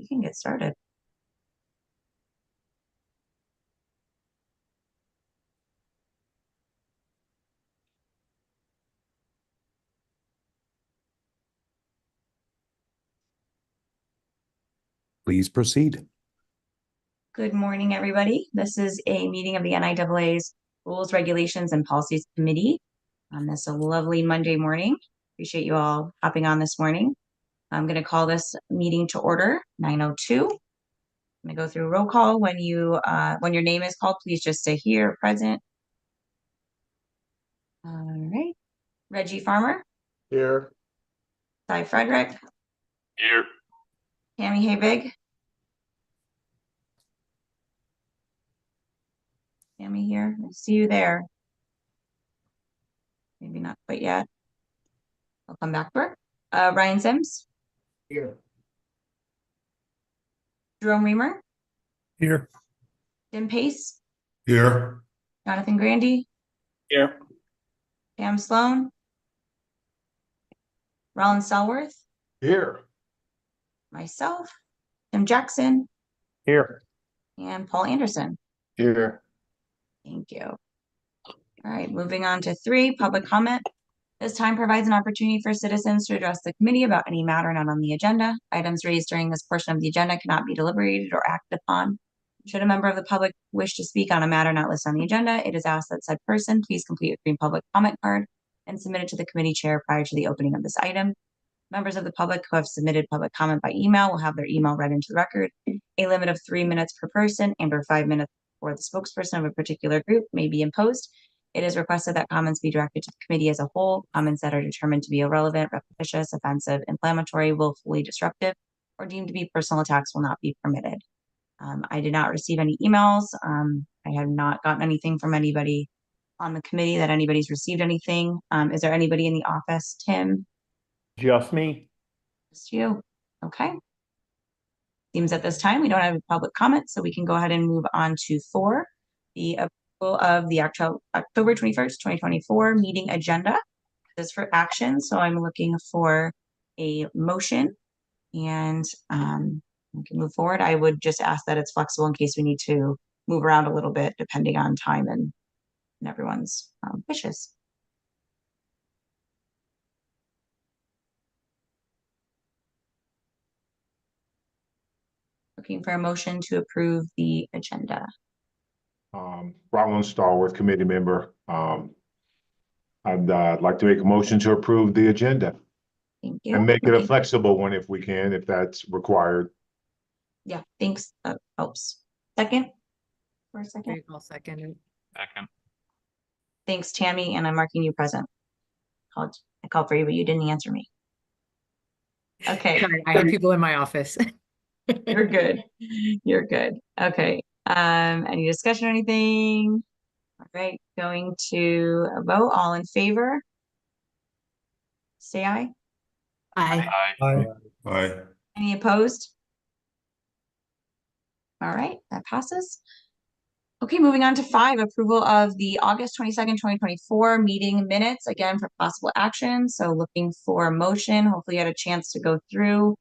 We can get started. Please proceed. Good morning, everybody. This is a meeting of the NIAA's Rules, Regulations, and Policies Committee on this lovely Monday morning. Appreciate you all hopping on this morning. I'm going to call this meeting to order, 9:02. I'm going to go through roll call. When your name is called, please just say here, present. All right. Reggie Farmer. Here. Cy Frederick. Here. Tammy Habig. Tammy here. I see you there. Maybe not quite yet. I'll come back to her. Ryan Sims. Here. Jerome Reamer. Here. Jim Pace. Here. Jonathan Grandy. Here. Pam Sloan. Rollins Selworth. Here. Myself. Tim Jackson. Here. And Paul Anderson. Here. Thank you. All right, moving on to 3, public comment. This time provides an opportunity for citizens to address the committee about any matter not on the agenda. Items raised during this portion of the agenda cannot be deliberated or acted upon. Should a member of the public wish to speak on a matter not listed on the agenda, it is asked that said person please complete a green public comment card and submit it to the committee chair prior to the opening of this item. Members of the public who have submitted public comment by email will have their email read into the record. A limit of 3 minutes per person and or 5 minutes for the spokesperson of a particular group may be imposed. It is requested that comments be directed to the committee as a whole. Comments that are determined to be irrelevant, repetitious, offensive, inflammatory, willfully disruptive, or deemed to be personal attacks will not be permitted. I did not receive any emails. I have not gotten anything from anybody on the committee that anybody's received anything. Is there anybody in the office, Tim? Just me. Just you. Okay. Seems at this time we don't have a public comment, so we can go ahead and move on to 4, the approval of the October 21st, 2024 meeting agenda. This is for action, so I'm looking for a motion, and we can move forward. I would just ask that it's flexible in case we need to move around a little bit depending on time and everyone's wishes. Looking for a motion to approve the agenda. Rollins Stallworth, committee member. I'd like to make a motion to approve the agenda. Thank you. And make it a flexible one if we can, if that's required. Yeah, thanks. That helps. Second? For a second. I'll second it. Second. Thanks, Tammy, and I'm marking you present. I called for you, but you didn't answer me. Okay. Sorry, I had people in my office. You're good. You're good. Okay. Any discussion or anything? All right, going to a vote. All in favor? Say aye. Aye. Aye. Aye. Any opposed? All right, that passes. Okay, moving on to 5, approval of the August 22nd, 2024 meeting minutes, again for possible action. So looking for a motion. Hopefully you had a chance to go through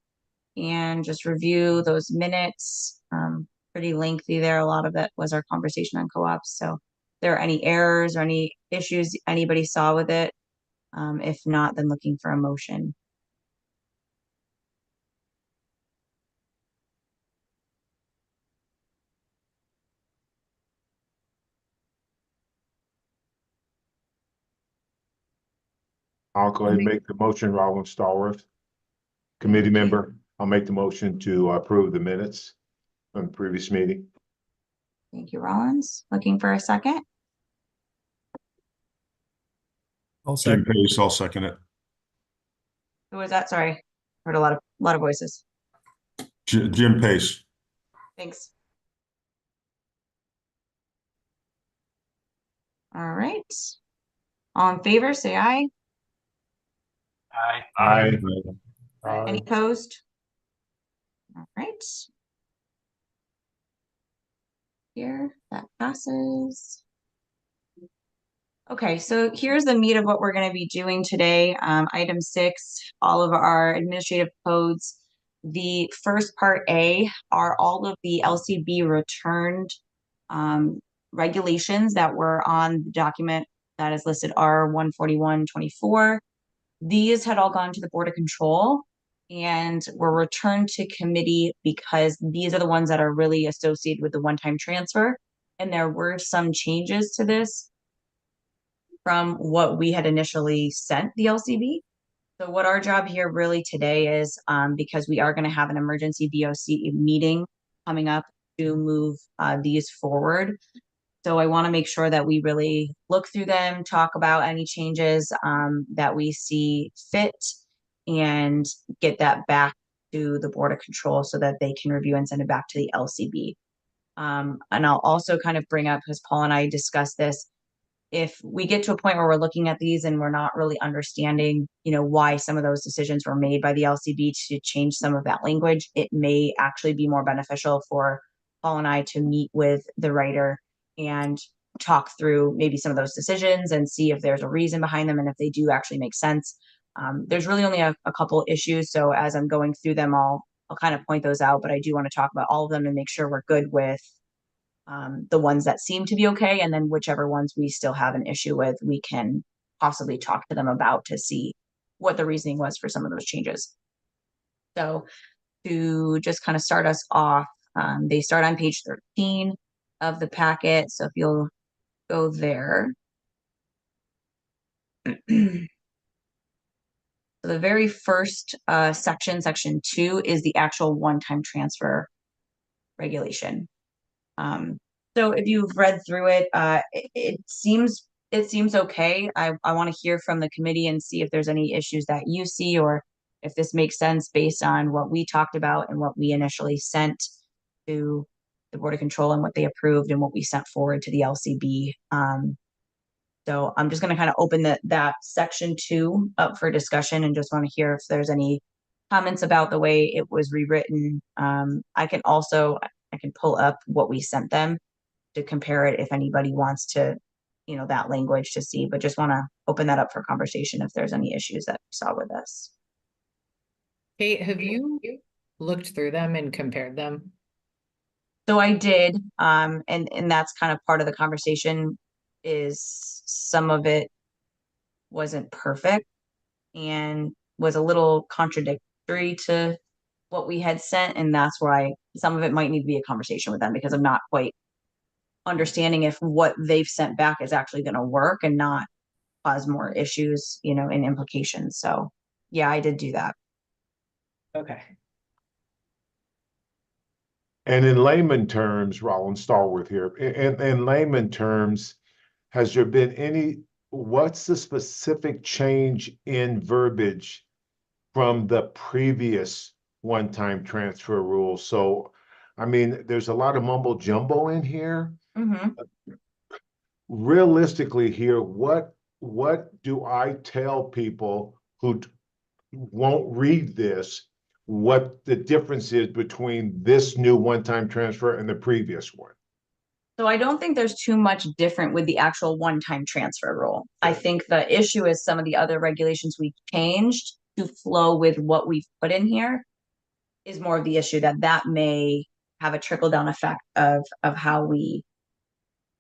and just review those minutes. Pretty lengthy there. A lot of it was our conversation on co-ops. So if there are any errors or any issues anybody saw with it? If not, then looking for a motion. I'll go ahead and make the motion, Rollins Stallworth, committee member. I'll make the motion to approve the minutes from the previous meeting. Thank you, Rollins. Looking for a second? Jim Pace, I'll second it. Who was that? Sorry. Heard a lot of voices. Jim Pace. Thanks. All right. All in favor, say aye. Aye. Aye. Any opposed? All right. Here, that passes. Okay, so here's the meat of what we're going to be doing today. Item 6, all of our administrative codes The first part A are all of the LCB returned regulations that were on the document that is listed R-14124. These had all gone to the Board of Control and were returned to committee because these are the ones that are really associated with the one-time transfer. And there were some changes to this from what we had initially sent the LCB. So what our job here really today is, because we are going to have an emergency VOC meeting coming up to move these forward. So I want to make sure that we really look through them, talk about any changes that we see fit, and get that back to the Board of Control so that they can review and send it back to the LCB. And I'll also kind of bring up, because Paul and I discussed this, if we get to a point where we're looking at these and we're not really understanding, why some of those decisions were made by the LCB to change some of that language, it may actually be more beneficial for Paul and I to meet with the writer and talk through maybe some of those decisions and see if there's a reason behind them and if they do actually make sense. There's really only a couple issues, so as I'm going through them, I'll kind of point those out, but I do want to talk about all of them and make sure we're good with the ones that seem to be okay, and then whichever ones we still have an issue with, we can possibly talk to them about to see what the reasoning was for some of those changes. So to just kind of start us off, they start on page 13 of the packet. So if you'll go there. So the very first section 2, is the actual one-time transfer regulation. So if you've read through it, it seems okay. I want to hear from the committee and see if there's any issues that you see, or if this makes sense based on what we talked about and what we initially sent to the Board of Control and what they approved and what we sent forward to the LCB. So I'm just going to kind of open that section 2 up for discussion and just want to hear if there's any comments about the way it was rewritten. I can pull up what we sent them to compare it if anybody wants to, that language to see, but just want to open that up for conversation if there's any issues that you saw with this. Kate, have you looked through them and compared them? So I did, and that's kind of part of the conversation, is some of it wasn't perfect and was a little contradictory to what we had sent, and that's why some of it might need to be a conversation with them, because I'm not quite understanding if what they've sent back is actually going to work and not cause more issues, and implications. So yeah, I did do that. Okay. And in layman terms, Roland Stallworth here, in layman terms, has there been what's the specific change in verbiage from the previous one-time transfer rule? So, I mean, there's a lot of mumbo jumbo in here. Realistically here, what do I tell people who won't read this, what the difference is between this new one-time transfer and the previous one? So I don't think there's too much different with the actual one-time transfer rule. I think the issue is some of the other regulations we changed to flow with what we've put in here is more of the issue, that may have a trickle-down effect of how we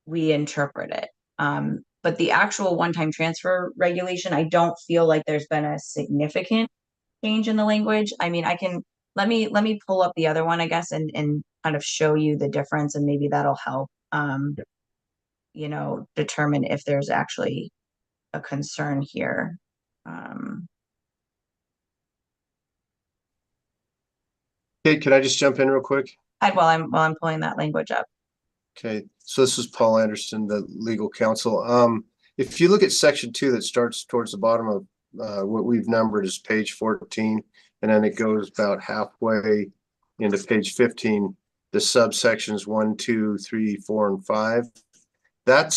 interpret it. But the actual one-time transfer regulation, I don't feel like there's been a significant change in the language. I mean, let me pull up the other one, I guess, and kind of show you the difference, and maybe that'll help determine if there's actually a concern here. Kate, could I just jump in real quick? While I'm pulling that language up. Okay, so this is Paul Anderson, the legal counsel. If you look at section 2 that starts towards the bottom of what we've numbered as page 14, and then it goes about halfway into page 15, the subsections 1, 2, 3, 4, and 5. That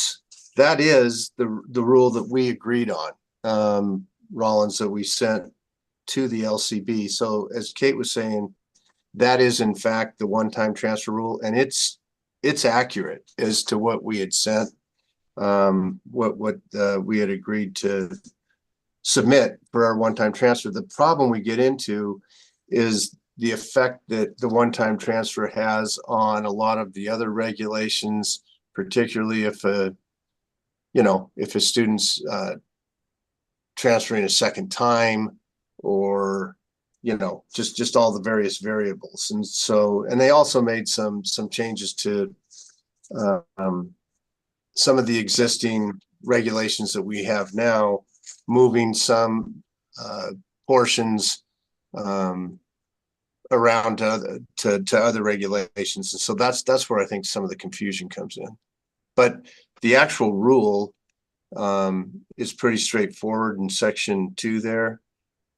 is the rule that we agreed on, Rollins, that we sent to the LCB. So as Kate was saying, that is in fact the one-time transfer rule, and it's accurate as to what we had sent, what we had agreed to submit for our one-time transfer. The problem we get into is the effect that the one-time transfer has on a lot of the other regulations, particularly if a student's transferring a second time, or just all the various variables. And they also made some changes to some of the existing regulations that we have now, moving some portions around to other regulations. And so that's where I think some of the confusion comes in. But the actual rule is pretty straightforward in section 2 there.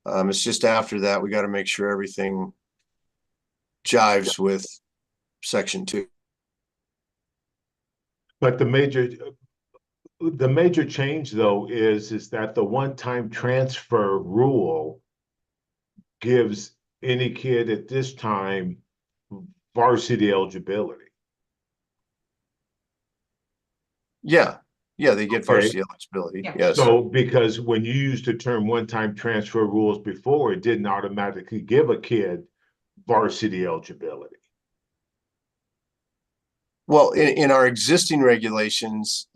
It's just after that, we got to make sure everything jives with section 2. But the major change though is that the one-time transfer rule gives any kid at this time varsity eligibility. Yeah, they get Okay. varsity eligibility. Yeah. Yes. So because when you used the term one-time transfer rules before, it didn't automatically give a kid varsity eligibility. Well, in our existing regulations,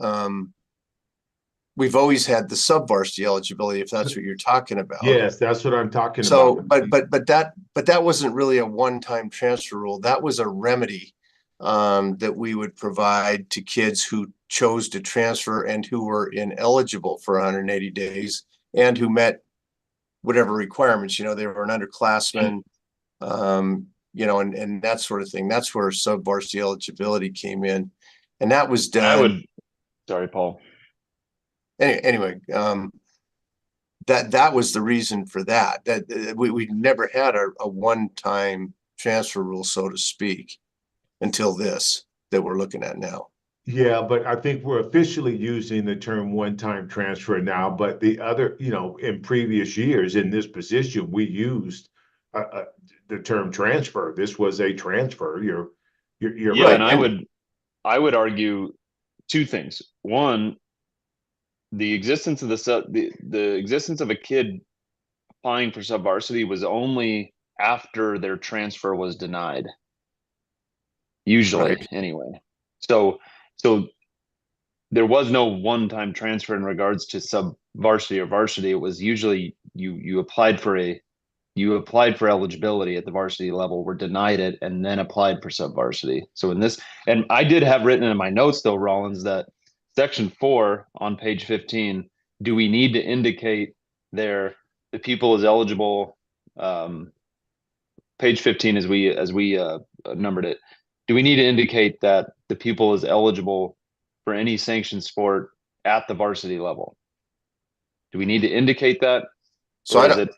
we've always had the sub-varsity eligibility, if that's what you're talking about. Yes, that's what I'm talking So, about. but that wasn't really a one-time transfer rule. That was a remedy that we would provide to kids who chose to transfer and who were ineligible for 180 days and who met whatever requirements. They were an underclassman, and that sort of thing. That's where sub-varsity eligibility came in, and that was done. Sorry, Paul. Anyway, that was the reason for that. That we never had a one-time transfer rule, so to speak, until this that we're looking at now. Yeah, but I think we're officially using the term one-time transfer now, but the other, in previous years in this position, we used the term transfer. This was a transfer. You're Yeah, right. and I would argue two things. One, the existence of the existence of a kid applying for sub-varsity was only after their transfer was denied. Usually, Right. anyway. So there was no one-time transfer in regards to sub-varsity or varsity. It was usually you applied for eligibility at the varsity level, were denied it, and then applied for sub-varsity. So in this, and I did have written in my notes though, Rollins, that section 4 on page 15, do we need to indicate there the pupil is eligible? Page 15 as we numbered it. Do we need to indicate that the pupil is eligible for any sanctioned sport at the varsity level? Do we need to indicate that? So or is it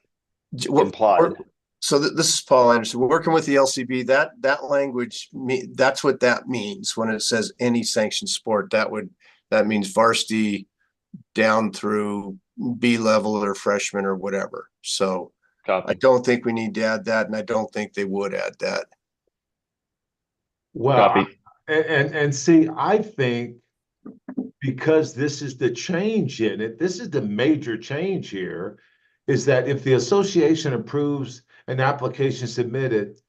implied? So this is Paul Anderson. We're working with the LCB. That language, that's what that means when it says any sanctioned sport. That means varsity down through B level or freshman or whatever. So Copy. I don't think we need to add that, and I don't think they would add that. Well, Copy. and see, I think because this is the change in it, this is the major change here, is that if the association approves an application submitted,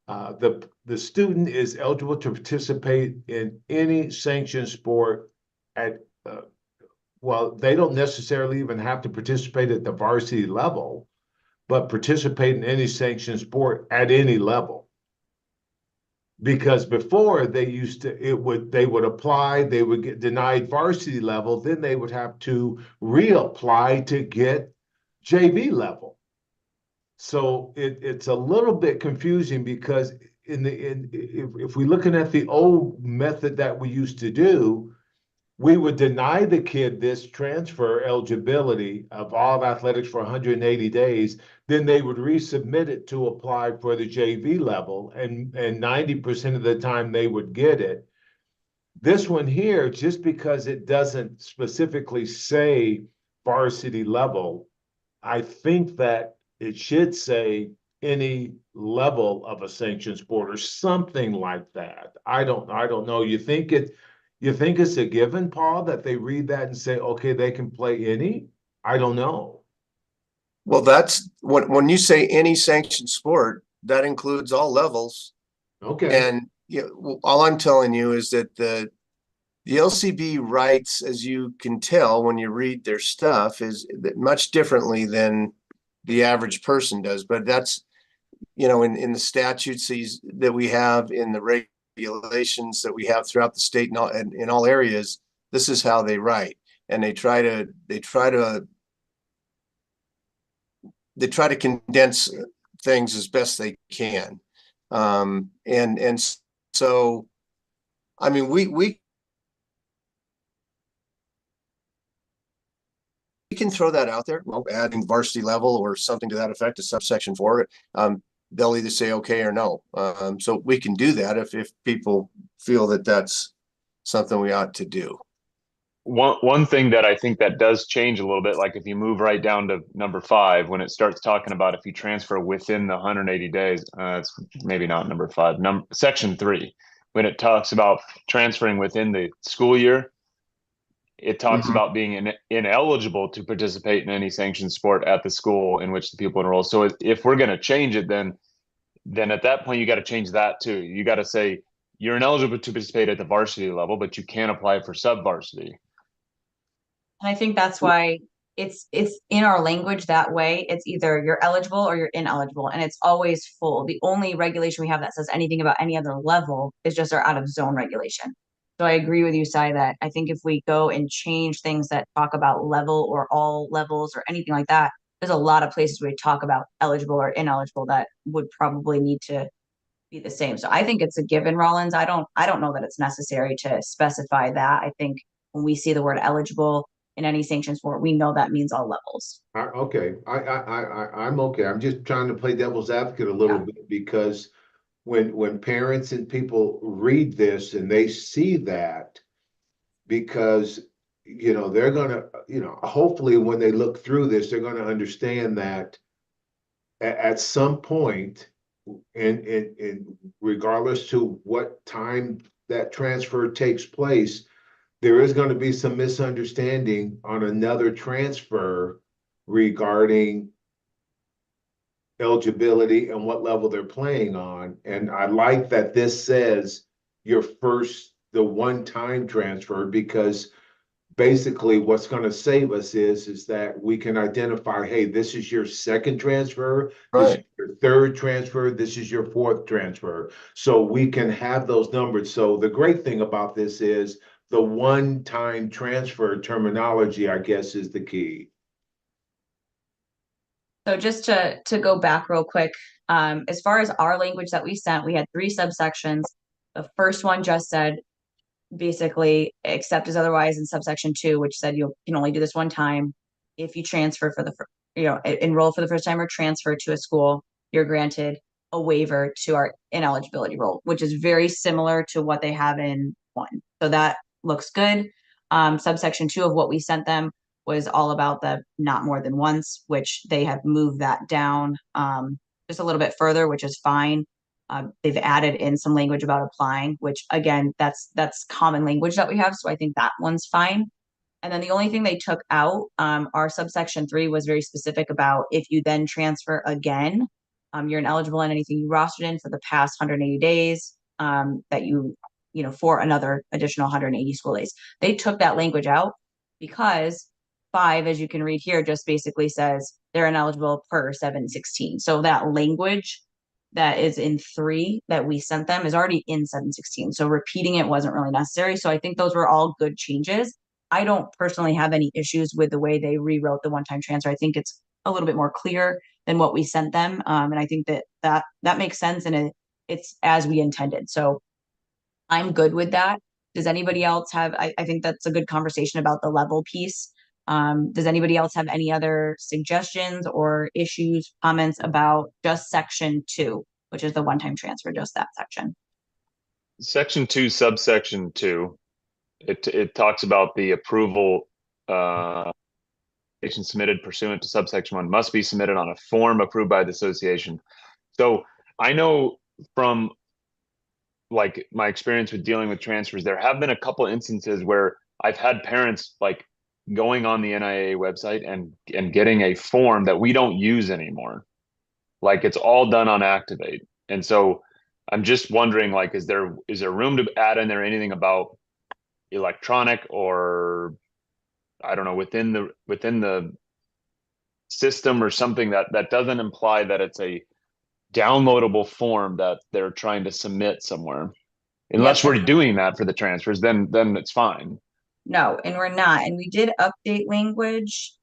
the student is eligible to participate in any sanctioned sport at, well, they don't necessarily even have to participate at the varsity level, but participate in any sanctioned sport at any level. Because before they would apply, they would get denied varsity level, then they would have to reapply to get JV level. So it's a little bit confusing because if we're looking at the old method that we used to do, we would deny the kid this transfer eligibility of all athletics for 180 days. Then they would resubmit it to apply for the JV level, and 90% of the time they would get it. This one here, just because it doesn't specifically say varsity level, I think that it should say any level of a sanctioned sport or something like that. I don't know. You think it's a given, Paul, that they read that and say, okay, they can play any? I don't know. Well, that's when you say any sanctioned sport, that includes all levels. Okay, And all I'm telling you is that the LCB writes, as you can tell when you read their stuff, is much differently than the average person does. But that's, in the statutes that we have, in the regulations that we have throughout the state and in all areas, this is how they write. And they try to condense things as best they can. And so, I mean, we can throw that out there, adding varsity level or something to that effect, a subsection for it. They'll either say okay or no. So we can do that if people feel that that's something we ought to do. One thing that I think that does change a little bit, like if you move right down to number 5, when it starts talking about if you transfer within the 180 days, it's maybe not number 5, section 3, when it talks about transferring within the school year, it talks about being ineligible to participate in any sanctioned sport at the school in which the people enroll. So if we're going to change it, then at that point, you got to change that too. You got to say you're ineligible to participate at the varsity level, but you can apply for sub-varsity. And I think that's why it's in our language that way. It's either you're eligible or you're ineligible, and it's always full. The only regulation we have that says anything about any other level is just our out of zone regulation. So I agree with you, Sai, that I think if we go and change things that talk about level or all levels or anything like that, there's a lot of places where we talk about eligible or ineligible that would probably need to be the same. So I think it's a given, Rollins. I don't know that it's necessary to specify that. I think when we see the word eligible in any sanctions sport, we know that means all levels. okay, I'm okay. I'm just trying to play devil's advocate a little bit, because when parents and people read this and they see that, because they're gonna, hopefully when they look through this, they're gonna understand that at some point, and regardless to what time that transfer takes place, there is going to be some misunderstanding on another transfer regarding eligibility and what level they're playing on. And I like that this says the one-time transfer, because basically what's going to save us is that we can identify, hey, this is your second transfer, this is your third transfer, this is your fourth transfer. So we can have those numbers. So the great thing about this is the one-time transfer terminology, I guess, is the key. So just to go back real quick, as far as our language that we sent, we had 3 subsections. The first one just said basically except as otherwise in subsection 2, which said you can only do this one time. If you transfer for enroll for the first time or transfer to a school, you're granted a waiver to our ineligibility rule, which is very similar to what they have in 1. So that looks good. Subsection 2 of what we sent them was all about the not more than once, which they have moved that down just a little bit further, which is fine. They've added in some language about applying, which again, that's common language that we have. So I think that one's fine. And then the only thing they took out, our subsection 3 was very specific about if you then transfer again, you're ineligible in anything you rostered in for the past 180 days, that for another additional 180 school days. They took that language out because 5, as you can read here, just basically says they're ineligible per 716. So that language that is in 3 that we sent them is already in 716. So repeating it wasn't really necessary. So I think those were all good changes. I don't personally have any issues with the way they rewrote the one-time transfer. I think it's a little bit more clear than what we sent them. And I think that makes sense, and it's as we intended. So I'm good with that. Does anybody else have, I think that's a good conversation about the level piece. Does anybody else have any other suggestions or issues, comments about just section 2, which is the one-time transfer, just that section? Section 2, subsection 2, it talks about the approval submitted pursuant to subsection 1 must be submitted on a form approved by the association. So I know from like my experience with dealing with transfers, there have been a couple instances where I've had parents like going on the NIAA website and getting a form that we don't use anymore. Like it's all done on Activate. And so I'm just wondering, like, is there room to add in there anything about electronic, or I don't know, within the system or something that doesn't imply that it's a downloadable form that they're trying to submit somewhere. Unless we're doing that for the transfers, then it's fine. No, and we're not. And we did update language.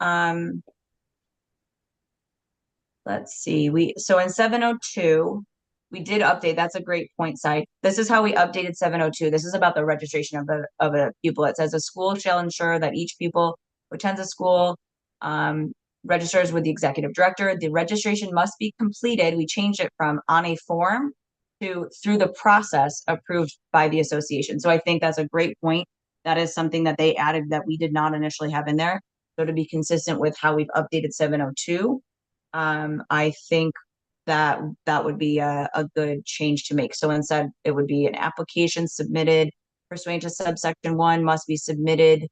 Let's see. So in 702, we did update. That's a great point, Sai. This is how we updated 702. This is about the registration of a pupil. It says a school shall ensure that each pupil who attends a school registers with the executive director. The registration must be completed. We changed it from on a form to through the process approved by the association. So I think that's a great point. That is something that they added that we did not initially have in there. So to be consistent with how we've updated 702, I think that would be a good change to make. So instead, it would be an application submitted pursuant to subsection 1 must be submitted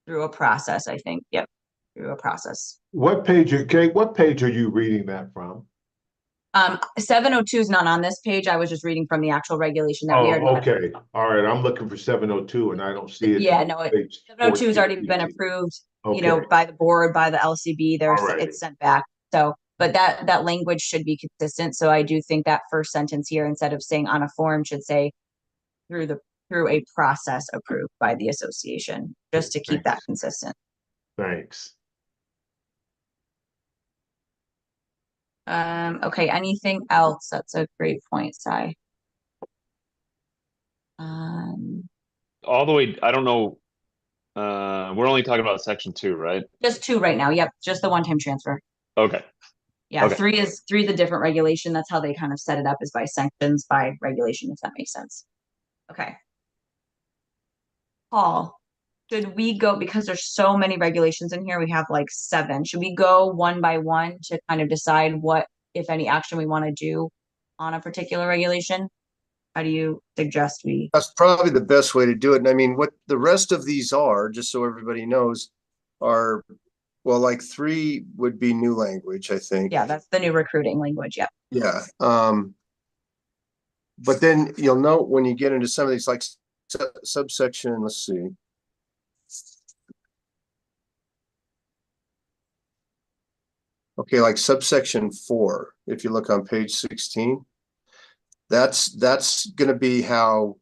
through a process, I think. Yep, through a process. Kate, what page are you reading that from? 702 is not on this page. I was just reading from the actual regulation that we already Oh, have. okay. All right. I'm looking for 702 and I don't see it. Yeah, no, 702 has already been 14. approved, Okay. by the board, by the LCB. Alrighty. It's sent back. So, but that language should be consistent. So I do think that first sentence here, instead of saying on a form, should say through a process approved by the association, just to keep that consistent. Thanks. Okay, anything else? That's a great point, Sai. All the way, I don't know. We're only talking about section 2, right? Just 2 right now. Yep, just the one-time transfer. Okay. Yeah, Okay. 3 is the different regulation. That's how they kind of set it up, is by sections, by regulation, if that makes sense. Okay. Paul, should we go, because there's so many regulations in here, we have like 7. Should we go one by one to kind of decide what, if any, action we want to do on a particular regulation? How do you suggest we? That's probably the best way to do it. And I mean, what the rest of these are, just so everybody knows, are, well, like 3 would be new language, I think. Yeah, that's the new recruiting language. Yep. Yeah. But then you'll note when you get into some of these, like subsection, let's see. Okay, like subsection 4, if you look on page 16, that's going to be how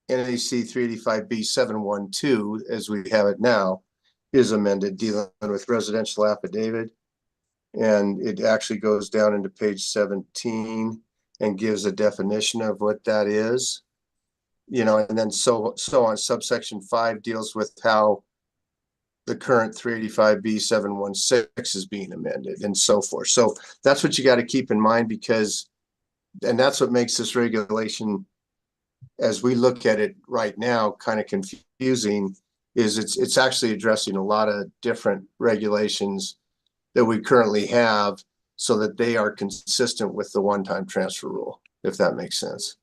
NAC 385B 712, as we have it now, is amended, dealing with residential affidavit. And it actually goes down into page 17 and gives a definition of what that is. And then so on. Subsection 5 deals with how the current 385B 716 is being amended and so forth. So that's what you got to keep in mind, and that's what makes this regulation, as we look at it right now, kind of confusing, is it's actually addressing a lot of different regulations that we currently have so that they are consistent with the one-time transfer rule, if that makes sense.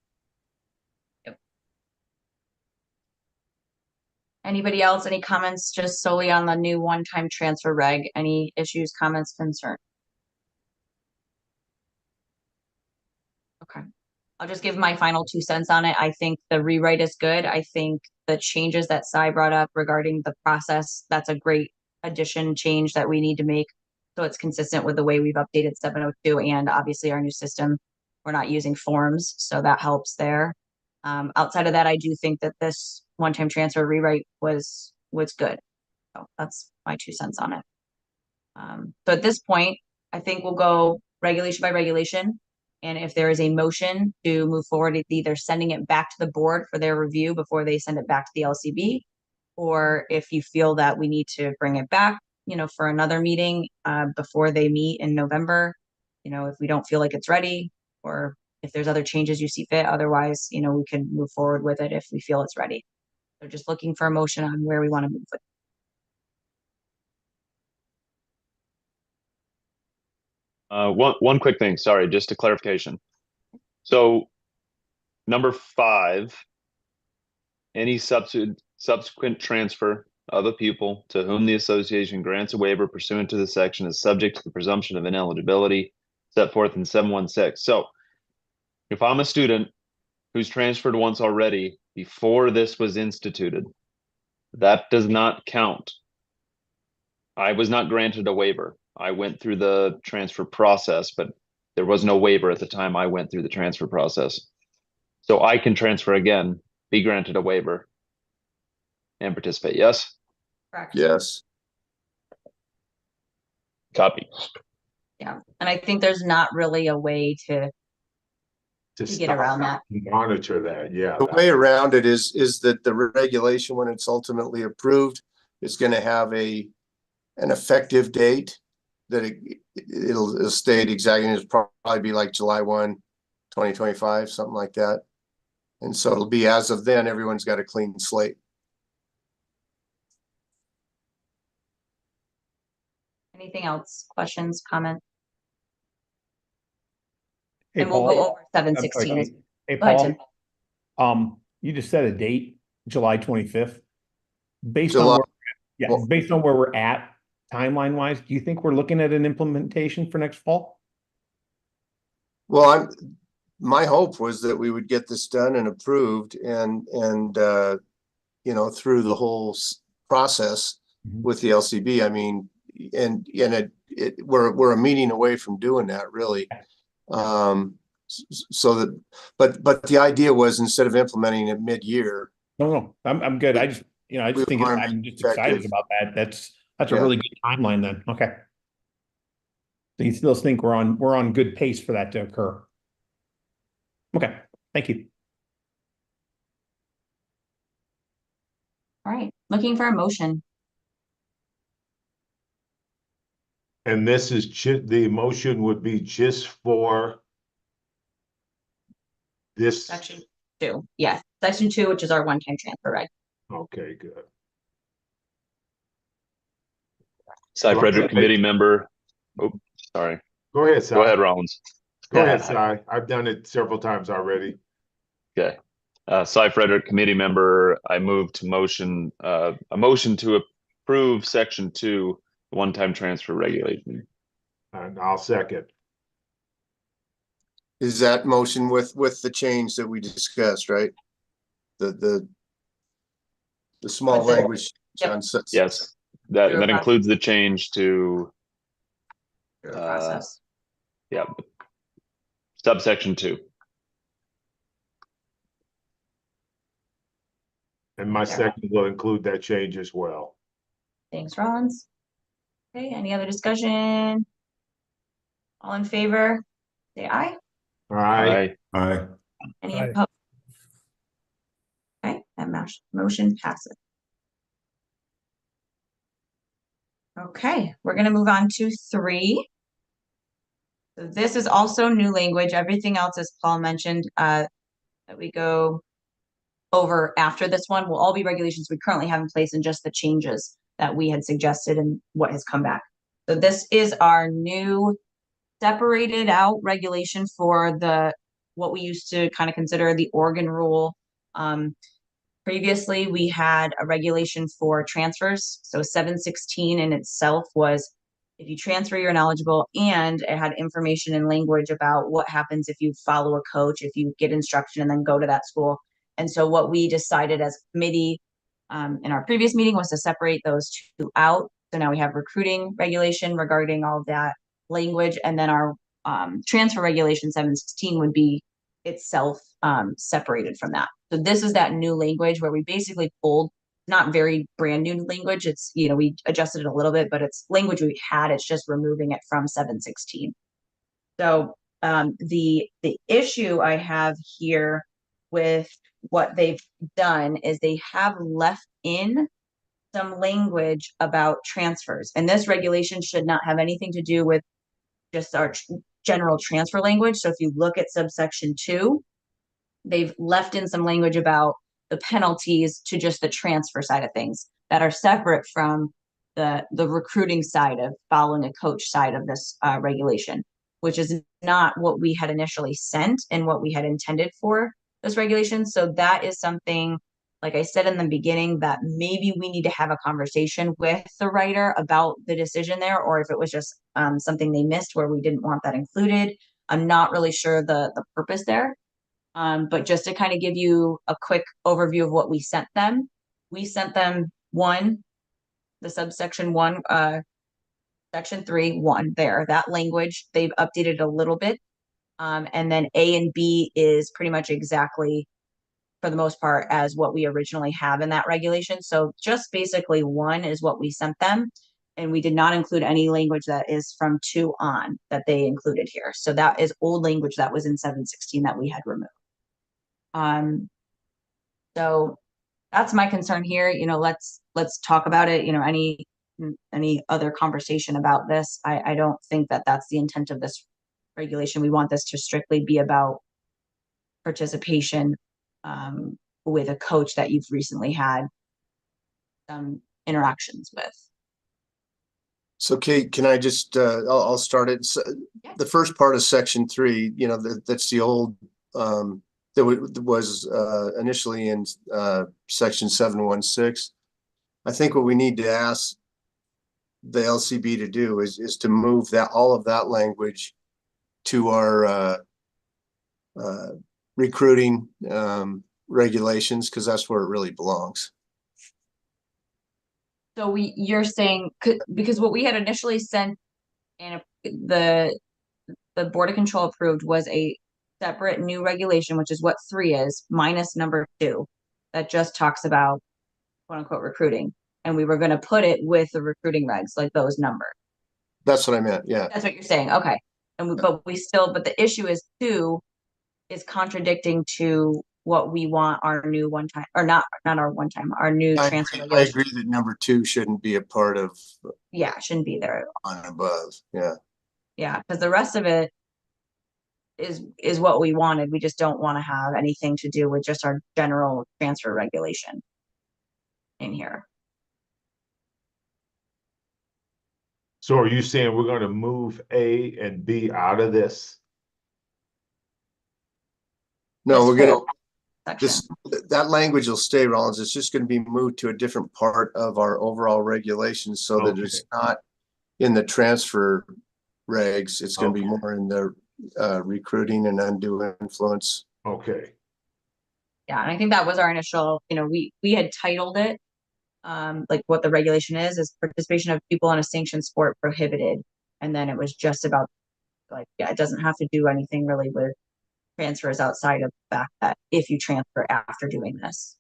Anybody else? Any comments just solely on the new one-time transfer reg? Any issues, comments, concerns? Okay. I'll just give my final 2 cents on it. I think the rewrite is good. I think the changes that Sai brought up regarding the process, that's a great addition change that we need to make. So it's consistent with the way we've updated 702 and obviously our new system. We're not using forms, so that helps there. Outside of that, I do think that this one-time transfer rewrite was good. So that's my 2 cents on it. So at this point, I think we'll go regulation by regulation. And if there is a motion to move forward, it's either sending it back to the board for their review before they send it back to the LCB, or if you feel that we need to bring it back, for another meeting before they meet in November, if we don't feel like it's ready, or if there's other changes you see fit. Otherwise, we can move forward with it if we feel it's ready. So just looking for a motion on where we want to move it. One quick thing, sorry, just a clarification. So number 5, any subsequent transfer of a pupil to whom the association grants a waiver pursuant to this section is subject to the presumption of ineligibility set forth in 716. So if I'm a student who's transferred once already before this was instituted, that does not count. I was not granted a waiver. I went through the transfer process, but there was no waiver at the time I went through the transfer process. So I can transfer again, be granted a waiver, and participate. Yes? Correct. Yes. Copy. Yeah, and I think there's not really a way to get stop around that. Monitor that, yeah. The way around it is that the regulation, when it's ultimately approved, is going to have an effective date that it'll state exactly. It'll probably be like July 1, 2025, something like that. And so it'll be as of then, everyone's got a clean slate. Anything else? Questions, comments? Hey, And we'll Paul. go over I'm sorry, 716. Hey, Go ahead, Paul. Tim. You just said a date, July 25th. Based July- on based on where we're at timeline wise, do you think we're looking at an implementation for next fall? Well, my hope was that we would get this done and approved and you know, through the whole process with the LCB. I mean, and we're a meeting away from doing that, really. So that, but the idea was, instead of implementing it mid-year. No, I'm good. I just think wanna I'm be just excited effective. about that. That's a Yeah. really good timeline then. Okay. So you still think we're on good pace for that to occur? Okay, thank you. All right, looking for a motion. And this is the motion would be just for this. Section 2. Yes, section 2, which is our one-time transfer, right? Okay, good. Cy Well, Frederick, hey. committee member. Oh, sorry. Go ahead, Si. Go ahead, Rollins. Go ahead, Si. I've done it several times already. Okay. Cy Frederick, committee member. I move to motion a motion to approve section 2, one-time transfer regulation. And I'll second. Is that motion with the change that we discussed, right? The small With the- language. Yep. on such- Yes, that Through a process. includes the change to Through a process. yeah, subsection 2. And my second will include that change as well. Thanks, Rollins. Okay, any other discussion? All in favor, say aye. All right. Aye. Any Aye. opposed? Okay, that motion passes. Okay, we're gonna move on to 3. So this is also new language. Everything else, as Paul mentioned, that we go over after this one will all be regulations we currently have in place and just the changes that we had suggested and what has come back. So this is our new separated out regulation for what we used to kind of consider the Oregon rule. Previously, we had a regulation for transfers. So 716 in itself was, if you transfer, you're ineligible, and it had information and language about what happens if you follow a coach, if you get instruction and then go to that school. And so what we decided as a committee in our previous meeting was to separate those 2 out. So now we have recruiting regulation regarding all of that language, and then our transfer regulation 716 would be itself separated from that. So this is that new language where we basically pulled, not very brand new language. It's, we adjusted it a little bit, but it's language we had. It's just removing it from 716. So the issue I have here with what they've done is they have left in some language about transfers. And this regulation should not have anything to do with just our general transfer language. So if you look at subsection 2, they've left in some language about the penalties to just the transfer side of things that are separate from the recruiting side of following a coach side of this regulation, which is not what we had initially sent and what we had intended for this regulation. So that is something like I said in the beginning, that maybe we need to have a conversation with the writer about the decision there, or if it was just something they missed where we didn't want that included. I'm not really sure the purpose there. But just to kind of give you a quick overview of what we sent them the subsection 1, section 3, 1 there, that language, they've updated a little bit. And then A and B is pretty much exactly, for the most part, as what we originally have in that regulation. So just basically 1 is what we sent them. And we did not include any language that is from 2 on that they included here. So that is old language that was in 716 that we had removed. So that's my concern here. Let's talk about it. Any other conversation about this. I don't think that that's the intent of this regulation. We want this to strictly be about participation with a coach that you've recently had some interactions with. So Kate, can I just, I'll start it. So, Yeah. The first part of section 3, that's the old, that was initially in section 716. I think what we need to ask the LCB to do is to move all of that language to our recruiting regulations, because that's where it really belongs. So you're saying, because what we had initially sent and the Board of Control approved was a separate new regulation, which is what 3 is, minus number 2, that just talks about quote unquote recruiting. And we were going to put it with the recruiting regs, like those numbers. That's what I meant. Yeah. That's what you're saying. Okay. But the issue is 2 is contradicting to what we want our new one-time, or not our one-time, our new transfer I regulation. agree that number 2 shouldn't be a part of Yeah, it shouldn't be there. on above. Yeah. Yeah, because the rest of it is what we wanted. We just don't want to have anything to do with just our general transfer regulation in here. So are you saying we're gonna move A and B out of this? No, we're gonna, Section. that language will stay, Rollins. It's just going to be moved to a different part of our overall regulations so that it's not in the transfer regs. It's going to be more in the recruiting and undue influence. Okay. Yeah, and I think that was our initial, we had titled it, like what the regulation is participation of people in a sanctioned sport prohibited. And then it was just about, like, yeah, it doesn't have to do anything really with transfers outside of the fact that if you transfer after doing this.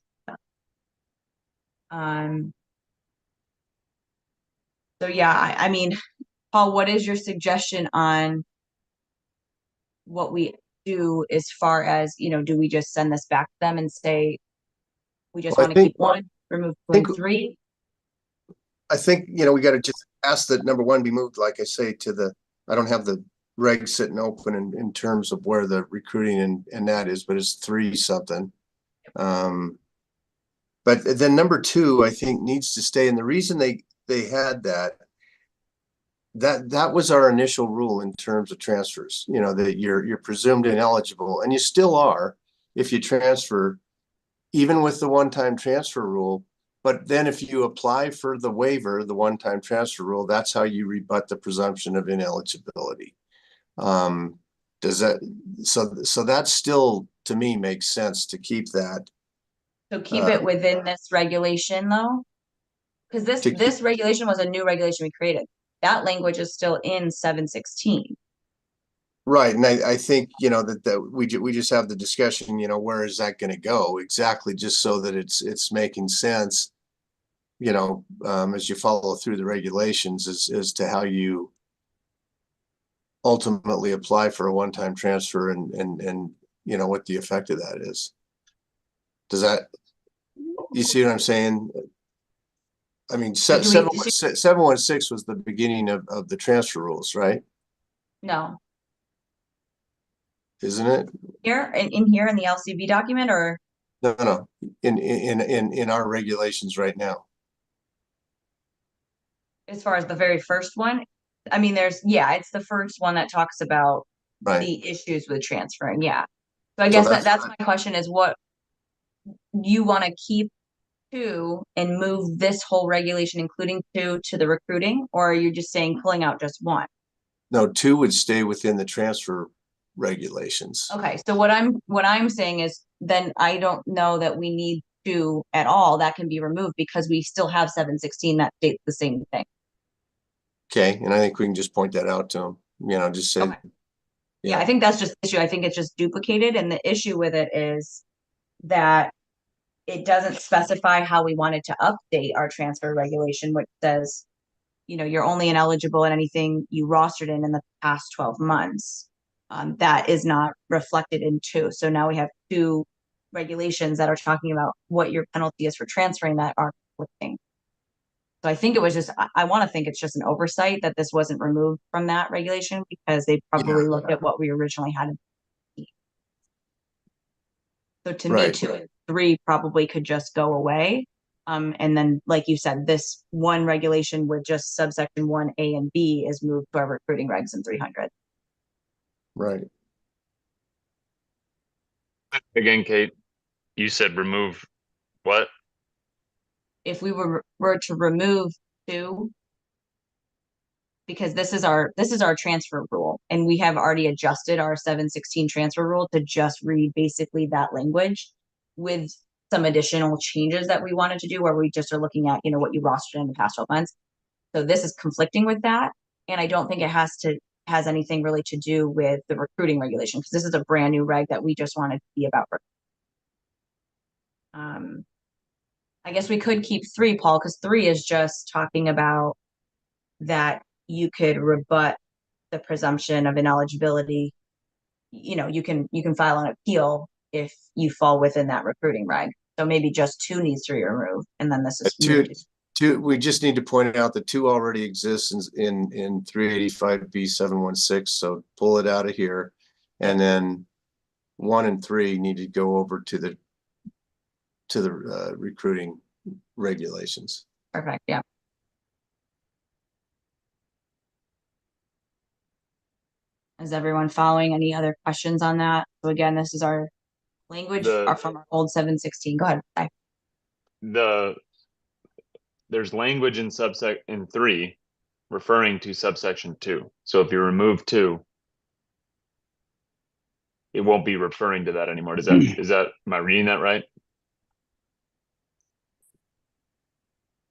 So yeah, I mean, Paul, what is your suggestion on what we do as far as, do we just send this back to them and say, we just want to keep 1, remove 3? I think, we got to just ask that number 1 be moved, like I say, I don't have the reg sitting open in terms of where the recruiting and that is, but it's 3 something. But then number 2, I think, needs to stay. And the reason they had that was our initial rule in terms of transfers, that you're presumed ineligible, and you still are if you transfer, even with the one-time transfer rule. But then if you apply for the waiver, the one-time transfer rule, that's how you rebut the presumption of ineligibility. So that still, to me, makes sense to keep that. So keep it within this regulation though? Because this regulation was a new regulation we created. That language is still in 716. Right, and I think, that we just have the discussion, where is that going to go exactly, just so that it's making sense, as you follow through the regulations as to how you ultimately apply for a one-time transfer and what the effect of that is. You see what I'm saying? I mean, 716 was the beginning of the transfer rules, right? No. Isn't it? Here in here in the LCB document, or no, in our regulations right now. As far as the very first one, I mean, it's the first one that talks about the issues with transferring. Yeah. So I guess that's my question is what you want to keep 2 and move this whole regulation, including 2, to the recruiting, or are you just saying pulling out just 1? No, 2 would stay within the transfer regulations. Okay, so what I'm saying is then I don't know that we need 2 at all. That can be removed because we still have 716 that states the same thing. Okay, and I think we can just point that out to them, just say. Okay. Yeah, I think that's just the issue. I think it's just duplicated, and the issue with it is that it doesn't specify how we wanted to update our transfer regulation, which says, you're only ineligible in anything you rostered in the past 12 months. That is not reflected in 2. So now we have 2 regulations that are talking about what your penalty is for transferring that are conflicting. So I think it was just, I want to think it's just an oversight that this wasn't removed from that regulation because they probably looked at what we originally had. So to me, Right. 2 and 3 probably could just go away. And then, like you said, this one regulation with just subsection 1A and B is moved to our recruiting regs in 300. Right. Again, Kate, you said remove what? If we were to remove 2, because this is our transfer rule, and we have already adjusted our 716 transfer rule to just read basically that language with some additional changes that we wanted to do, where we just are looking at what you rostered in the past 12 months. So this is conflicting with that, and I don't think it has anything really to do with the recruiting regulation, because this is a brand new reg that we just wanted to be about. I guess we could keep 3, Paul, because 3 is just talking about that you could rebut the presumption of ineligibility. You can file an appeal if you fall within that recruiting reg. So maybe just 2 needs to be removed, and then this is 2, we just need to point out that 2 already exists in 385B716, so pull it out of here. And then 1 and 3 need to go over to the recruiting regulations. perfect. Yeah. Is everyone following? Any other questions on that? So again, this is our language from our old 716. Go ahead. Bye. There's language in 3 referring to subsection 2. So if you remove 2, it won't be referring to that anymore. Am I reading that right?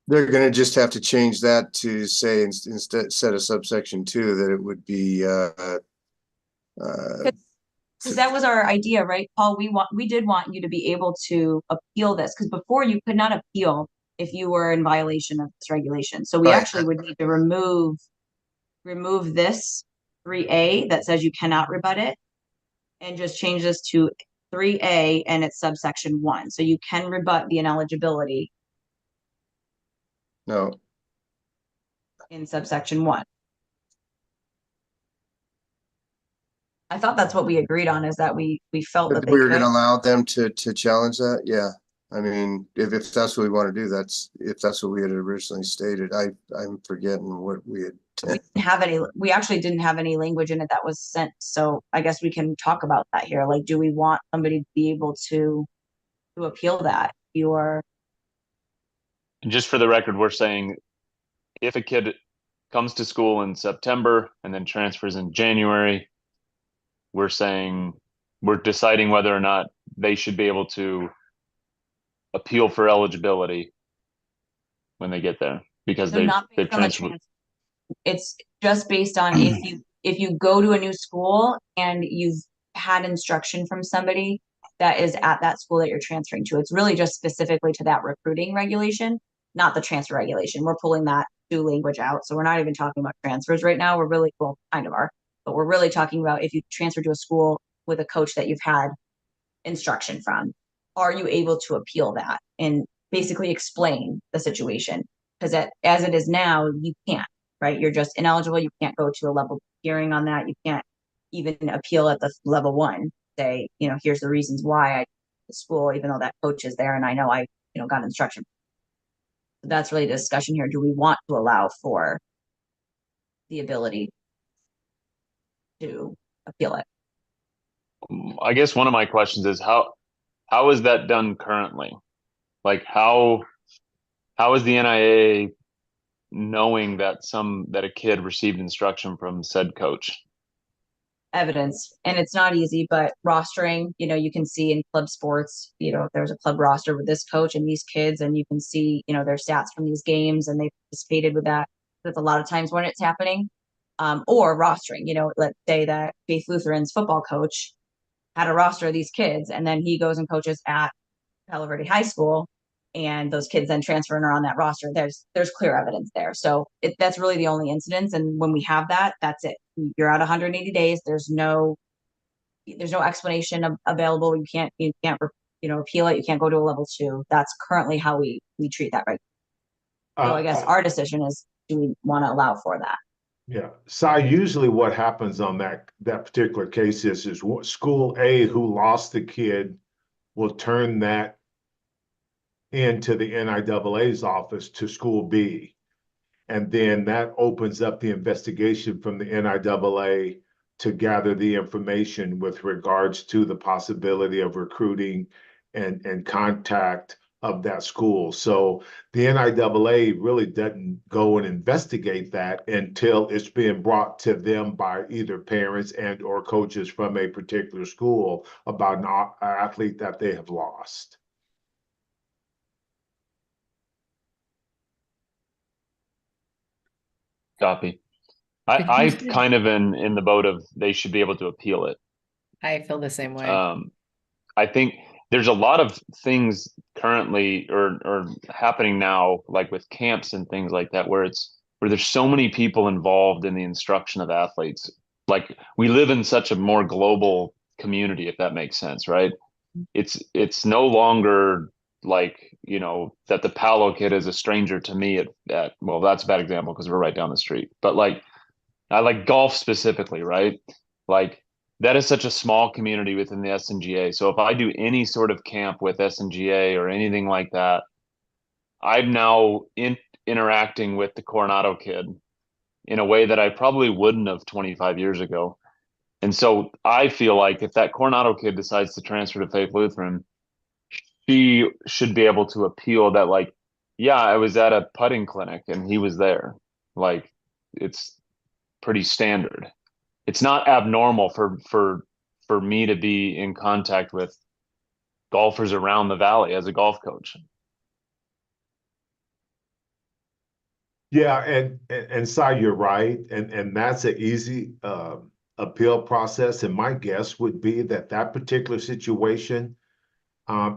They're going to just have to change that to say instead of subsection 2 that it would be because that was our idea, right, Paul? We did want you to be able to appeal this, because before you could not appeal if you were in violation of this regulation. So we actually would need to remove this 3A that says you cannot rebut it, and just change this to 3A and it's subsection 1. So you can rebut the ineligibility no. in subsection 1. I thought that's what we agreed on, is that we felt that we were going to allow them to challenge that. Yeah. I mean, if that's what we want to do, if that's what we had originally stated. I'm forgetting what we had. We actually didn't have any language in it that was sent. So I guess we can talk about that here. Like, do we want somebody to be able to appeal that? Just for the record, we're saying if a kid comes to school in September and then transfers in January, we're deciding whether or not they should be able to appeal for eligibility when they get there, because they've transferred. It's just based on if you go to a new school and you've had instruction from somebody that is at that school that you're transferring to. It's really just specifically to that recruiting regulation, not the transfer regulation. We're pulling that new language out. So we're not even talking about transfers right now. We're really, well, kind of are, but we're really talking about if you transfer to a school with a coach that you've had instruction from, are you able to appeal that and basically explain the situation? Because as it is now, you can't, right? You're just ineligible. You can't go to a level hearing on that. You can't even appeal at the level 1, say, here's the reasons why the school, even though that coach is there and I know I got instruction. So that's really the discussion here. Do we want to allow for the ability to appeal it? I guess one of my questions is how how is that done currently? Like how is the NIAA knowing that a kid received instruction from said coach? Evidence, and it's not easy, but rostering, you can see in club sports, if there's a club roster with this coach and these kids, and you can see, their stats from these games, and they participated with that. That's a lot of times when it's happening. Or rostering, let's say that Faith Lutheran's football coach had a roster of these kids, and then he goes and coaches at Palo Verde High School, and those kids then transfer and are on that roster. There's clear evidence there. So that's really the only incidence. And when we have that, that's it. You're at 180 days. There's no explanation available. You can't appeal it. You can't go to a level 2. That's currently how we treat that right. So I guess our decision is, do we want to allow for that? Yeah. So usually what happens on that particular case is school A who lost the kid will turn that into the NIAA's office to school B. And then that opens up the investigation from the NIAA to gather the information with regards to the possibility of recruiting and contact of that school. So the NIAA really doesn't go and investigate that until it's being brought to them by either parents and or coaches from a particular school about an athlete that they have lost. Copy. I kind of in the boat of they should be able to appeal it. I feel the same way. I think there's a lot of things currently or happening now, like with camps and things like that, where there's so many people involved in the instruction of athletes. Like we live in such a more global community, if that makes sense, right? It's no longer like, that the Palo kid is a stranger to me at well, that's a bad example because we're right down the street. But like I like golf specifically, right? Like that is such a small community within the SNGA. So if I do any sort of camp with SNGA or anything like that, I'm now interacting with the Coronado kid in a way that I probably wouldn't have 25 years ago. And so I feel like if that Coronado kid decides to transfer to Faith Lutheran, she should be able to appeal that, like, yeah, I was at a putting clinic and he was there. Like it's pretty standard. It's not abnormal for me to be in contact with golfers around the valley as a golf coach. Yeah, and Si, you're right, and that's an easy appeal process. And my guess would be that particular situation,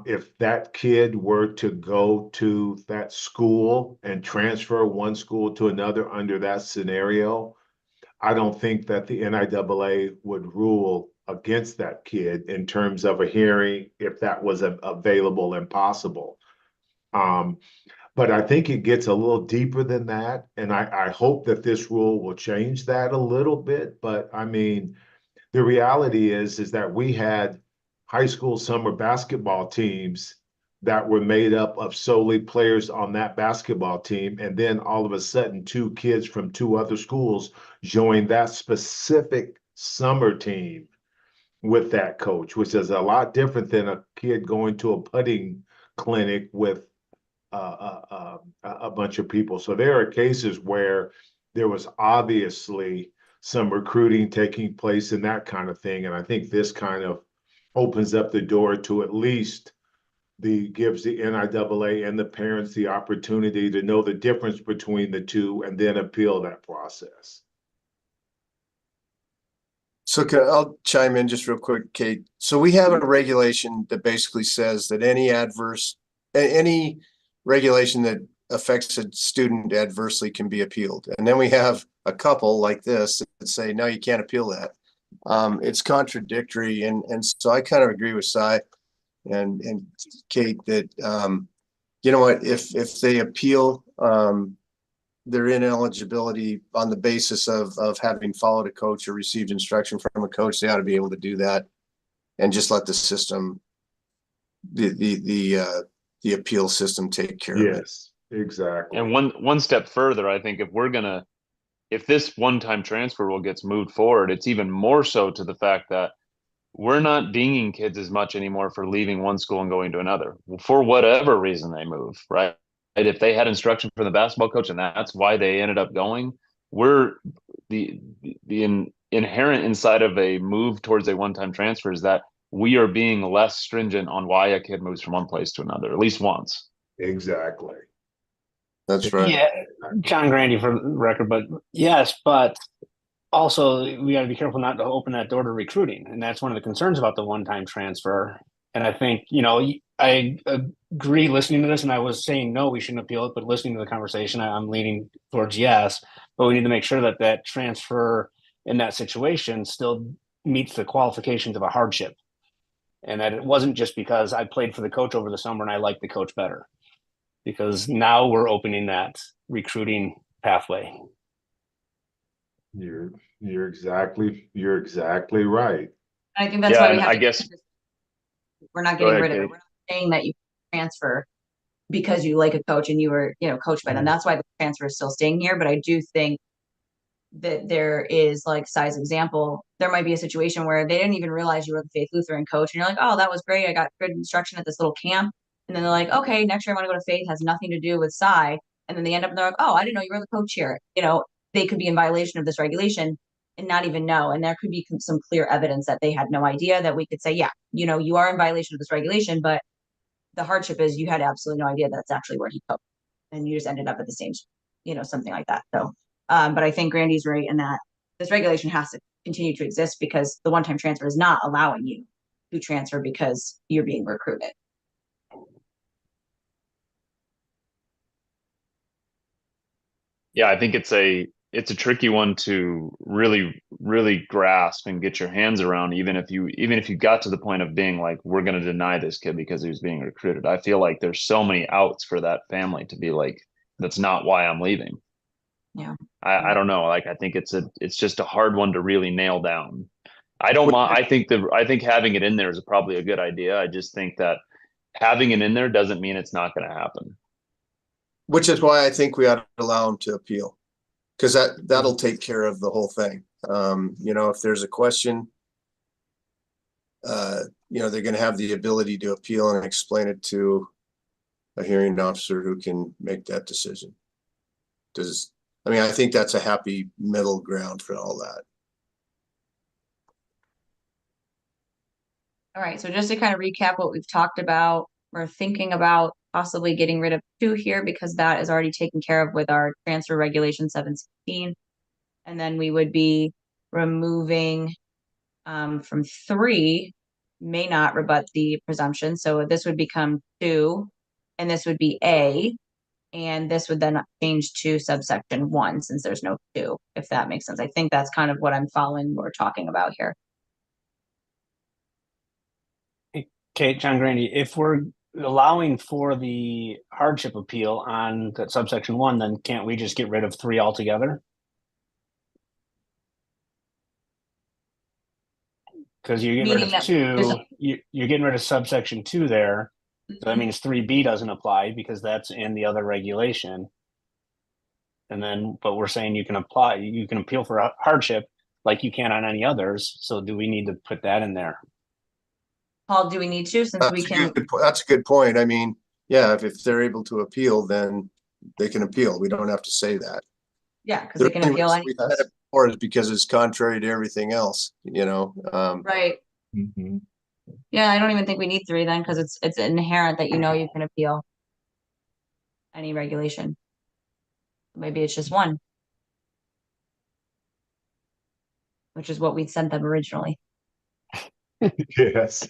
if that kid were to go to that school and transfer one school to another under that scenario, I don't think that the NIAA would rule against that kid in terms of a hearing if that was available and possible. But I think it gets a little deeper than that. And I hope that this rule will change that a little bit. But I mean, the reality is that we had high school summer basketball teams that were made up of solely players on that basketball team. And then all of a sudden, 2 kids from 2 other schools joined that specific summer team with that coach, which is a lot different than a kid going to a putting clinic with a bunch of people. So there are cases where there was obviously some recruiting taking place and that kind of thing. And I think this kind of opens up the door to at least gives the NIAA and the parents the opportunity to know the difference between the two and then appeal that process. So I'll chime in just real quick, Kate. So we have a regulation that basically says that any regulation that affects a student adversely can be appealed. And then we have a couple like this that say, no, you can't appeal that. It's contradictory. And so I kind of agree with Si and Kate that, you know what, if they appeal their ineligibility on the basis of having followed a coach or received instruction from a coach, they ought to be able to do that and just let the system, the appeal system take care of it. Yes, exactly. And one step further, I think if this one-time transfer rule gets moved forward, it's even more so to the fact that we're not dinging kids as much anymore for leaving one school and going to another for whatever reason they move, right? And if they had instruction from the basketball coach and that's why they ended up going, we're the inherent inside of a move towards a one-time transfer is that we are being less stringent on why a kid moves from one place to another, at least once. Exactly. That's right. Yeah, John Grandy for the record, but yes, but also we got to be careful not to open that door to recruiting, and that's one of the concerns about the one-time transfer. And I think I agree listening to this, and I was saying no, we shouldn't appeal it, but listening to the conversation, I'm leaning towards yes. But we need to make sure that that transfer in that situation still meets the qualifications of a hardship, and that it wasn't just because I played for the coach over the summer and I liked the coach better, because now we're opening that recruiting pathway. You're exactly right. I think that's Yeah, why we and have I to. guess We're not go getting ahead, rid of it. Kate. We're not saying that you transfer because you like a coach and you were, coached by them. That's why the transfer is still staying here. But I do think that there is, like Sai's example, there might be a situation where they didn't even realize you were the Faith Lutheran coach, and you're like, oh, that was great. I got good instruction at this little camp. And then they're like, okay, next year I want to go to Faith, has nothing to do with Sai. And then they end up and they're like, oh, I didn't know you were the coach here. They could be in violation of this regulation and not even know. And there could be some clear evidence that they had no idea, that we could say, yeah, you are in violation of this regulation, but the hardship is you had absolutely no idea that's actually where he coached. And you just ended up at the same, something like that. So, but I think Grandy's right in that this regulation has to continue to exist because the one-time transfer is not allowing you to transfer because you're being recruited. Yeah, I think it's a tricky one to really grasp and get your hands around, even if you got to the point of being like, we're going to deny this kid because he was being recruited. I feel like there's so many outs for that family to be like, that's not why I'm leaving. Yeah. I don't know. Like, I think it's just a hard one to really nail down. I don't mind. I think having it in there is probably a good idea. I just think that having it in there doesn't mean it's not going to happen. Which is why I think we ought to allow them to appeal, because that'll take care of the whole thing. If there's a question, they're going to have the ability to appeal and explain it to a hearing officer who can make that decision. I think that's a happy middle ground for all that. All right. So just to kind of recap what we've talked about, we're thinking about possibly getting rid of 2 here because that is already taken care of with our transfer regulation 716. And then we would be removing from 3 may not rebut the presumption. So this would become 2, and this would be A, and this would then change to subsection 1 since there's no 2, if that makes sense. I think that's kind of what I'm following we're talking about here. Okay, John Grandy, if we're allowing for the hardship appeal on that subsection 1, then can't we just get rid of 3 altogether? Because you're getting rid of 2, you're getting rid of subsection 2 there. So that means 3B doesn't apply because that's in the other regulation. And then, but we're saying you can appeal for a hardship like you can on any others. So do we need to put that in there? Paul, do we need to, since we can? That's a good point. Yeah, if they're able to appeal, then they can appeal. We don't have to say that. Yeah, because they can appeal We said it before is because it's contrary to everything else, Right. Mm-hmm. Yeah, I don't even think we need 3 then, because it's inherent that you can appeal any regulation. Maybe it's just 1, which is what we sent them originally. Yes.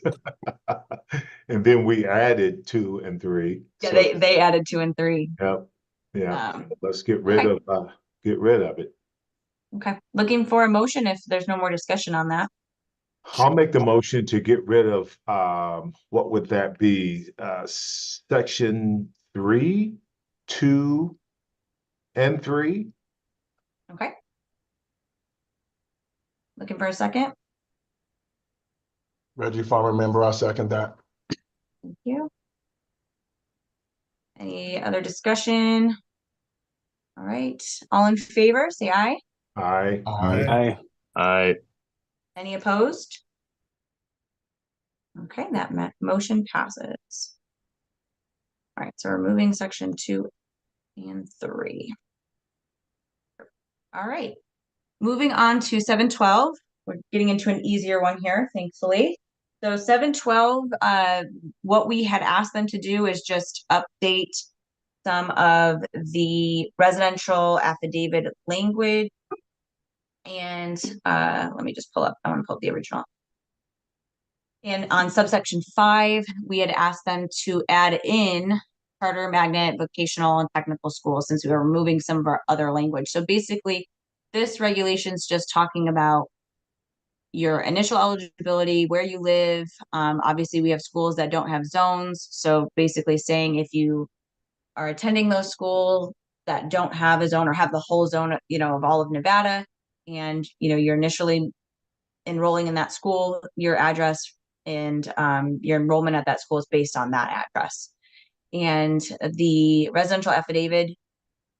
And then we added 2 and 3. Yeah, So, they added 2 and 3. yep. Yeah. Um, Let's get rid of it. Okay, looking for a motion if there's no more discussion on that. I'll make the motion to get rid of what would that be? Section 3, 2, and 3. Okay. Looking for a second. Reggie Farmer, member, I second that. Thank you. Any other discussion? All right, all in favor, say aye. Aye. Aye. Aye. I Any opposed? Okay, that motion passes. All right, so we're moving section 2 and 3. All right, moving on to 712. We're getting into an easier one here, thankfully. So 712, what we had asked them to do is just update some of the residential affidavit language. And let me just pull up, I want to pull up the original. And on subsection 5, we had asked them to add in charter, magnet, vocational, and technical schools since we were removing some of our other language. So basically, this regulation is just talking about your initial eligibility, where you live. Obviously, we have schools that don't have zones. So basically saying if you are attending those schools that don't have a zone or have the whole zone, of all of Nevada, and, you're initially enrolling in that school, your address and your enrollment at that school is based on that address. And the residential affidavit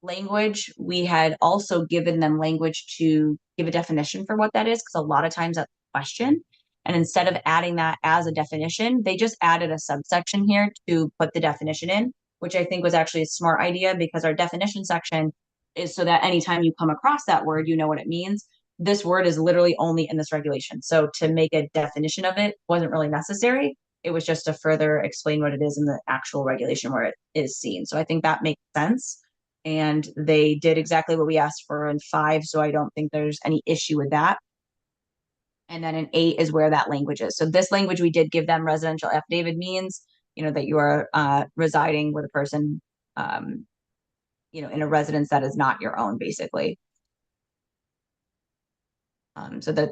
language, we had also given them language to give a definition for what that is, because a lot of times that's a question. And instead of adding that as a definition, they just added a subsection here to put the definition in, which I think was actually a smart idea, because our definition section is so that anytime you come across that word, you know what it means. This word is literally only in this regulation. So to make a definition of it wasn't really necessary. It was just to further explain what it is in the actual regulation where it is seen. So I think that makes sense. And they did exactly what we asked for in 5. So I don't think there's any issue with that. And then in 8 is where that language is. So this language we did give them residential affidavit means, that you are residing with a person, in a residence that is not your own, basically. So that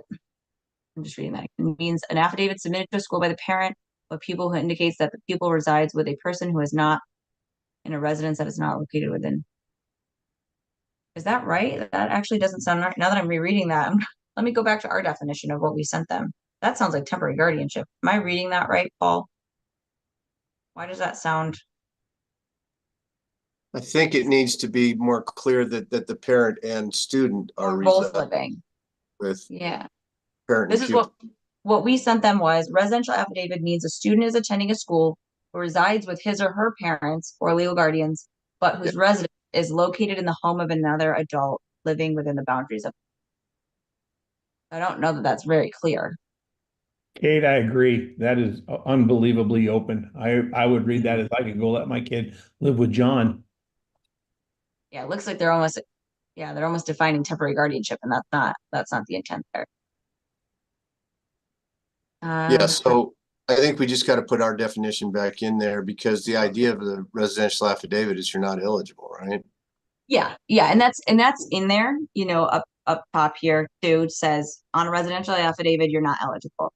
I'm just reading that. It means an affidavit submitted to a school by the parent of a pupil who indicates that the pupil resides with a person who is not in a residence that is not located within. Is that right? That actually doesn't sound right. Now that I'm rereading that, let me go back to our definition of what we sent them. That sounds like temporary guardianship. Am I reading that right, Paul? Why does that sound? I think it needs to be more clear that the parent and student are both living with Yeah. parent This and is what we sent them was residential affidavit means a student is attending a school who resides with his or her parents or legal guardians, but whose residence is located in the home of another adult living within the boundaries of. I don't know that that's very clear. Kate, I agree. That is unbelievably open. I would read that as I could go let my kid live with John. Yeah, it looks like they're almost defining temporary guardianship, and that's not the intent there. Yeah, so I think we just got to put our definition back in there, because the idea of the residential affidavit is you're not eligible, right? Yeah, and that's in there, up top here too. It says on a residential affidavit, you're not eligible.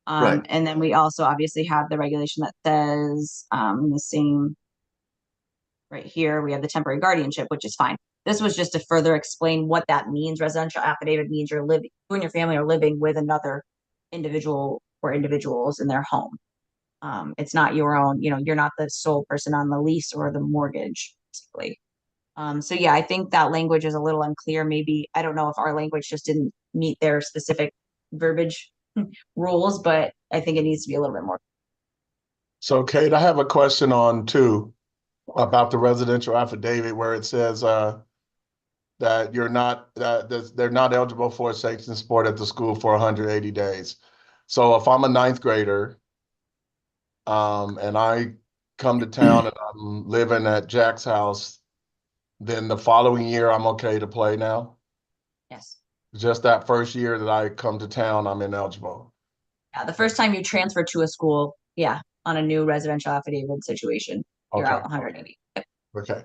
Right. And then we also obviously have the regulation that says the same right here. We have the temporary guardianship, which is fine. This was just to further explain what that means. Residential affidavit means you and your family are living with another individual or individuals in their home. It's not your own, you're not the sole person on the lease or the mortgage, basically. So yeah, I think that language is a little unclear. Maybe, I don't know if our language just didn't meet their specific verbiage rules, but I think it needs to be a little bit more. So Kate, I have a question on 2 about the residential affidavit where it says that they're not eligible for a sanctioned sport at the school for 180 days. So if I'm a 9th grader and I come to town and I'm living at Jack's house, then the following year I'm okay to play now? Yes. Just that first year that I come to town, I'm ineligible. Yeah, the first time you transfer to a school, yeah, on a new residential affidavit situation, you're Okay. out 180. Okay.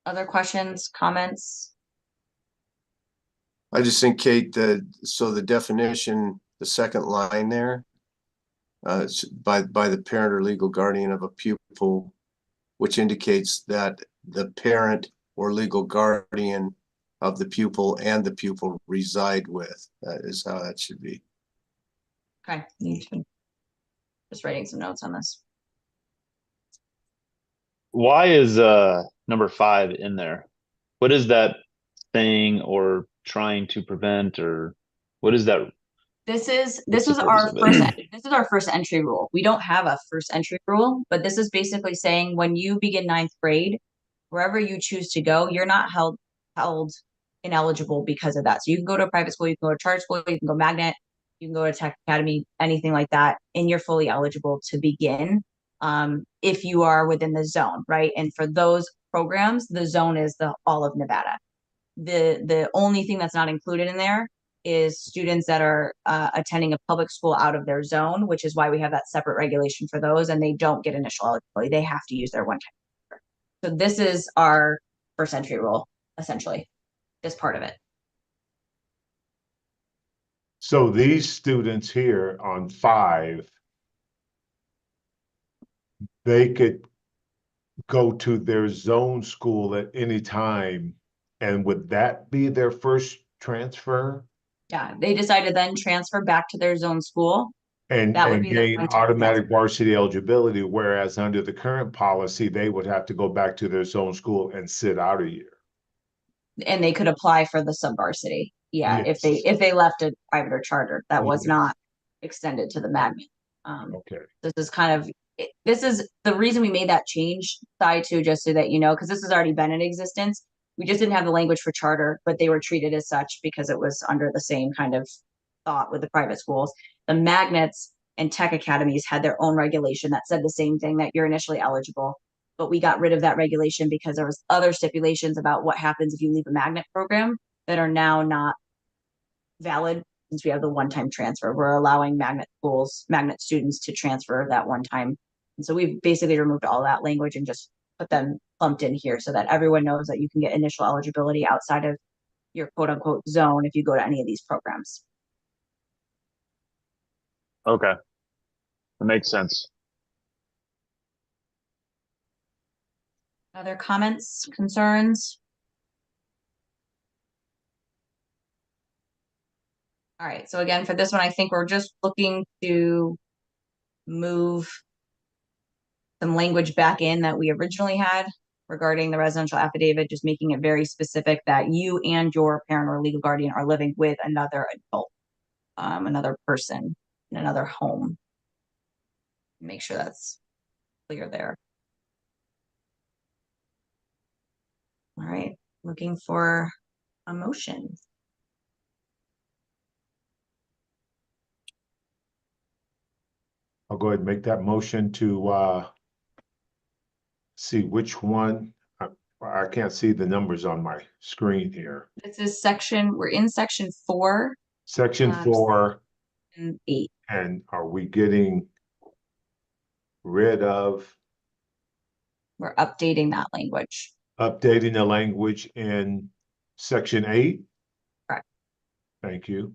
Other questions, comments? I just think, Kate, so the definition, the second line there, it's by the parent or legal guardian of a pupil, which indicates that the parent or legal guardian of the pupil and the pupil reside with. That is how that should be. Okay, just writing some notes on this. Why is number 5 in there? What is that saying or trying to prevent, or what is that This is What's the our purpose of first this is our first entry rule. We don't have a first entry rule, but this is basically saying when you begin ninth grade, wherever you choose to go, you're not held ineligible because of that. So you can go to a private school, you can go to charter school, you can go magnet, you can go to tech academy, anything like that, and you're fully eligible to begin if you are within the zone, right? And for those programs, the zone is the all of Nevada. The only thing that's not included in there is students that are attending a public school out of their zone, which is why we have that separate regulation for those, and they don't get initial eligibility. They have to use their one-time. So this is our first entry rule, essentially, this part of it. So these students here on 5, they could go to their zone school at any time, and would that be their first transfer? Yeah, they decide to then transfer back to their zone school. And, That would and be their gain one-time automatic varsity eligibility, whereas under the current policy, they would have to go back to their zone school and sit out a year. and they could apply for the subvarsity. Yeah, Yes. if they left it private or charter, that was Yes. not extended to the magnet. Okay. This is kind of this is the reason we made that change side too, just so that you know, because this has already been in existence. We just didn't have the language for charter, but they were treated as such because it was under the same kind of thought with the private schools. The magnets and tech academies had their own regulation that said the same thing, that you're initially eligible, but we got rid of that regulation because there was other stipulations about what happens if you leave a magnet program that are now not valid. Since we have the one-time transfer, we're allowing magnet schools, magnet students to transfer that one time. And so we've basically removed all that language and just put them lumped in here so that everyone knows that you can get initial eligibility outside of your quote unquote zone if you go to any of these programs. Okay. That makes sense. Other comments, concerns? All right, so again, for this one, I think we're just looking to move some language back in that we originally had regarding the residential affidavit, just making it very specific that you and your parent or legal guardian are living with another adult, another person in another home. Make sure that's clear there. All right, looking for a motion. I'll go ahead and make that motion to see which one. I can't see the numbers on my screen here. This is we're in section 4. Section 4. And 8. And are we getting rid of? We're updating that language. Updating the language in section 8? Correct. Thank you.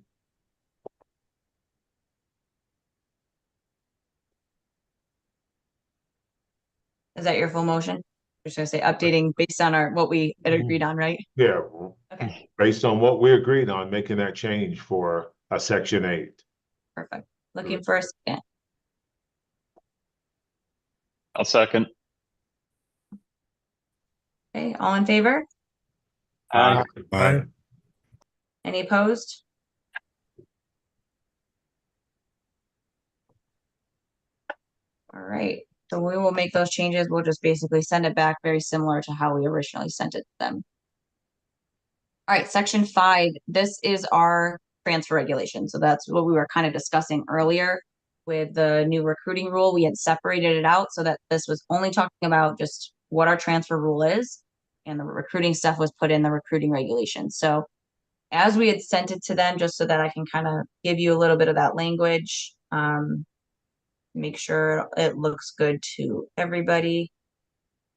Is that your full motion? You're just gonna say updating based on what we had agreed on, right? Yeah. Okay. Based on what we agreed on, making that change for a section 8. Perfect. Looking for a second. I'll second. Okay, all in favor? Aye. Aye. Any opposed? All right, so we will make those changes. We'll just basically send it back very similar to how we originally sent it to them. All right, section 5, this is our transfer regulation. So that's what we were kind of discussing earlier with the new recruiting rule. We had separated it out so that this was only talking about just what our transfer rule is, and the recruiting stuff was put in the recruiting regulation. So as we had sent it to them, just so that I can kind of give you a little bit of that language, make sure it looks good to everybody.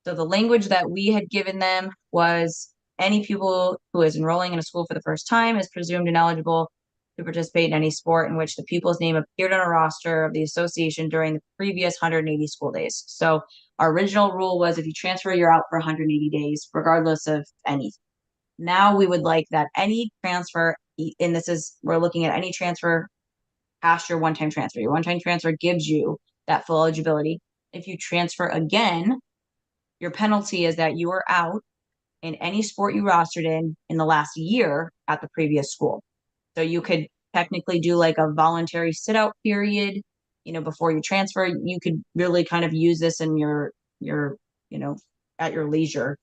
So the language that we had given them was any pupil who is enrolling in a school for the first time is presumed ineligible to participate in any sport in which the pupil's name appeared on a roster of the association during the previous 180 school days. So our original rule was if you transfer, you're out for 180 days, regardless of anything. Now we would like that any transfer, and this is, we're looking at any transfer past your one-time transfer. Your one-time transfer gives you that full eligibility. If you transfer again, your penalty is that you are out in any sport you rostered in the last year at the previous school. So you could technically do like a voluntary sit out period, before you transfer. You could really kind of use this in your, at your leisure.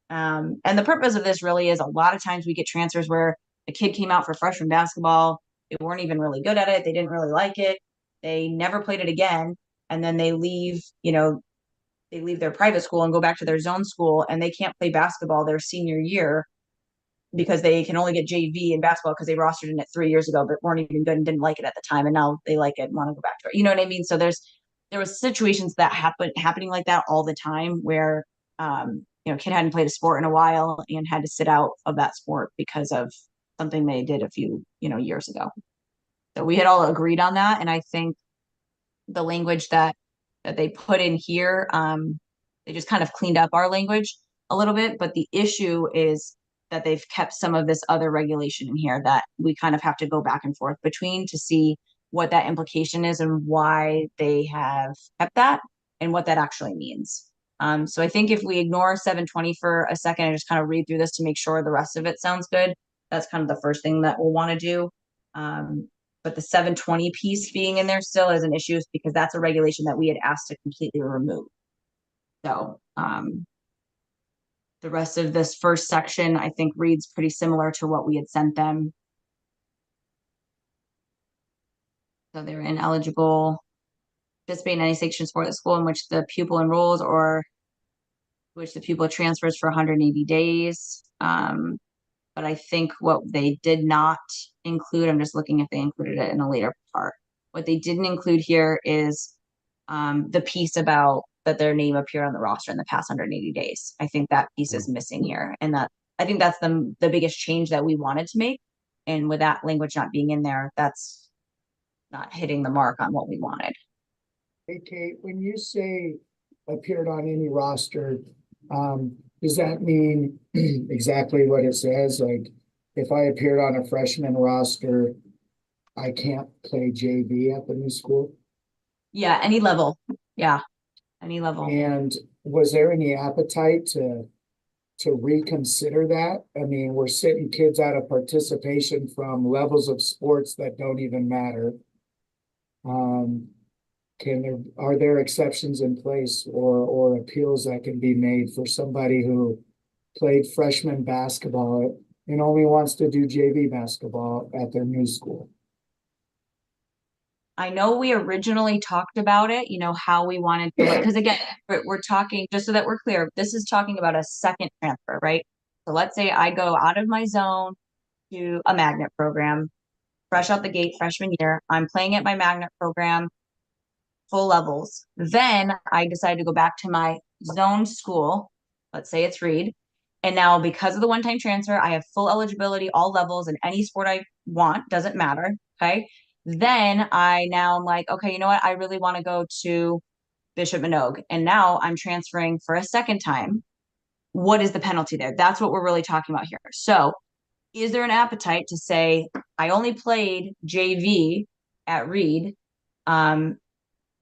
And the purpose of this really is, a lot of times we get transfers where a kid came out for freshman basketball. They weren't even really good at it. They didn't really like it. They never played it again. And then they leave, they leave their private school and go back to their zone school, and they can't play basketball their senior year because they can only get JV in basketball because they rostered in it 3 years ago, but weren't even good and didn't like it at the time. And now they like it and want to go back to it. You know what I mean? So there was situations that happening like that all the time where, kid hadn't played a sport in a while and had to sit out of that sport because of something they did a few, years ago. So we had all agreed on that. And I think the language that they put in here, they just kind of cleaned up our language a little bit. But the issue is that they've kept some of this other regulation in here that we kind of have to go back and forth between to see what that implication is and why they have kept that and what that actually means. So I think if we ignore 720 for a second and just kind of read through this to make sure the rest of it sounds good, that's kind of the first thing that we'll want to do. But the 720 piece being in there still is an issue because that's a regulation that we had asked to completely remove. So the rest of this first section, I think, reads pretty similar to what we had sent them. So they're ineligible participate in any sanctioned sport at the school in which the pupil enrolls or which the pupil transfers for 180 days. But I think what they did not include, I'm just looking if they included it in a later part. What they didn't include here is the piece about that their name appeared on the roster in the past 180 days. I think that piece is missing here. And that I think that's the biggest change that we wanted to make. And with that language not being in there, that's not hitting the mark on what we wanted. Hey, Kate, when you say appeared on any roster, does that mean exactly what it says? Like, if I appeared on a freshman roster, I can't play JV at the new school? Yeah, any level. Yeah, any level. And was there any appetite to reconsider that? I mean, we're sitting kids out of participation from levels of sports that don't even matter. Are there exceptions in place or appeals that can be made for somebody who played freshman basketball and only wants to do JV basketball at their new school? I know we originally talked about it, how we wanted to look, because again, we're talking, just so that we're clear, this is talking about a second transfer, right? So let's say I go out of my zone to a magnet program, fresh out the gate freshman year. I'm playing at my magnet program, full levels. Then I decide to go back to my zone school. Let's say it's Reed. And now because of the one-time transfer, I have full eligibility, all levels, and any sport I want, doesn't matter. Okay. Then I'm like, okay, you know what? I really want to go to Bishop Minogue. And now I'm transferring for a second time. What is the penalty there? That's what we're really talking about here. So is there an appetite to say, I only played JV at Reed?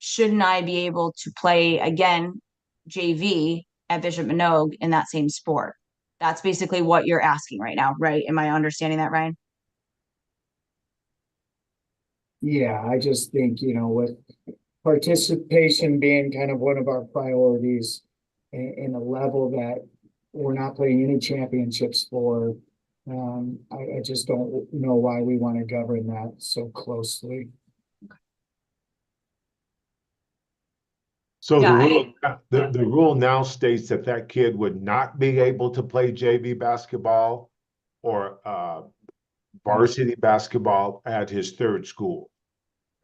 Shouldn't I be able to play again JV at Bishop Minogue in that same sport? That's basically what you're asking right now, right? Am I understanding that, Ryan? Yeah, I just think, with participation being kind of one of our priorities in a level that we're not playing any championships for, I just don't know why we want to govern that so closely. So Yeah, the rule now states that that kid would not be able to play JV basketball or varsity basketball at his third school,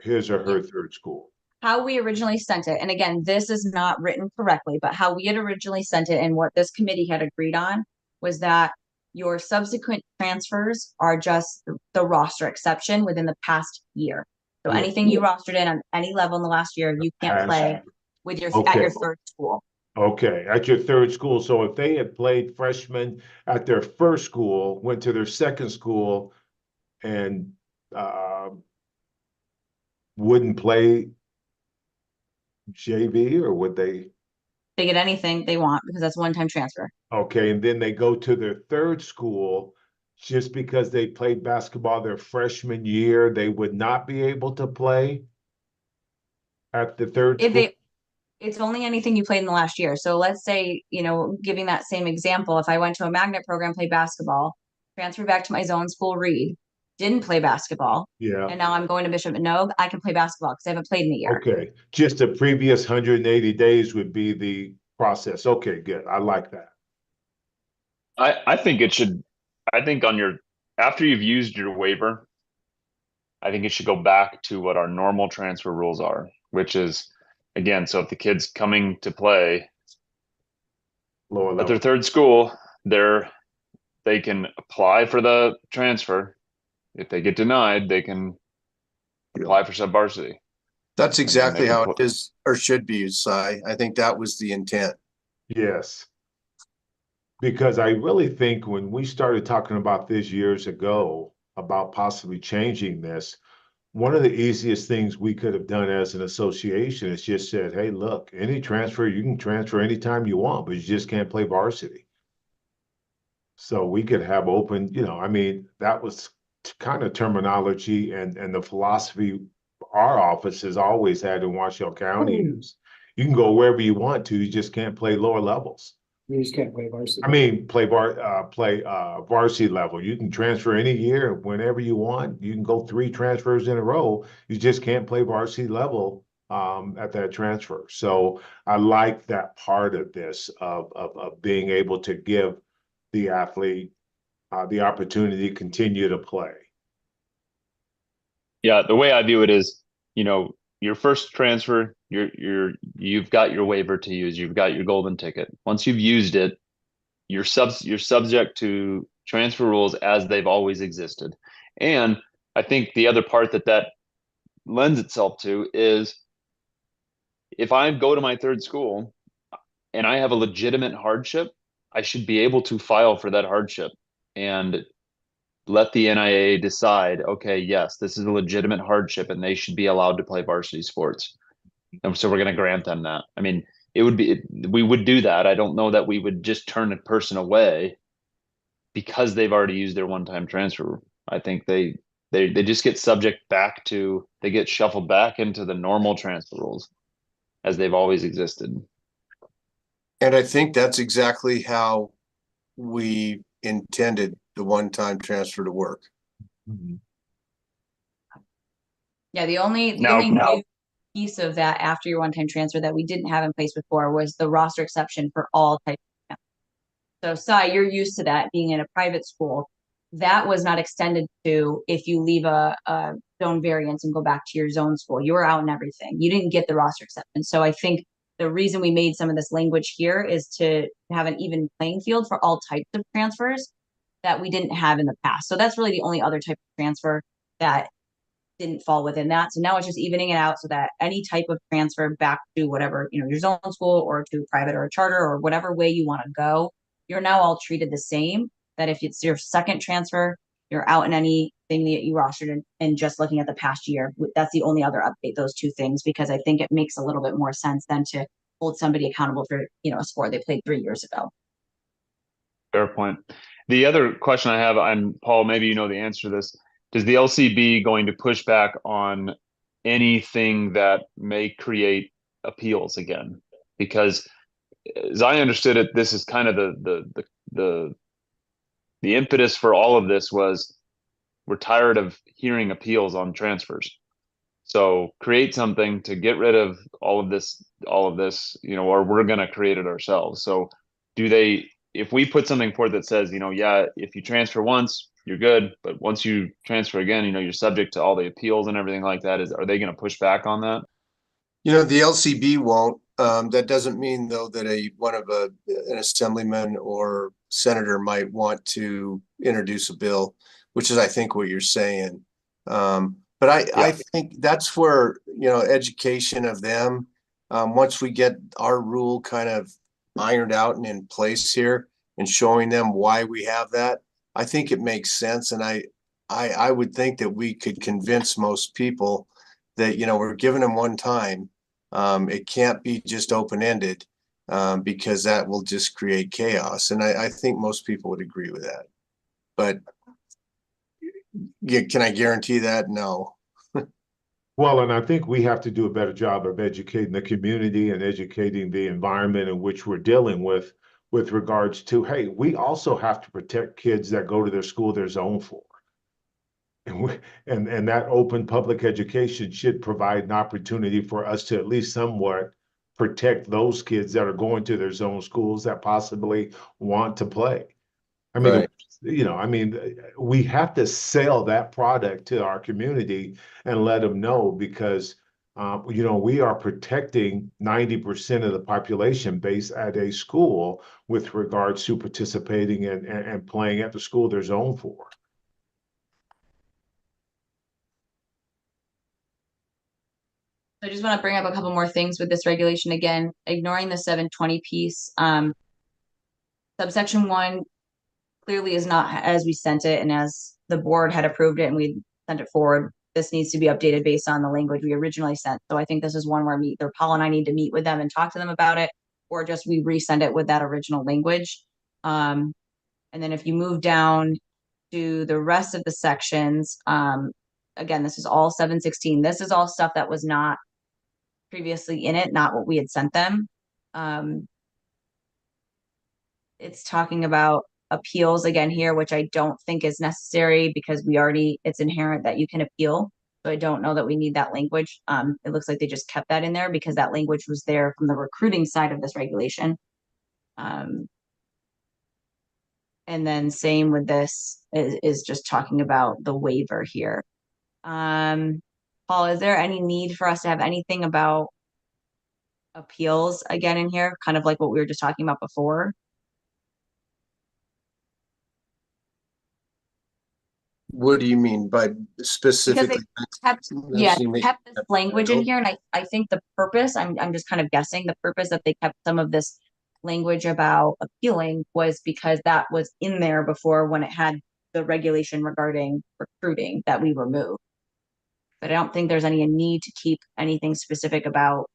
his or her third school. how we originally sent it, and again, this is not written correctly, but how we had originally sent it and what this committee had agreed on was that your subsequent transfers are just the roster exception within the past year. So Yeah. anything you rostered in on any level in the last year, you can't play with at Okay. your third school. Okay, at your third school. So if they had played freshman at their first school, went to their second school and wouldn't play JV, or would they? They get anything they want because that's one-time transfer. Okay, and then they go to their third school just because they played basketball their freshman year, they would not be able to play at the third If school? it's only anything you played in the last year. So let's say, giving that same example, if I went to a magnet program, played basketball, transferred back to my zone school, Reed, didn't play basketball, Yeah, and now I'm going to Bishop Manogue, I can play basketball because I haven't played in a year. okay. Just the previous 180 days would be the process. Okay, good. I like that. I think it should, I think after you've used your waiver, I think it should go back to what our normal transfer rules are, which is, again, so if the kid's coming to play Lower at their level. third school, they can apply for the transfer. If they get denied, they can apply for sub-varsity. That's And then they exactly can how pl- it is or should be, Si. I think that was the intent. Yes. Because I really think when we started talking about this years ago, about possibly changing this, one of the easiest things we could have done as an association is just said, hey, look, any transfer, you can transfer anytime you want, but you just can't play varsity. So we could have open, I mean, that was kind of terminology and the philosophy our office has always had in Washoe County is you can go wherever you want to, you just can't play lower levels. You just can't play varsity. I mean, play varsity level. You can transfer any year whenever you want. You can go 3 transfers in a row. You just can't play varsity level at that transfer. So I like that part of this of being able to give the athlete the opportunity to continue to play. Yeah, the way I view it is, your first transfer, you've got your waiver to use, you've got your golden ticket. Once you've used it, you're subject to transfer rules as they've always existed. And I think the other part that lends itself to is if I go to my third school and I have a legitimate hardship, I should be able to file for that hardship and let the NIAA decide, okay, yes, this is a legitimate hardship and they should be allowed to play varsity sports. And so we're going to grant them that. I mean, we would do that. I don't know that we would just turn a person away because they've already used their one-time transfer. I think they just get they get shuffled back into the normal transfer rules as they've always existed. And I think that's exactly how we intended the one-time transfer to work. Yeah, the only Now- new piece of that after your one-time transfer that we didn't have in place before was the roster exception for all types of camps. So, Si, you're used to that being in a private school. That was not extended to if you leave a zone variance and go back to your zone school. You were out in everything. You didn't get the roster exception. So I think the reason we made some of this language here is to have an even playing field for all types of transfers that we didn't have in the past. So that's really the only other type of transfer that didn't fall within that. So now it's just evening it out so that any type of transfer back to whatever, your zone school or to private or a charter or whatever way you want to go, you're now all treated the same. That if it's your second transfer, you're out in anything that you rostered and just looking at the past year. That's the only other update, those two things, because I think it makes a little bit more sense than to hold somebody accountable for, a sport they played 3 years ago. Fair point. The other question I have, and Paul, maybe you know the answer to this. Is the LCB going to push back on anything that may create appeals again? Because as I understood it, this is kind of the impetus for all of this was we're tired of hearing appeals on transfers. So create something to get rid of all of this, or we're going to create it ourselves. So if we put something forth that says, if you transfer once, you're good, but once you transfer again, you're subject to all the appeals and everything like that, are they going to push back on that? The LCB won't. That doesn't mean though that an assemblyman or senator might want to introduce a bill, which is I think what you're saying. But I think that's where, education of them, once we get our rule kind of ironed out and in place here and showing them why we have that, I think it makes sense. And I would think that we could convince most people that, we're giving them one time. It can't be just open-ended because that will just create chaos. And I think most people would agree with that. But Yeah, can I guarantee that? No. Well, and I think we have to do a better job of educating the community and educating the environment in which we're dealing with regards to, hey, we also have to protect kids that go to their school they're zoned for. And that open public education should provide an opportunity for us to at least somewhat protect those kids that are going to their zone schools that possibly want to play. I mean, Right. we have to sell that product to our community and let them know because, we are protecting 90% of the population base at a school with regards to participating and playing at the school they're zoned for. I just want to bring up a couple more things with this regulation again, ignoring the 720 piece. Subsection 1 clearly is not as we sent it and as the board had approved it and we sent it forward. This needs to be updated based on the language we originally sent. So I think this is one where either Paul and I need to meet with them and talk to them about it, or just we resend it with that original language. And then if you move down to the rest of the sections, again, this is all 716. This is all stuff that was not previously in it, not what we had sent them. It's talking about appeals again here, which I don't think is necessary because it's inherent that you can appeal. So I don't know that we need that language. It looks like they just kept that in there because that language was there from the recruiting side of this regulation. And then same with this is just talking about the waiver here. Paul, is there any need for us to have anything about appeals again in here, kind of like what we were just talking about before? What do you mean by specifically? Kept this language in here, and I think the purpose, I'm just kind of guessing, the purpose that they kept some of this language about appealing was because that was in there before when it had the regulation regarding recruiting that we removed. But I don't think there's any need to keep anything specific about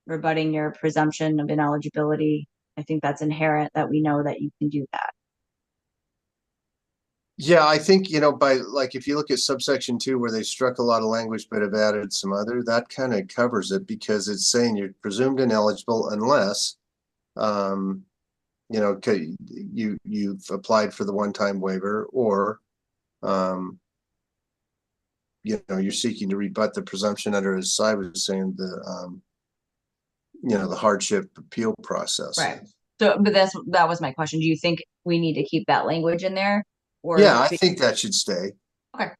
rebutting your presumption of ineligibility. I think that's inherent that we know that you can do that. Yeah, I think, by like, if you look at subsection 2 where they struck a lot of language but have added some other, that kind of covers it because it's saying you're presumed ineligible unless, you've applied for the one-time waiver or, you're seeking to rebut the presumption under, as Cy was saying, the hardship appeal process. Right. So, but that was my question. Do you think we need to keep that language in there? Or Yeah, I think that should stay. Okay.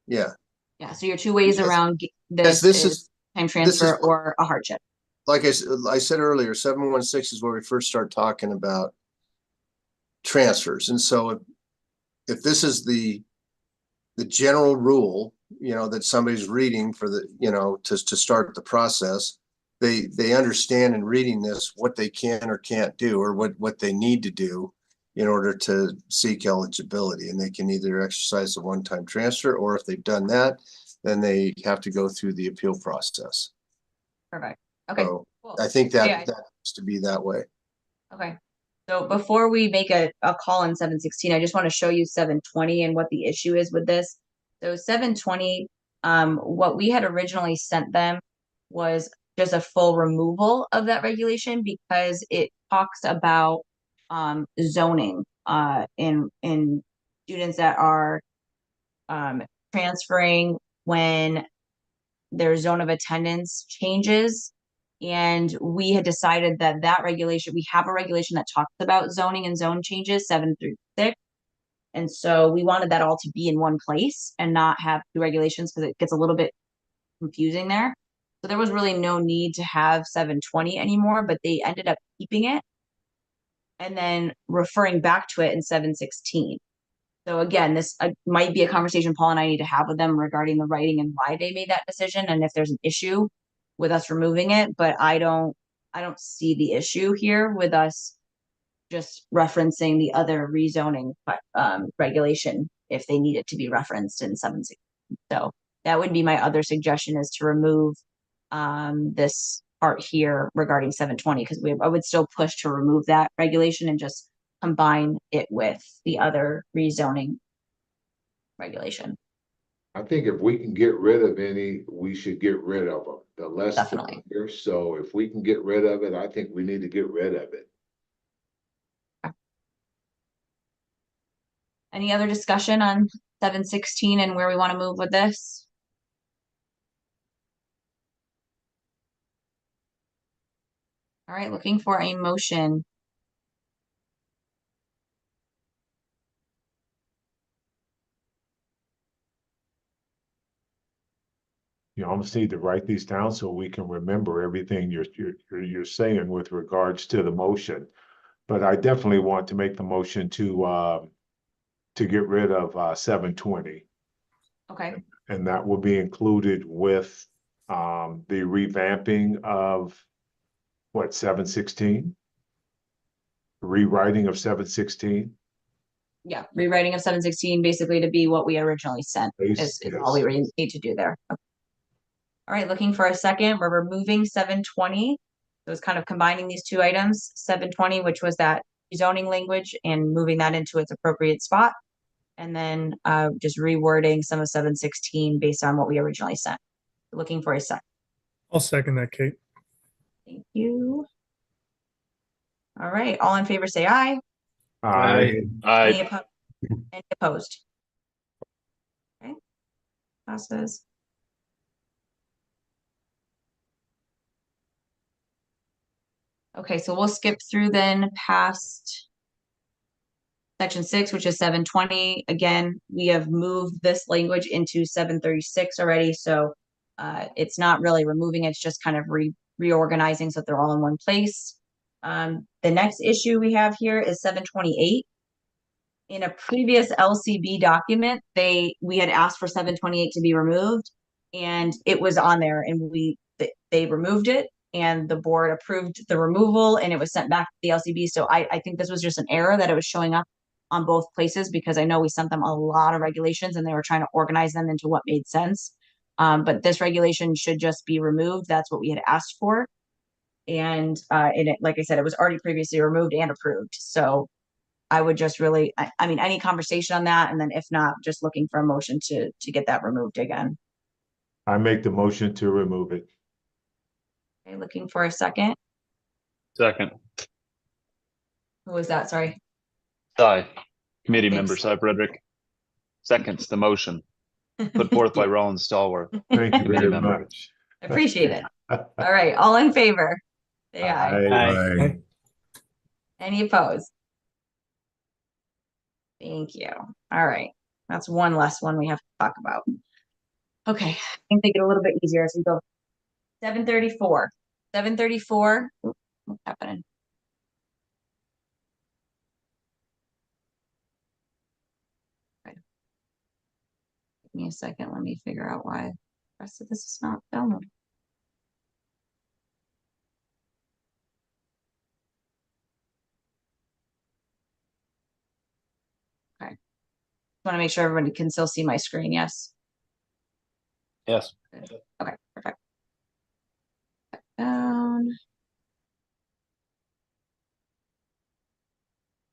Yeah. Yeah. So your two ways around this is time transfer or a hardship. Like I said earlier, 716 is where we first start talking about transfers. And so if this is the general rule, that somebody's reading for the, to start the process, they understand in reading this what they can or can't do or what they need to do in order to seek eligibility. And they can either exercise a one-time transfer, or if they've done that, then they have to go through the appeal process. Perfect. Okay. So cool. I think that needs to be that way. Okay. So before we make a call in 716, I just want to show you 720 and what the issue is with this. So 720, what we had originally sent them was just a full removal of that regulation because it talks about zoning in students that are transferring when their zone of attendance changes. And we had decided that regulation, we have a regulation that talks about zoning and zone changes 7 through 6. And so we wanted that all to be in one place and not have two regulations because it gets a little bit confusing there. So there was really no need to have 720 anymore, but they ended up keeping it and then referring back to it in 716. So again, this might be a conversation Paul and I need to have with them regarding the writing and why they made that decision and if there's an issue with us removing it, but I don't see the issue here with us just referencing the other rezoning regulation if they need it to be referenced in 716. So that would be my other suggestion, is to remove this part here regarding 720, because I would still push to remove that regulation and just combine it with the other rezoning regulation. I think if we can get rid of any, we should get rid of them. The less the Definitely. better. So if we can get rid of it, I think we need to get rid of it. Any other discussion on 716 and where we want to move with this? All right, looking for a motion. You almost need to write these down so we can remember everything you're saying with regards to the motion. But I definitely want to make the motion to get rid of 720. Okay, And that will be included with the revamping of what, 716? Rewriting of 716? yeah, rewriting of 716 basically to be what we originally sent is all we Yes. really need to do there. Okay. All right, looking for a second. We're removing 720. So it's kind of combining these two items, 720, which was that zoning language, and moving that into its appropriate spot. And then just rewording some of 716 based on what we originally sent. Looking for a second. I'll second that, Kate. Thank you. All right, all in favor say aye. Any opposed? Okay, passes. Okay, so we'll skip through then past section 6, which is 720. Again, we have moved this language into 736 already, so it's not really removing, it's just kind of reorganizing so that they're all in one place. The next issue we have here is 728. In a previous LCB document, we had asked for 728 to be removed, and it was on there, and they removed it, and the board approved the removal, and it was sent back to the LCB. So I think this was just an error that it was showing up on both places, because I know we sent them a lot of regulations and they were trying to organize them into what made sense. But this regulation should just be removed. That's what we had asked for. And like I said, it was already previously removed and approved. So I would just really, I mean, any conversation on that, and then if not, just looking for a motion to get that removed again. I make the motion to remove it. Okay, looking for a second. Second. Who was that? Sorry. Aye. Committee Thanks. member Cy Frederick. Seconds the motion put forth by Rollins Stallworth. Thank you Committee very member. much. Appreciate it. All right, all in favor? Say aye. Aye. Any opposed? Thank you. All right, that's one less one we have to talk about. Okay, I think they get a little bit easier as we go. 734. 734. What's happening? Okay. Give me a second. Let me figure out why the rest of this is not downloaded. Okay. Want to make sure everybody can still see my screen. Yes. Yes. Okay, perfect. Down.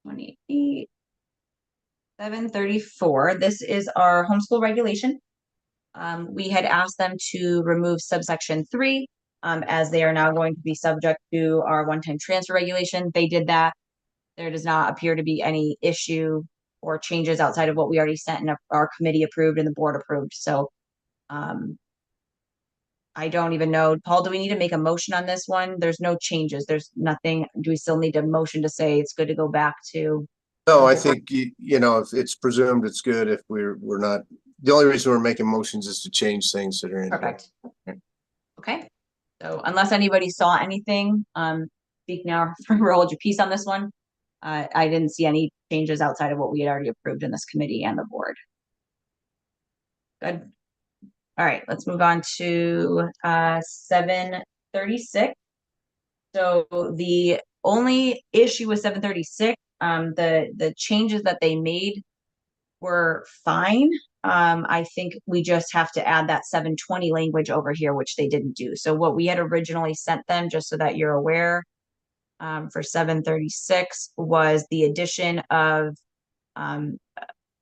28. 734. This is our homeschool regulation. We had asked them to remove subsection 3, as they are now going to be subject to our one-time transfer regulation. They did that. There does not appear to be any issue or changes outside of what we already sent and our committee approved and the board approved. So I don't even know. Paul, do we need to make a motion on this one? There's no changes. There's nothing. Do we still need a motion to say it's good to go back to? No, I think, you know, if it's presumed it's good, if we're not, the only reason we're making motions is to change things that are in. Perfect. Okay. So unless anybody saw anything, speak now or hold your peace on this one. I didn't see any changes outside of what we had already approved in this committee and the board. Good. All right, let's move on to 736. So the only issue with 736, the changes that they made were fine. I think we just have to add that 720 language over here, which they didn't do. So what we had originally sent them, just so that you're aware, for 736 was the addition of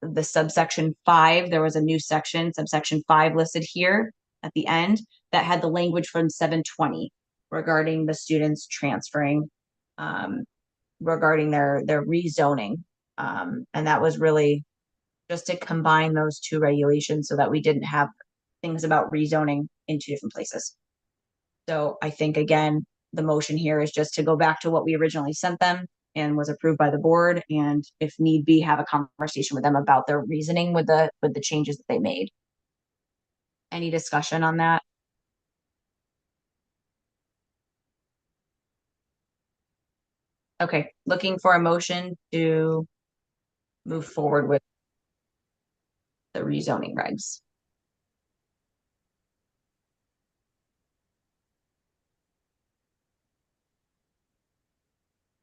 the subsection 5, there was a new section, subsection 5 listed here at the end that had the language from 720 regarding the students transferring, regarding their rezoning. And that was really just to combine those two regulations so that we didn't have things about rezoning in two different places. So I think, again, the motion here is just to go back to what we originally sent them and was approved by the board, and if need be, have a conversation with them about their reasoning with the changes that they made. Any discussion on that? Okay, looking for a motion to move forward with the rezoning regs.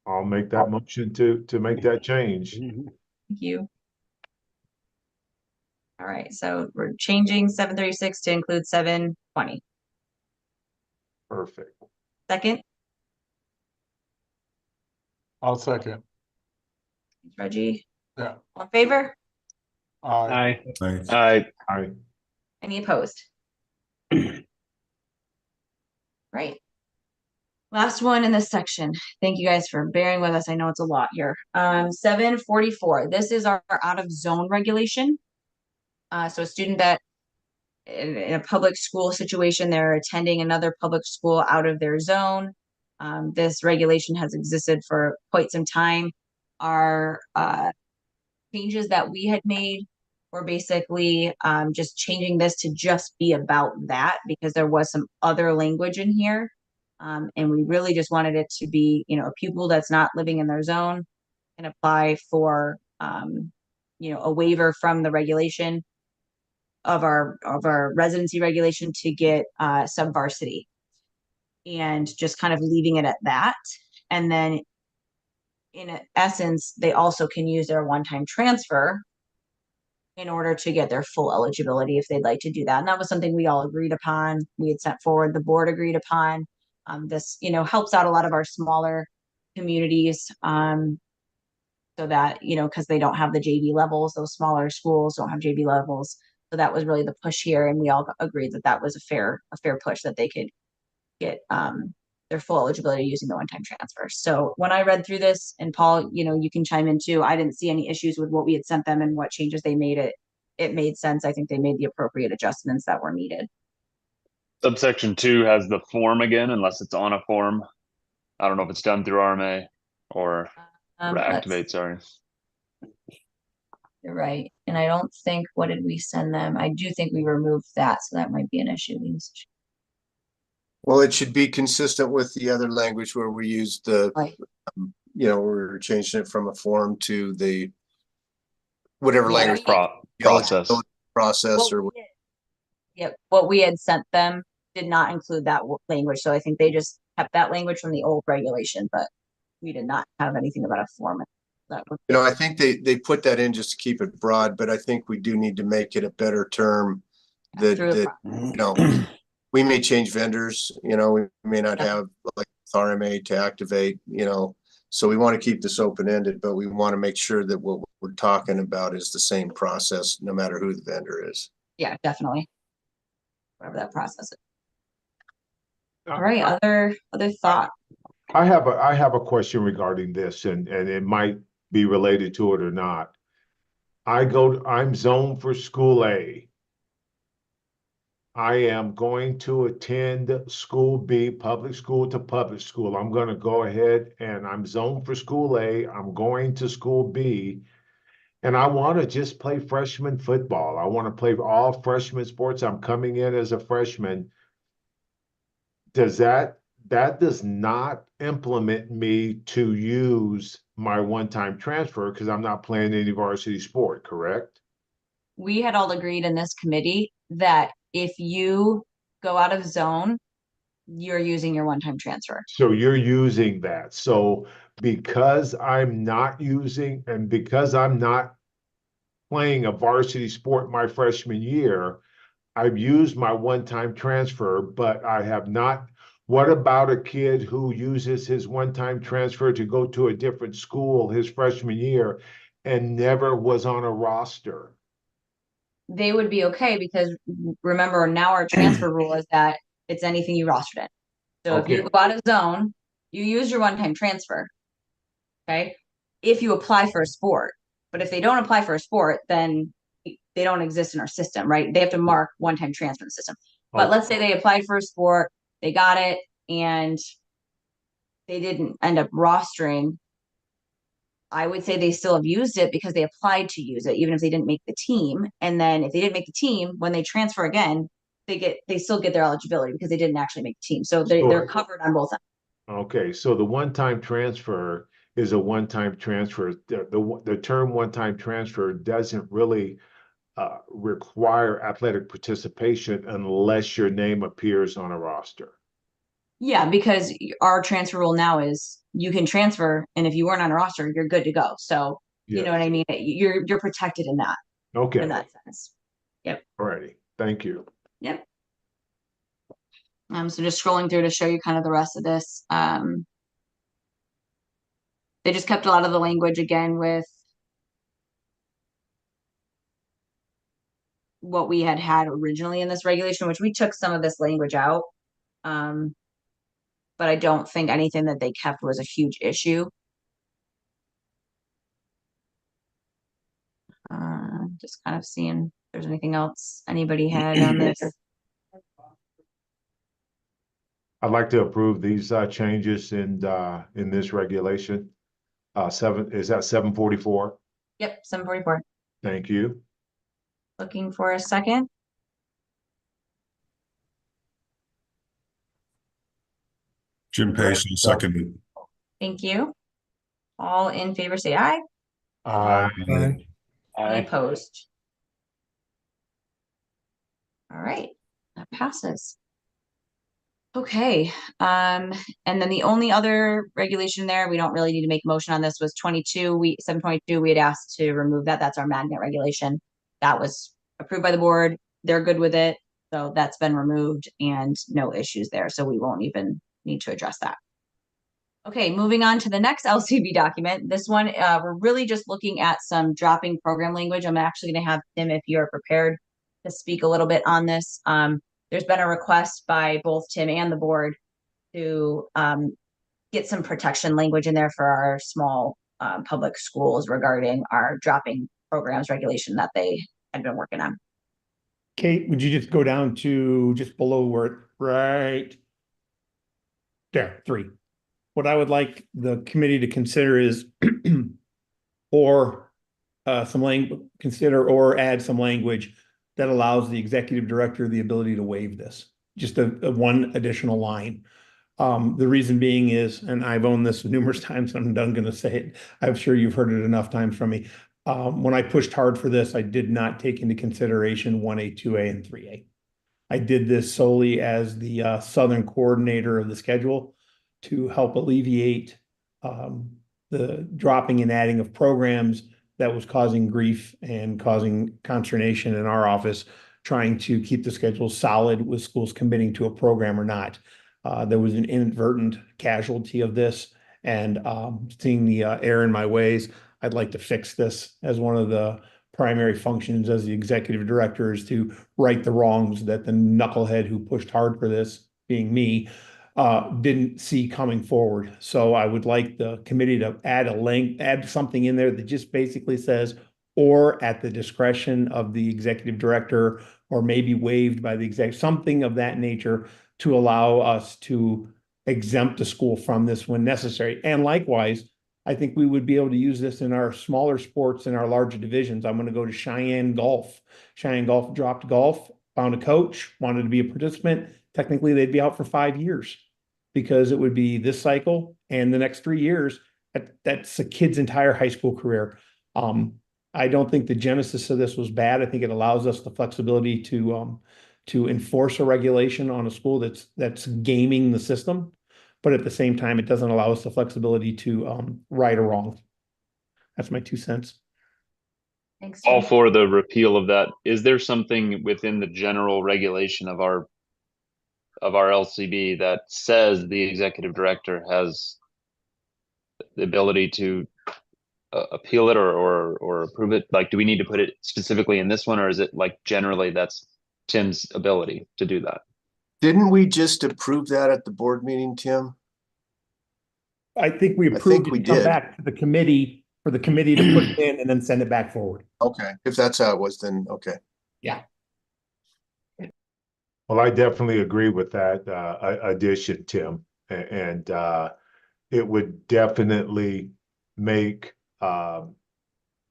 I'll make that motion to make that change. Thank you. All right, so we're changing 736 to include 720. Perfect. Second, I'll second. Reggie. Yeah. All in favor? Aye. Thanks. Aye. Any opposed? Right. Last one in this section. Thank you guys for bearing with us. I know it's a lot here. 744. This is our out of zone regulation. So a student that in a public school situation, they're attending another public school out of their zone. This regulation has existed for quite some time. Our changes that we had made were basically just changing this to just be about that, because there was some other language in here. And we really just wanted it to be, a pupil that's not living in their zone can apply for, a waiver from the regulation of our residency regulation to get subvarsity, and just kind of leaving it at that. And then in essence, they also can use their one-time transfer in order to get their full eligibility if they'd like to do that. And that was something we all agreed upon. We had sent forward, the board agreed upon. This, helps out a lot of our smaller communities, so that, because they don't have the JV levels, those smaller schools don't have JV levels. So that was really the push here. And we all agreed that that was a fair push, that they could get their full eligibility using the one-time transfer. So when I read through this, and Paul, you can chime in too, I didn't see any issues with what we had sent them and what changes they made. It made sense. I think they made the appropriate adjustments that were needed. Subsection 2 has the form again, unless it's on a form. I don't know if it's done through RMA or Activate, sorry. You're right. And I don't think, what did we send them? I do think we removed that, so that might be an issue. Well, it should be consistent with the other language where we used the, Right. we're changing it from a form to the whatever Yeah, language Process. process or. What we had sent them did not include that language. So I think they just kept that language from the old regulation, but we did not have anything about a form. I think they put that in just to keep it broad, but I think we do need to make it a better term that we may change vendors, we may not have like RMA to activate, so we want to keep this open-ended, but we want to make sure that what we're talking about is the same process, no matter who the vendor is. Yeah, definitely. Whatever that process is. All right, other thought. I have a question regarding this, and it might be related to it or not. I'm zoned for school A. I am going to attend school B, public school to public school. I'm going to go ahead and I'm zoned for school A. I'm going to school B, and I want to just play freshman football. I want to play all freshman sports. I'm coming in as a freshman. That does not implement me to use my one-time transfer because I'm not playing any varsity sport, correct? We had all agreed in this committee that if you go out of zone, you're using your one-time transfer. So you're using that. So because I'm not using and because I'm not playing a varsity sport my freshman year, I've used my one-time transfer, but I have not. What about a kid who uses his one-time transfer to go to a different school his freshman year and never was on a roster? They would be okay because remember now our transfer rule is that it's anything you rostered in. So if you Okay. go out of zone, you use your one-time transfer. Okay. If you apply for a sport, but if they don't apply for a sport, then they don't exist in our system, right? They have to mark one-time transfer in the system. But let's say they applied for a sport, they got it, and they didn't end up rostering. I would say they still have used it because they applied to use it, even if they didn't make the team. And then if they didn't make the team, when they transfer again, they still get their eligibility because they didn't actually make the team. So they're Sure. covered on both ends. Okay, so the one-time transfer is a one-time transfer. The term one-time transfer doesn't really require athletic participation unless your name appears on a roster. Yeah, because our transfer rule now is you can transfer, and if you weren't on a roster, you're good to go. So you know what I mean? You're protected in Okay, that sense. Yep. alrighty, thank you. Yep. So just scrolling through to show you kind of the rest of this. They just kept a lot of the language again with what we had originally in this regulation, which we took some of this language out. But I don't think anything that they kept was a huge issue. Just kind of seeing if there's anything else anybody had on this. I'd like to approve these changes in this regulation. Is that 744? Yep, 744. Thank you. Looking for a second. Jim Pace, I'll second it. Thank you. All in favor, say aye. Aye. Any opposed? All right, that passes. Okay, and then the only other regulation there, we don't really need to make a motion on this, was 722, we had asked to remove that. That's our magnet regulation. That was approved by the board. They're good with it. So that's been removed and no issues there. So we won't even need to address that. Okay, moving on to the next LCB document. This one, we're really just looking at some dropping program language. I'm actually going to have Tim, if you are prepared, to speak a little bit on this. There's been a request by both Tim and the board to get some protection language in there for our small public schools regarding our dropping programs regulation that they had been working on. Kate, would you just go down to just below where it, right there, 3. What I would like the committee to consider is or consider or add some language that allows the executive director the ability to waive this. Just a one additional line. The reason being is, and I've owned this numerous times, and I'm done going to say it. I'm sure you've heard it enough times from me. When I pushed hard for this, I did not take into consideration 1A, 2A, and 3A. I did this solely as the Southern coordinator of the schedule to help alleviate the dropping and adding of programs that was causing grief and causing consternation in our office, trying to keep the schedule solid with schools committing to a program or not. There was an inadvertent casualty of this, and seeing the error in my ways, I'd like to fix this as one of the primary functions as the executive director, is to right the wrongs that the knucklehead who pushed hard for this, being me, didn't see coming forward. So I would like the committee to add something in there that just basically says, or at the discretion of the executive director, or maybe waived by the something of that nature, to allow us to exempt the school from this when necessary. And likewise, I think we would be able to use this in our smaller sports in our larger divisions. I'm going to go to Cheyenne Golf. Cheyenne Golf dropped golf, found a coach, wanted to be a participant. Technically, they'd be out for 5 years because it would be this cycle and the next 3 years. That's a kid's entire high school career. I don't think the genesis of this was bad. I think it allows us the flexibility to enforce a regulation on a school that's gaming the system. But at the same time, it doesn't allow us the flexibility to right or wrong. That's my 2 cents. Thanks. All for the repeal of that. Is there something within the general regulation of our LCB that says the executive director has the ability to appeal it or approve it? Like, do we need to put it specifically in this one, or is it like generally that's Tim's ability to do that? Didn't we just approve that at the board meeting, Tim? I think we I approved think it we to come did. back to the committee for the committee to put it in and then send it back forward. Okay, if that's how it was, then okay. Yeah. Well, I definitely agree with that addition, Tim, and it would definitely make the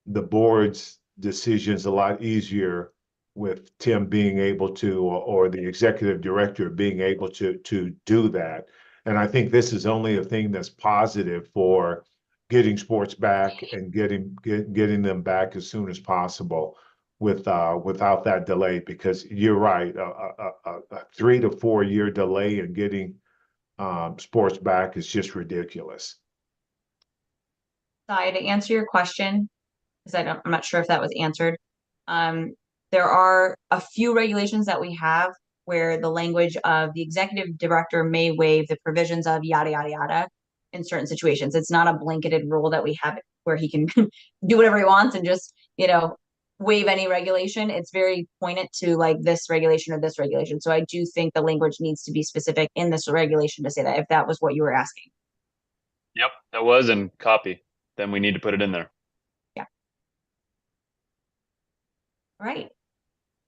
board's decisions a lot easier with Tim being able to, or the executive director being able to do that. And I think this is only a thing that's positive for getting sports back and getting them back as soon as possible without that delay, because you're right, a 3 to 4 year delay in getting sports back is just ridiculous. Sai, to answer your question, because I'm not sure if that was answered. There are a few regulations that we have where the language of the executive director may waive the provisions of yada, yada, yada in certain situations. It's not a blanketed rule that we have where he can do whatever he wants and just, waive any regulation. It's very pointed to like this regulation or this regulation. So I do think the language needs to be specific in this regulation to say that, if that was what you were asking. Yep, that was in copy. Then we need to put it in there. All right.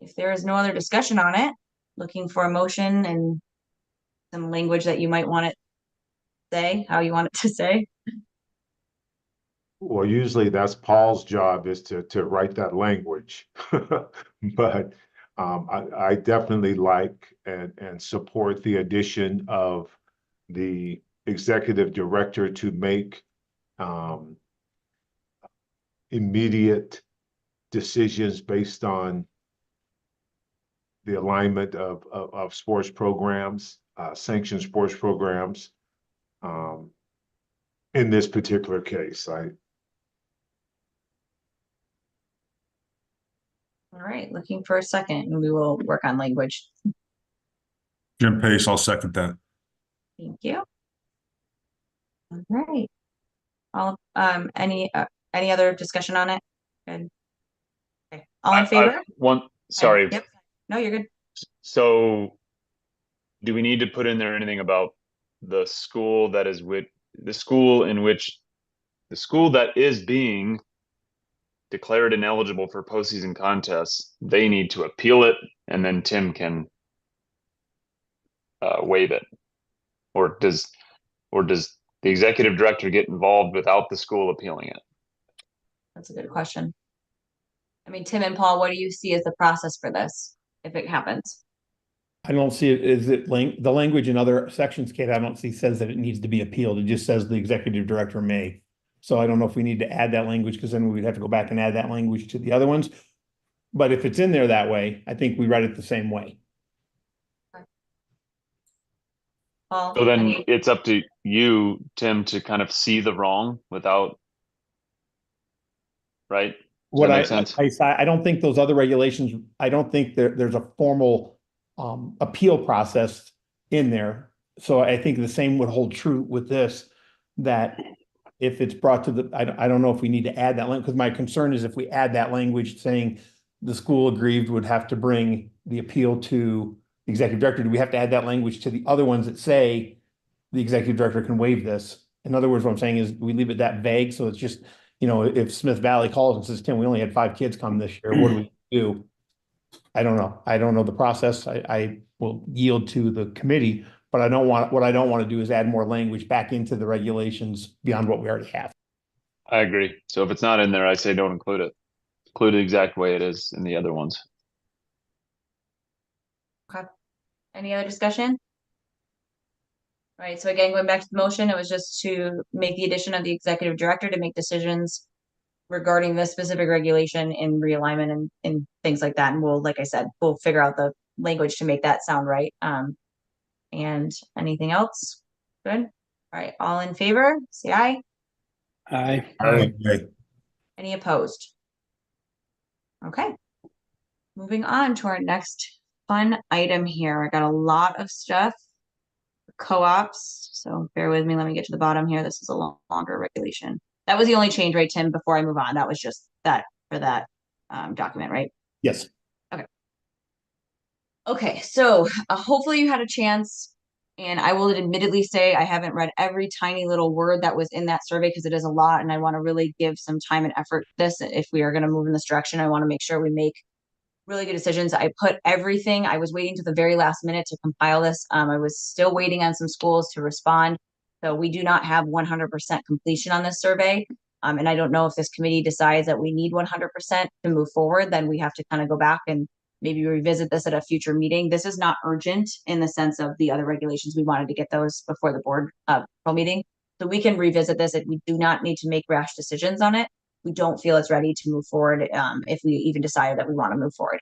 If there is no other discussion on it, looking for a motion and some language that you might want it to say, how you want it to say. Well, usually that's Paul's job, is to write that language. But I definitely like and support the addition of the executive director to make immediate decisions based on the alignment of sports programs, sanctioned sports programs. In this particular case, All right, looking for a second and we will work on language. Jim Pace, I'll second that. Thank you. All right. Any other discussion on it? Good. Okay. All in favor? Sorry. Yep. No, you're good. So do we need to put in there anything about the school that is with the school that is being declared ineligible for postseason contests? They need to appeal it, and then Tim can waive it, or does the executive director get involved without the school appealing it? That's a good question. I mean, Tim and Paul, what do you see as the process for this if it happens? I don't see it. Is it the language in other sections, Kate? I don't see says that it needs to be appealed. It just says the executive director may. So I don't know if we need to add that language, because then we'd have to go back and add that language to the other ones. But if it's in there that way, I think we write it the same way. Paul, So then it's up to you, Tim, to kind of see the wrong without, right? Does that make sense? I don't think those other regulations, I don't think there's a formal appeal process in there. So I think the same would hold true with this, that if it's brought to the, I don't know if we need to add that language, because my concern is if we add that language saying the school aggrieved would have to bring the appeal to the executive director, do we have to add that language to the other ones that say the executive director can waive this? In other words, what I'm saying is we leave it that vague. So it's just, if Smith Valley calls and says, Tim, we only had 5 kids come this year, what do we do? I don't know. I don't know the process. I will yield to the committee, but what I don't want to do is add more language back into the regulations beyond what we already have. I agree. So if it's not in there, I say don't include it. Include the exact way it is in the other ones. Okay. Any other discussion? All right, so again, going back to the motion, it was just to make the addition of the executive director to make decisions regarding this specific regulation in realignment and things like that. And we'll, like I said, we'll figure out the language to make that sound right. And anything else? Good. All right, all in favor, say aye. Aye. Aye. Any opposed? Okay. Moving on to our next fun item here. I got a lot of stuff. Co-ops, so bear with me. Let me get to the bottom here. This is a longer regulation. That was the only change, right, Tim, before I move on? That was just that for that document, right? Yes. Okay, so hopefully you had a chance, and I will admittedly say I haven't read every tiny little word that was in that survey because it is a lot, and I want to really give some time and effort to this. If we are going to move in this direction, I want to make sure we make really good decisions. I put everything, I was waiting to the very last minute to compile this. I was still waiting on some schools to respond. So we do not have 100% completion on this survey. And I don't know if this committee decides that we need 100% to move forward, then we have to kind of go back and maybe revisit this at a future meeting. This is not urgent in the sense of the other regulations. We wanted to get those before the board meeting. So we can revisit this. We do not need to make rash decisions on it. We don't feel it's ready to move forward if we even decided that we want to move forward.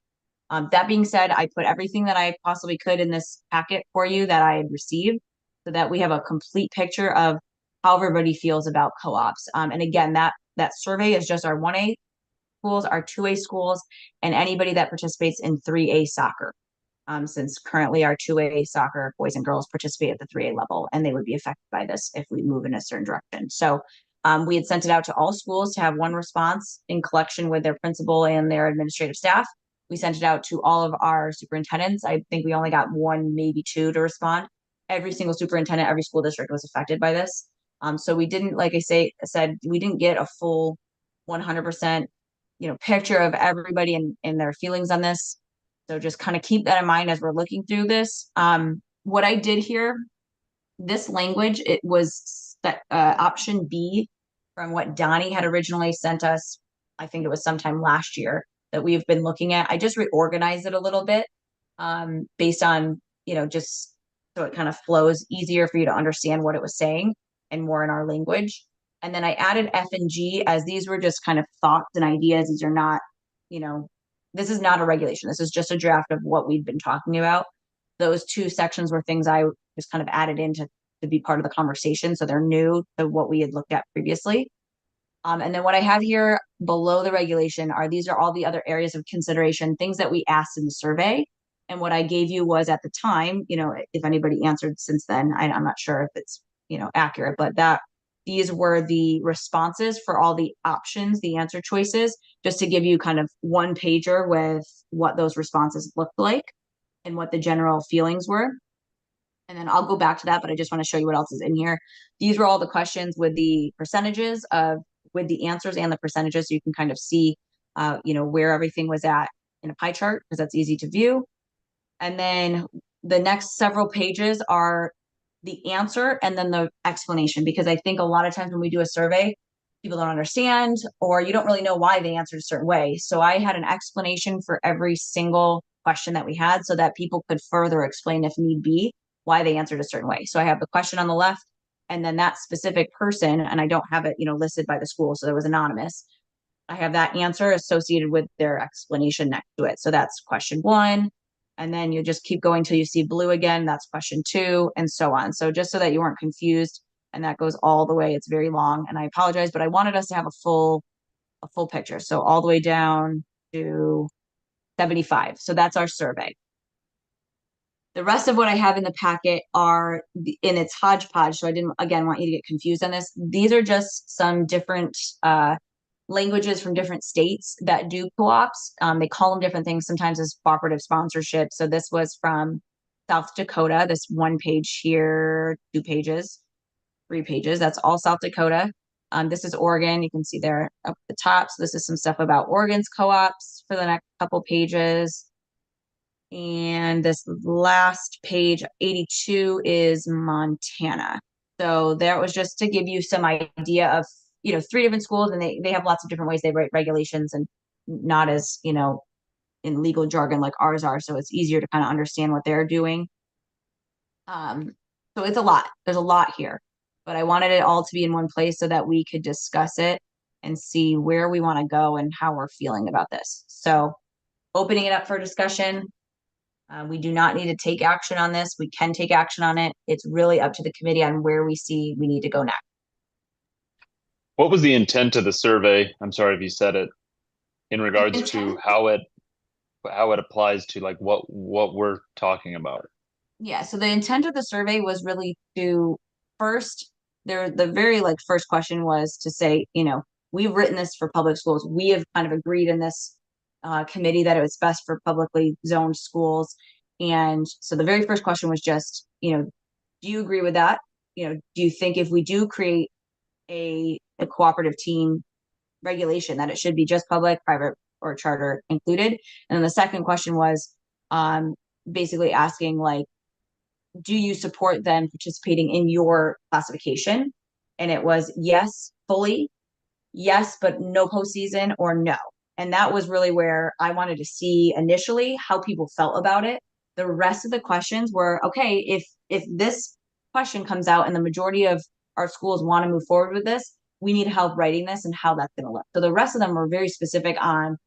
That being said, I put everything that I possibly could in this packet for you that I had received so that we have a complete picture of how everybody feels about co-ops. And again, that survey is just our 1A schools, our 2A schools, and anybody that participates in 3A soccer. Since currently our 2A soccer boys and girls participate at the 3A level, and they would be affected by this if we move in a certain direction. So we had sent it out to all schools to have one response in collection with their principal and their administrative staff. We sent it out to all of our superintendents. I think we only got one, maybe two to respond. Every single superintendent, every school district was affected by this. So we didn't, like I said, we didn't get a full 100%, picture of everybody and their feelings on this. So just kind of keep that in mind as we're looking through this. What I did here, this language, it was option B from what Donnie had originally sent us. I think it was sometime last year that we've been looking at. I just reorganized it a little bit based on, just so it kind of flows easier for you to understand what it was saying and more in our language. And then I added F and G as these were just kind of thoughts and ideas. These are not, this is not a regulation. This is just a draft of what we've been talking about. Those two sections were things I just kind of added in to be part of the conversation. So they're new to what we had looked at previously. And then what I have here below the regulation these are all the other areas of consideration, things that we asked in the survey. And what I gave you was at the time, if anybody answered since then, I'm not sure if it's, accurate, but these were the responses for all the options, the answer choices, just to give you kind of one pager with what those responses looked like and what the general feelings were. And then I'll go back to that, but I just want to show you what else is in here. These were all the questions with the percentages with the answers and the percentages. So you can kind of see, where everything was at in a pie chart because that's easy to view. And then the next several pages are the answer and then the explanation, because I think a lot of times when we do a survey, people don't understand or you don't really know why they answered a certain way. So I had an explanation for every single question that we had so that people could further explain if need be why they answered a certain way. So I have the question on the left and then that specific person, and I don't have it, listed by the school. So it was anonymous. I have that answer associated with their explanation next to it. So that's question 1. And then you just keep going till you see blue again. That's question 2 and so on. So just so that you weren't confused, and that goes all the way. It's very long and I apologize, but I wanted us to have a full picture. So all the way down to 75. So that's our survey. The rest of what I have in the packet are in its hodgepodge. So I didn't, again, want you to get confused on this. These are just some different languages from different states that do co-ops. They call them different things. Sometimes it's cooperative sponsorship. So this was from South Dakota, this 1 page here, 2 pages, 3 pages. That's all South Dakota. This is Oregon. You can see there up at the top. So this is some stuff about Oregon's co-ops for the next couple pages. And this last page, 82, is Montana. So that was just to give you some idea of, 3 different schools, and they have lots of different ways they write regulations and not as, in legal jargon like ours are. So it's easier to kind of understand what they're doing. So it's a lot. There's a lot here, but I wanted it all to be in one place so that we could discuss it and see where we want to go and how we're feeling about this. So opening it up for discussion. We do not need to take action on this. We can take action on it. It's really up to the committee on where we see we need to go next. What was the intent of the survey? I'm sorry if you said it, in regards to how it applies to like what we're talking about. Yeah, so the intent of the survey was really to first the very like first question was to say, we've written this for public schools. We have kind of agreed in this committee that it was best for publicly zoned schools. And so the very first question was just, do you agree with that? Do you think if we do create a cooperative team regulation that it should be just public, private, or charter included? And then the second question was basically asking like, do you support them participating in your classification? And it was yes, fully, yes, but no postseason, or no. And that was really where I wanted to see initially how people felt about it. The rest of the questions were, okay, if this question comes out and the majority of our schools want to move forward with this, we need help writing this and how that's going to look. So the rest of them were very specific on,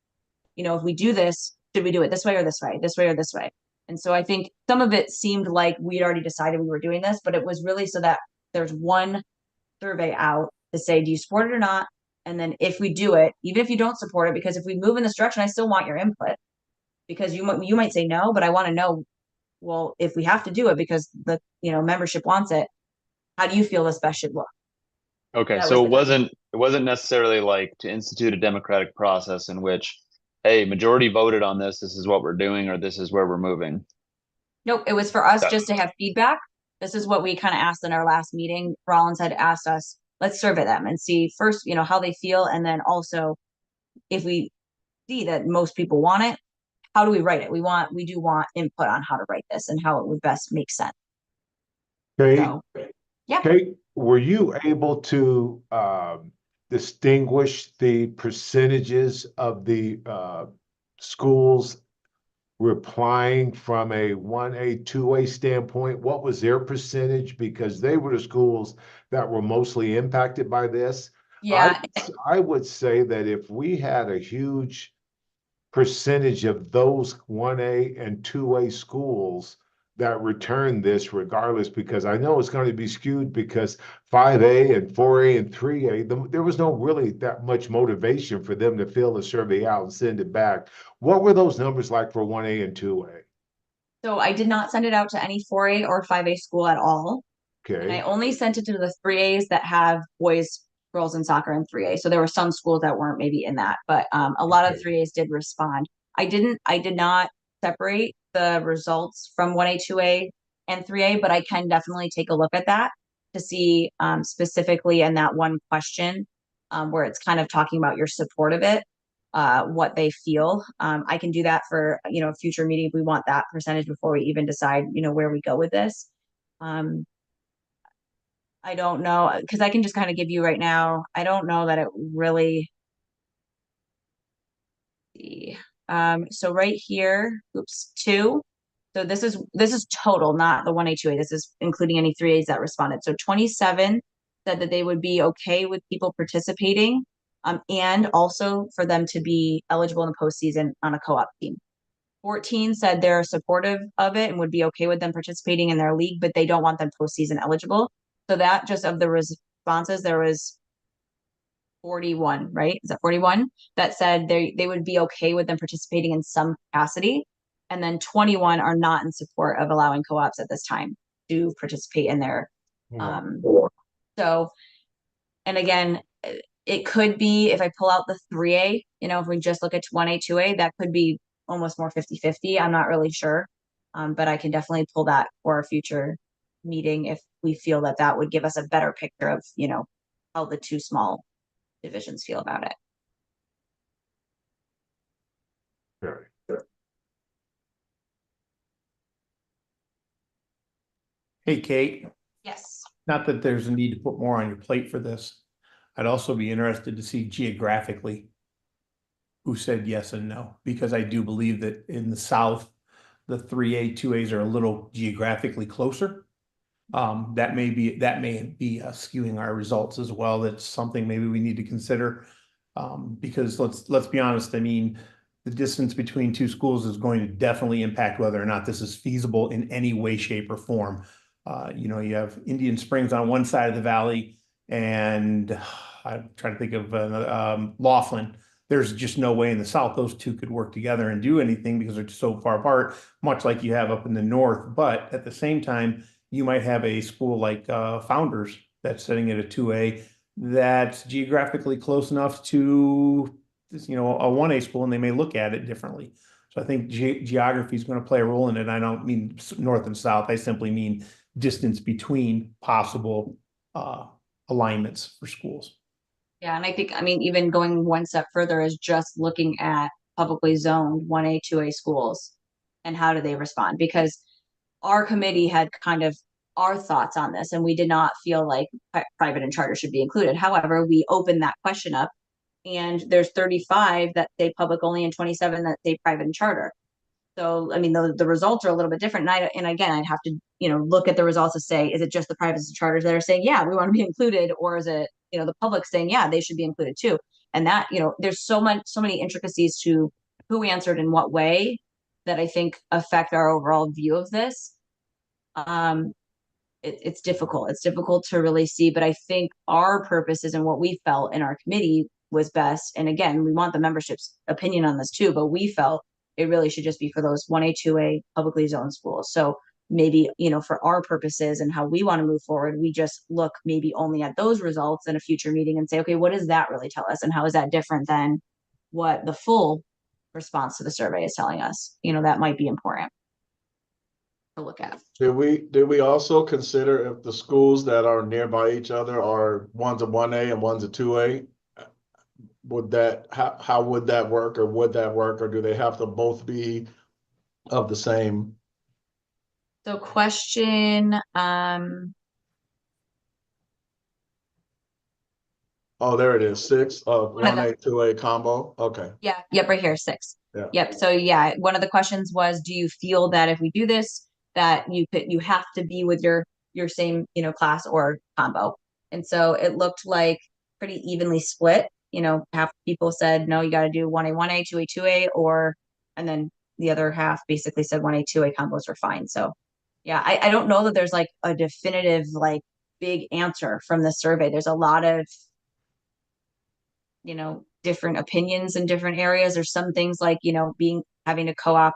if we do this, should we do it this way or this way, this way or this way? And so I think some of it seemed like we'd already decided we were doing this, but it was really so that there's one survey out to say, do you support it or not? And then if we do it, even if you don't support it, because if we move in this direction, I still want your input, because you might say no, but I want to know, well, if we have to do it because the membership wants it, how do you feel this best should look? Okay, That so was it wasn't necessarily like to institute a democratic process in which, hey, majority voted on this, this is what we're doing, or this is where we're moving. Nope, it was for us That- just to have feedback. This is what we kind of asked in our last meeting. Rollins had asked us, let's survey them and see first, how they feel. And then also, if we see that most people want it, how do we write it? We do want input on how to write this and how it would best make sense. Okay. So, yeah. Okay, were you able to distinguish the percentages of the schools replying from a 1A, 2A standpoint? What was their percentage? Because they were the schools that were mostly impacted by this. Yeah. I would say that if we had a huge percentage of those 1A and 2A schools that return this regardless, because I know it's going to be skewed because 5A and 4A and 3A, there was no really that much motivation for them to fill the survey out and send it back. What were those numbers like for 1A and 2A? So I did not send it out to any 4A or 5A school at all. And I Okay, only sent it to the 3As that have boys, girls, and soccer in 3A. So there were some schools that weren't maybe in that, but a lot of Okay. 3As did respond. I did not separate the results from 1A, 2A, and 3A, but I can definitely take a look at that to see specifically in that one question where it's kind of talking about your support of it, what they feel. I can do that for, a future meeting if we want that percentage before we even decide, where we go with this. I don't know, because I can just kind of give you right now. I don't know that it really. So right here, oops, 2. So this is total, not the 1A, 2A. This is including any 3As that responded. So 27 said that they would be okay with people participating, and also for them to be eligible in the postseason on a co-op team. 14 said they're supportive of it and would be okay with them participating in their league, but they don't want them postseason eligible. So that just of the responses, there was 41, right? Is that 41 that said they would be okay with them participating in some capacity. And then 21 are not in support of allowing co-ops at this time to participate in their so, and again, it could be if I pull out the 3A, if we just look at 1A, 2A, that could be almost more 50-50. I'm not really sure. But I can definitely pull that for a future meeting if we feel that that would give us a better picture of, how the two small divisions feel about it. very. Hey, Kate, Yes. not that there's a need to put more on your plate for this. I'd also be interested to see geographically who said yes and no, because I do believe that in the South, the 3A, 2As are a little geographically closer. That may be skewing our results as well. That's something maybe we need to consider. Because let's be honest, I mean, the distance between two schools is going to definitely impact whether or not this is feasible in any way, shape, or form. You have Indian Springs on one side of the valley, and I'm trying to think of Laughlin. There's just no way in the South those two could work together and do anything because they're just so far apart, much like you have up in the North. But at the same time, you might have a school like Founders that's sitting at a 2A that's geographically close enough to, you know, a 1A school, and they may look at it differently. So I think geography is going to play a role in it. I don't mean north and south. I simply mean distance between possible alignments for schools. Yeah, and I think, I mean, even going one step further is just looking at publicly zoned 1A, 2A schools and how do they respond? Because our committee had kind of our thoughts on this, and we did not feel like private and charter should be included. However, we opened that question up, and there's 35 that say public only and 27 that say private and charter. So, I mean, the results are a little bit different. And again, I'd have to, you know, look at the results to say, is it just the privates and charters that are saying, yeah, we want to be included, or is it, you know, the public saying, yeah, they should be included too? And that, you know, there's so many intricacies to who answered in what way that I think affect our overall view of this. It's difficult. It's difficult to really see, but I think our purposes and what we felt in our committee was best. And again, we want the membership's opinion on this too, but we felt it really should just be for those 1A, 2A publicly zoned schools. So maybe, you know, for our purposes and how we want to move forward, we just look maybe only at those results in a future meeting and say, okay, what does that really tell us? And how is that different than what the full response to the survey is telling us? You know, that might be important to look at. Did we also consider if the schools that are nearby each other are one's a 1A and one's a 2A? Would that, how would that work, or would that work, or do they have to both be of the same? So question, Oh, there it is, 6 of One of 1A, 2A combo, okay. yeah, yep, right here, 6. Yeah. Yep. So yeah, one of the questions was, do you feel that if we do this, that you have to be with your same, you know, class or combo? And so it looked like pretty evenly split. You know, half people said no, you got to do 1A, 1A, 2A, 2A, or, and then the other half basically said 1A, 2A combos are fine. So yeah, I don't know that there's like a definitive like big answer from the survey. There's a lot of, you know, different opinions in different areas. There's some things like, you know, having a co-op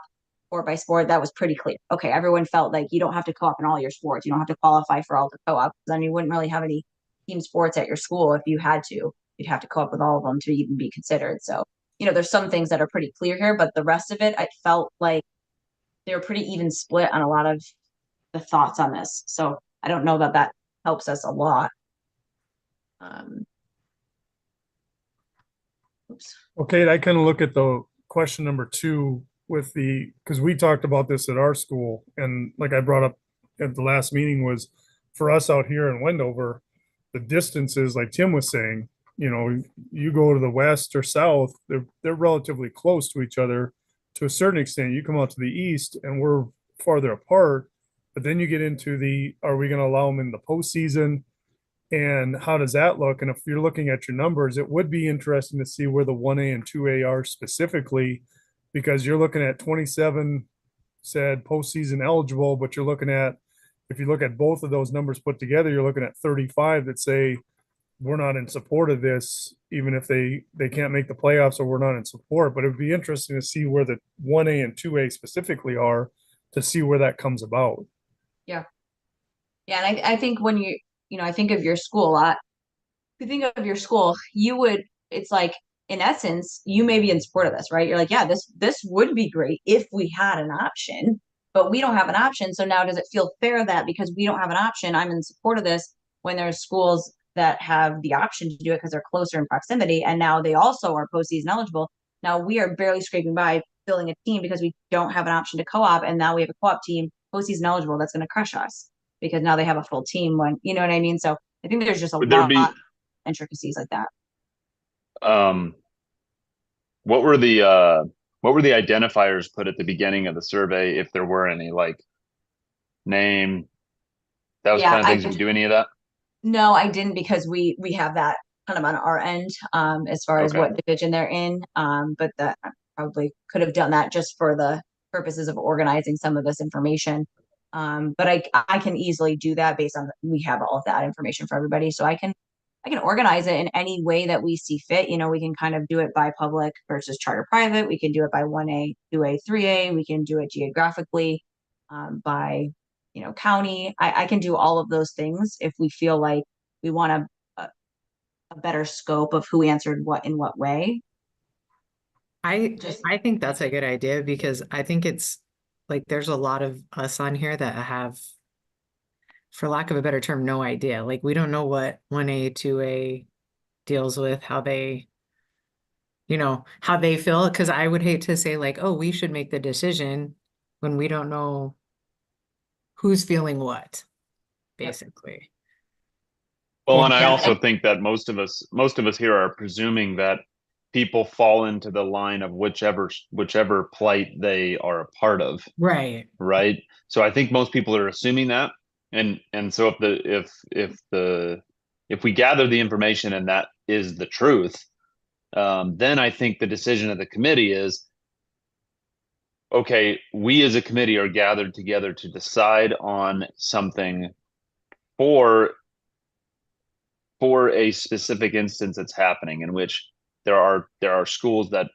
sport by sport, that was pretty clear. Okay, everyone felt like you don't have to co-op in all your sports. You don't have to qualify for all the co-ops. Then you wouldn't really have any team sports at your school if you had to. You'd have to co-op with all of them to even be considered. So, you know, there's some things that are pretty clear here, but the rest of it, I felt like they were pretty even split on a lot of the thoughts on this. So I don't know that helps us a lot. Oops. Okay, I kind of look at the question number 2 with because we talked about this at our school, and like I brought up at the last meeting, was for us out here in Wendover, the distances, like Tim was saying, you know, you go to the west or south, they're relatively close to each other to a certain extent. You come out to the east and we're farther apart, but then you get into are we going to allow them in the postseason? And how does that look? And if you're looking at your numbers, it would be interesting to see where the 1A and 2A are specifically, because you're looking at 27 said postseason eligible, but you're looking at, if you look at both of those numbers put together, you're looking at 35 that say we're not in support of this, even if they can't make the playoffs, or we're not in support. But it would be interesting to see where the 1A and 2A specifically are, to see where that comes about. Yeah. Yeah. And I think when you know, I think of your school a lot. If you think of your school, it's like, in essence, you may be in support of this, right? You're like, yeah, this would be great if we had an option, but we don't have an option. So now does it feel fair that because we don't have an option, I'm in support of this, when there's schools that have the option to do it because they're closer in proximity, and now they also are postseason eligible. Now we are barely scraping by filling a team because we don't have an option to co-op, and now we have a co-op team postseason eligible that's going to crush us because now they have a full team. When, you know what I mean? So I think there's just a Would there lot be intricacies like that. What were the identifiers put at the beginning of the survey, if there were any, like name? That was kind of things. Did you do any of that? No, I didn't, because we have that kind of on our end, as far as Okay. what division they're in. But that I probably could have done that just for the purposes of organizing some of this information. But I can easily do that based on, we have all of that information for everybody. So I can organize it in any way that we see fit. You know, we can kind of do it by public versus charter private. We can do it by 1A, 2A, 3A. We can do it geographically, by, you know, county. I can do all of those things if we feel like we want a better scope of who answered what in what way. I think that's a good idea because I think it's like there's a lot of us on here that have, for lack of a better term, no idea. Like we don't know what 1A, 2A deals with, how they, how they feel. Because I would hate to say like, oh, we should make the decision when we don't know who's feeling what, basically. Well, and I Yeah. also think that most of us here are presuming that people fall into the line of whichever plight they are a part of, Right. right? So I think most people are assuming that, and so if we gather the information and that is the truth, then I think the decision of the committee is, okay, we as a committee are gathered together to decide on something for a specific instance that's happening, in which there are schools that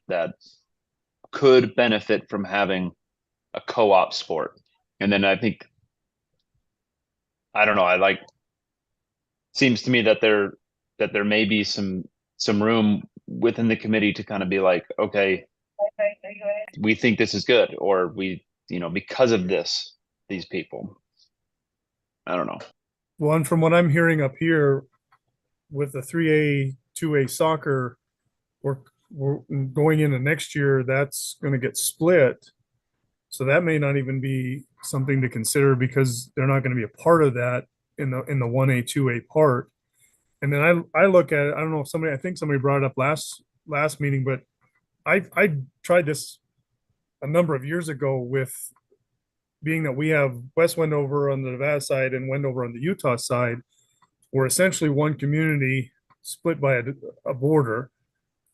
could benefit from having a co-op sport. And then I think, I don't know, seems to me that there may be some room within the committee to kind of be like, okay, we think this is good, or we, because of these people. I don't know. Well, and from what I'm hearing up here with the 3A, 2A soccer, we're going into next year, that's going to get split. So that may not even be something to consider because they're not going to be a part of that in the 1A, 2A part. And then I look at it, I don't know if I think somebody brought it up last meeting, but I tried this a number of years ago with being that we have West Wendover on the Nevada side and Wendover on the Utah side. We're essentially one community split by a border.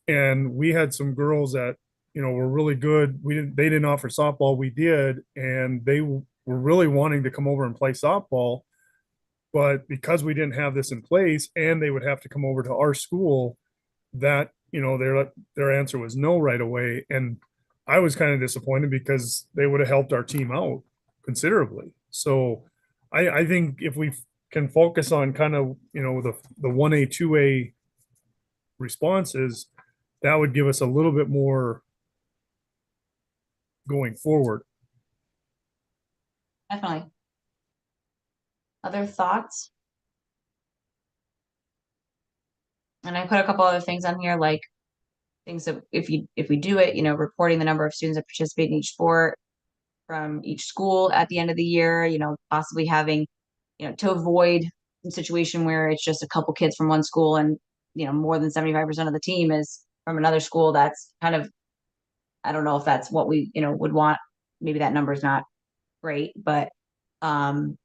And we had some girls that, were really good. They didn't offer softball, we did, and they were really wanting to come over and play softball. But because we didn't have this in place and they would have to come over to our school, that, their answer was no right away. And I was kind of disappointed because they would have helped our team out considerably. So I think if we can focus on kind of, the 1A, 2A responses, that would give us a little bit more going forward. Definitely. Other thoughts? And I put a couple other things on here, like things that if we do it, reporting the number of students that participate in each sport from each school at the end of the year, possibly having, to avoid a situation where it's just a couple kids from one school and, more than 75% of the team is from another school. That's kind of, I don't know if that's what we, would want. Maybe that number is not great, but, and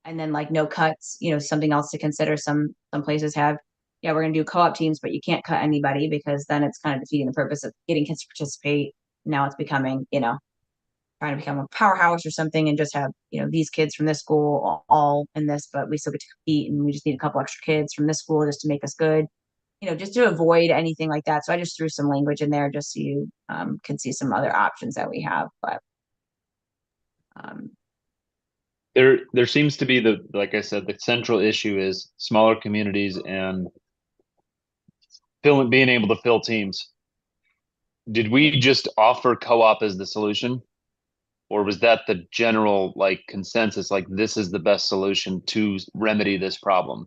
then like no cuts, something else to consider. Some places have, yeah, we're going to do co-op teams, but you can't cut anybody because then it's kind of defeating the purpose of getting kids to participate. Now it's becoming, trying to become a powerhouse or something and just have, these kids from this school all in this, but we still get to compete and we just need a couple extra kids from this school just to make us good, just to avoid anything like that. So I just threw some language in there just so you can see some other options that we have. But There seems to be like I said, the central issue is smaller communities and being able to fill teams. Did we just offer co-op as the solution? Or was that the general consensus, like this is the best solution to remedy this problem?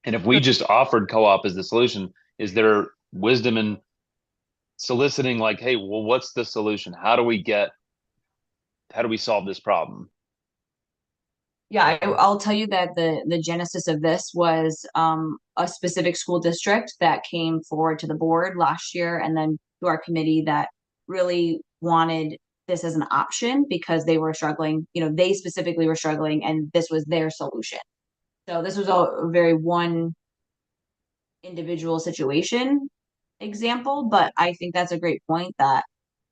And if we just offered co-op as the solution, is there wisdom in soliciting like, hey, well, what's the solution? How do we solve this problem? yeah, I'll tell you that the genesis of this was a specific school district that came forward to the board last year and then to our committee that really wanted this as an option because they were struggling, they specifically were struggling and this was their solution. So this was a very one individual situation example, but I think that's a great point that,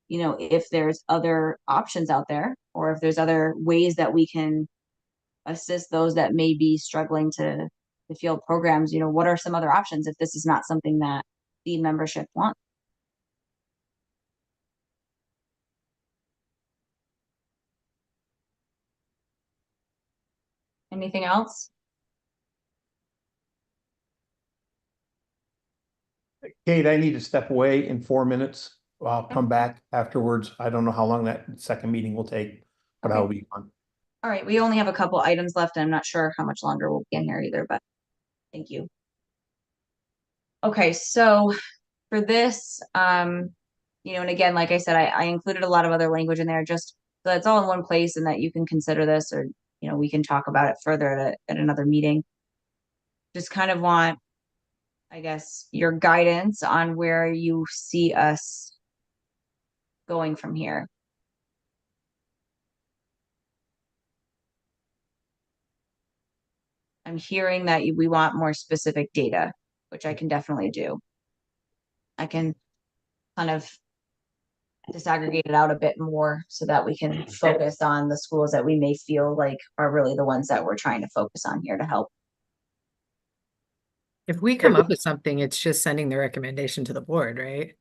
if there's other options out there or if there's other ways that we can assist those that may be struggling to field programs, what are some other options if this is not something that the membership wants? Anything else? Kate, I need to step away in 4 minutes. I'll come back afterwards. I don't know how long that second meeting will take, but I'll be on. All right, we only have a couple items left, and I'm not sure how much longer we'll be in here either, but thank you. Okay, so for this, you know, and again, like I said, I included a lot of other language in there just so that's all in one place and that you can consider this, or, you know, we can talk about it further at another meeting. Just kind of want, I guess, your guidance on where you see us going from here. I'm hearing that we want more specific data, which I can definitely do. I can kind of disaggregate it out a bit more so that we can focus on the schools that we may feel like are really the ones that we're trying to focus on here to help. If we come up with something, it's just sending the recommendation to the board, right?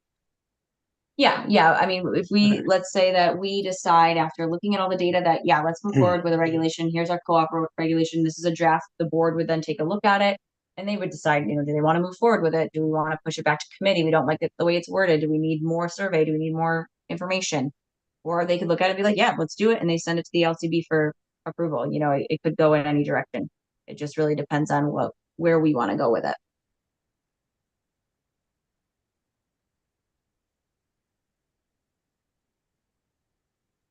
Yeah. I mean, if we, let's say that we decide after looking at all the data that, yeah, let's move forward with a regulation. Here's our co-op regulation. This is a draft. The board would then take a look at it and they would decide, you know, do they want to move forward with it? Do we want to push it back to committee? We don't like it the way it's worded. Do we need more survey? Do we need more information? Or they could look at it and be like, yeah, let's do it. And they send it to the LCB for approval. You know, it could go in any direction. It just really depends on where we want to go with it.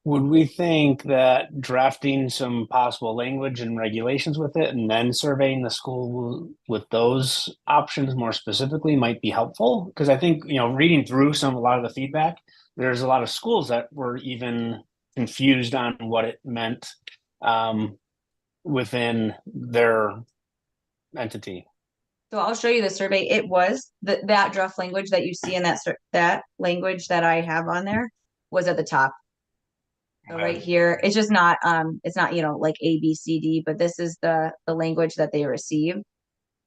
Would we think that drafting some possible language and regulations with it and then surveying the school with those options more specifically might be helpful? Because I think, you know, reading through a lot of the feedback, there's a lot of schools that were even confused on what it meant within their entity. So I'll show you the survey. It was that draft language that you see in that language that I have on there was at the top. So right here, it's just not, it's not, you know, like A, B, C, D, but this is the language that they receive.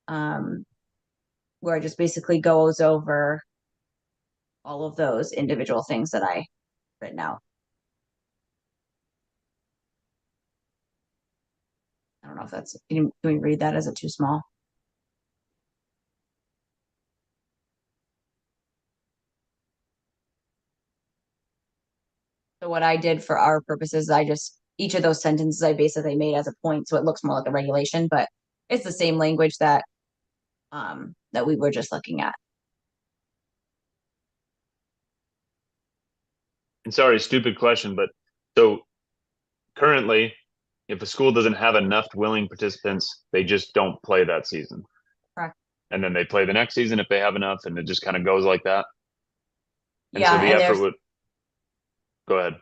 Where it just basically goes over all of those individual things that I written out. I don't know if that's, can we read that? Is it too small? So what I did for our purposes, each of those sentences I basically made as a point, so it looks more like a regulation, but it's the same language that that we were just looking at. And sorry, stupid question, but so currently, if a school doesn't have enough willing participants, they just don't play that season. Correct. And then they play the next season if they have enough, and it just kind of goes like that. And Yeah, so the and effort would go ahead.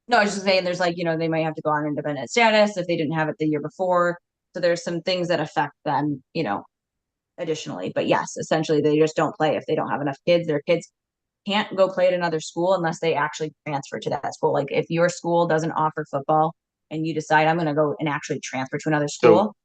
No, I was just saying there's like, you know, they might have to go on independent status if they didn't have it the year before. So there's some things that affect them, you know, additionally. But yes, essentially they just don't play if they don't have enough kids. Their kids can't go play at another school unless they actually transfer to that school. Like if your school doesn't offer football and you decide I'm going to go and actually transfer to another school,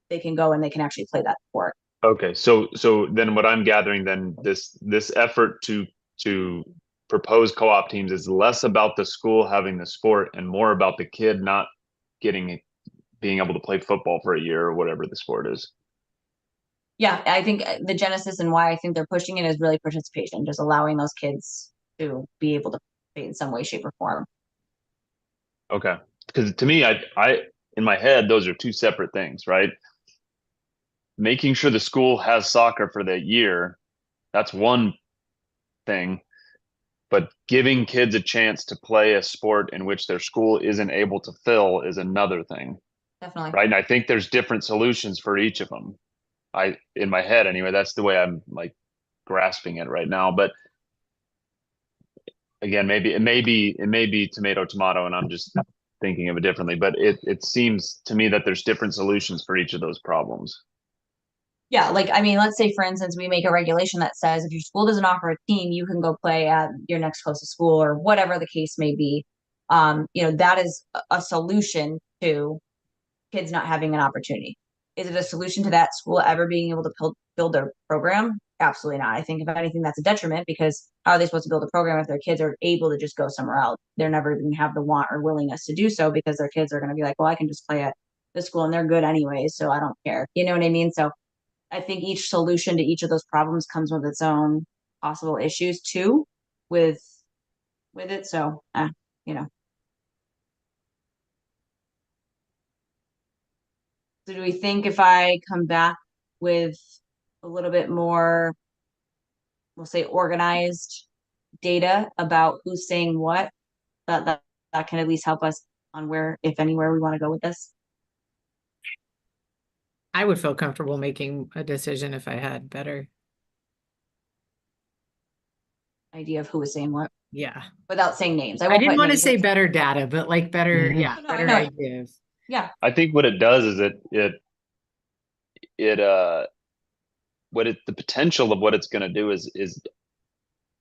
they can go and they can actually play that sport. Okay, so then what I'm gathering then this effort to propose co-op teams is less about the school having the sport and more about the kid not being able to play football for a year or whatever the sport is. Yeah, I think the genesis and why I think they're pushing it is really participation, just allowing those kids to be able to play in some way, shape, or form. Okay, because to me, I in my head those are two separate things, right? Making sure the school has soccer for that year, that's one thing. But giving kids a chance to play a sport in which their school isn't able to fill is another thing. Definitely. Right. And I think there's different solutions for each of them. In my head anyway, that's the way I'm like grasping it right now. But again, maybe it may be tomato, and I'm just thinking of it differently. But it seems to me that there's different solutions for each of those problems. Yeah, like, I mean, let's say, for instance, we make a regulation that says if your school doesn't offer a team, you can go play at your next closest school or whatever the case may be. You know, that is a solution to kids not having an opportunity. Is it a solution to that school ever being able to build their program? Absolutely not. I think if anything, that's a detriment because how are they supposed to build a program if their kids are able to just go somewhere else? They're never going to have the want or willingness to do so because their kids are going to be like, well, I can just play at this school and they're good anyways, so I don't care. You know what I mean? So I think each solution to each of those problems comes with its own possible issues too with it. So, you know. So do we think if I come back with a little bit more, we'll say organized data about who's saying what, that can at least help us on where, if anywhere, we want to go with this? I would feel comfortable making a decision if I had better. Idea of who was saying what Yeah. without saying names. I won't didn't put want to names say in. better data, but like better, Mhm. yeah, No, I better know it. ideas. Yeah. I think what it does is the potential of what it's going to do is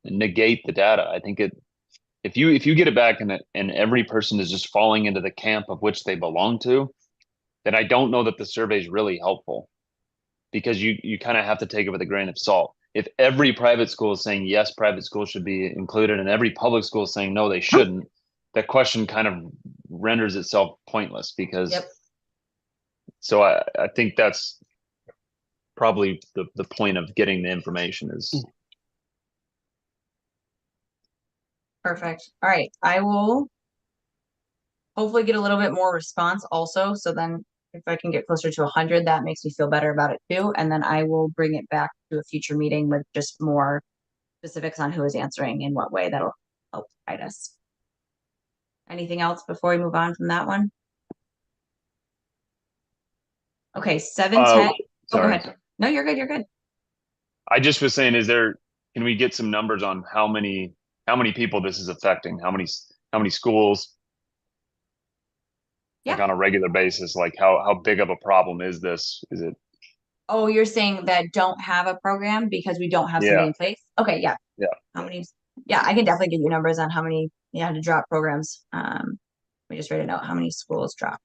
negate the data. I think if you get it back and every person is just falling into the camp of which they belong to, then I don't know that the survey is really helpful, because you kind of have to take it with a grain of salt. If every private school is saying yes, private schools should be included, and every public school is saying no, they shouldn't, that question kind of renders itself pointless, because Yep. so I think that's probably the point of getting the information is. Perfect. All right. I will hopefully get a little bit more response also. So then if I can get closer to 100, that makes me feel better about it too. And then I will bring it back to a future meeting with just more specifics on who is answering in what way. That'll help guide us. Anything else before we move on from that one? Okay, 7:10. Go Sorry. ahead. No, you're good. You're good. I just was saying, can we get some numbers on how many people this is affecting? How many schools? Yeah. Like on a regular basis, like how big of a problem is this? Is it? Oh, you're saying that don't have a program because we don't have somebody in place? Okay, yeah. Yeah. How many? Yeah, I can definitely give you numbers on how many you had to drop programs. Let me just write it out. How many schools dropped?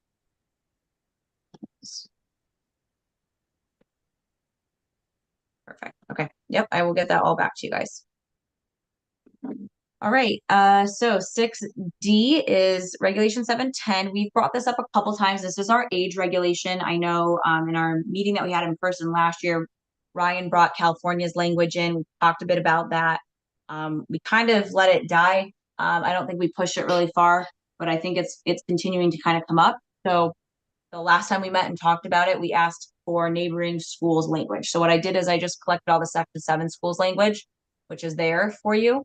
Perfect. Okay. Yep, I will get that all back to you guys. All right. So 6D is regulation 710. We've brought this up a couple times. This is our age regulation. I know in our meeting that we had in person last year, Ryan brought California's language in. We talked a bit about that. We kind of let it die. I don't think we pushed it really far, but I think it's continuing to kind of come up. So the last time we met and talked about it, we asked for neighboring schools language. So what I did is I just collected all the Section 7 schools language, which is there for you.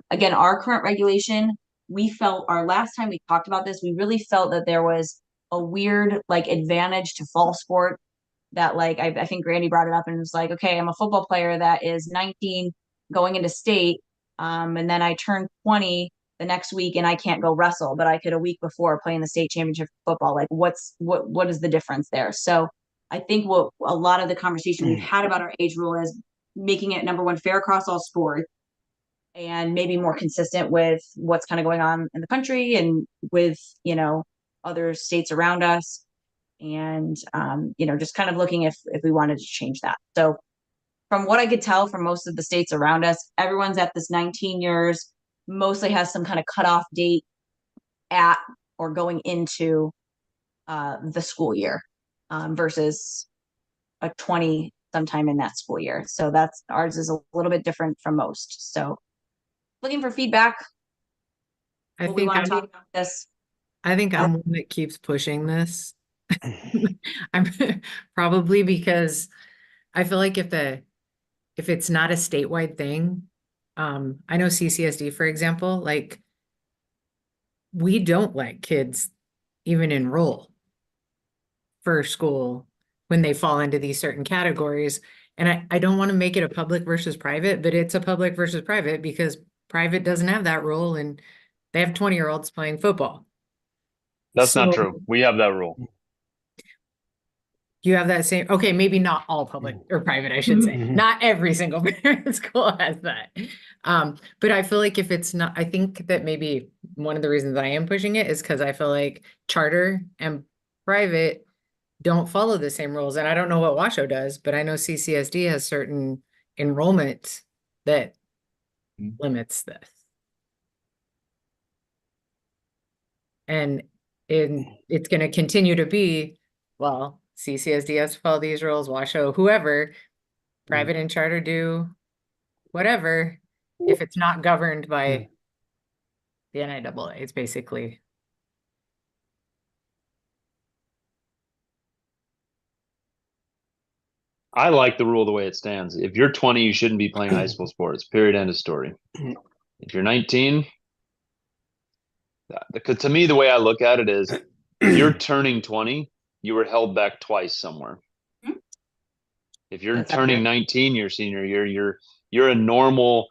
Again, our current regulation, we felt our last time we talked about this, we really felt that there was a weird like advantage to fall sport that like I think Randy brought it up and was like, okay, I'm a football player that is 19 going into state, and then I turn 20 the next week and I can't go wrestle, but I could a week before play in the state championship football. Like what is the difference there? So I think what a lot of the conversation we've had about our age rule is making it number one, fair across all sports, and maybe more consistent with what's kind of going on in the country and with, other states around us. And, just kind of looking if we wanted to change that. So from what I could tell from most of the states around us, everyone's at this 19 years, mostly has some kind of cutoff date at or going into the school year versus a 20 sometime in that school year. So that's ours is a little bit different from most. So looking for feedback. I We think want to talk about this. I think I'm one that keeps pushing this. I'm probably because I feel like if it's not a statewide thing, I know CCSD, for example, like we don't let kids even enroll for school when they fall into these certain categories. And I don't want to make it a public versus private, but it's a public versus private because private doesn't have that rule and they have 20-year-olds playing football. That's not So- true. We have that rule. You have that same, okay, maybe not all public or private, I should say. Not every single parent school has that. But I feel like if it's not, I think that maybe one of the reasons I am pushing it is because I feel like charter and private don't follow the same rules. And I don't know what Washoe does, but I know CCSD has certain enrollment that limits this. And it's going to continue to be, well, CCSD has to follow these rules, Washoe, whoever, private and charter do whatever, if it's not governed by the NIAA. It's basically. I like the rule the way it stands. If you're 20, you shouldn't be playing high school sports. Period. End of story. If you're 19, because to me, the way I look at it is, if you're turning 20, you were held back twice somewhere. If you're That's turning accurate. 19 your senior year, you're a normal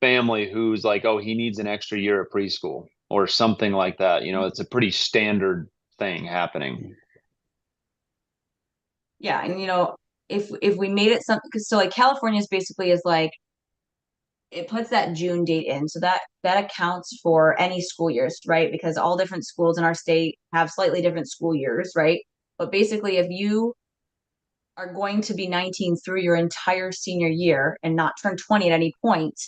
family who's like, oh, he needs an extra year of preschool or something like that. You know, it's a pretty standard thing happening. Yeah, and if we made it something, because so like California's basically is like, it puts that June date in, so that accounts for any school years, right? Because all different schools in our state have slightly different school years, right? But basically, if you are going to be 19 through your entire senior year and not turn 20 at any point,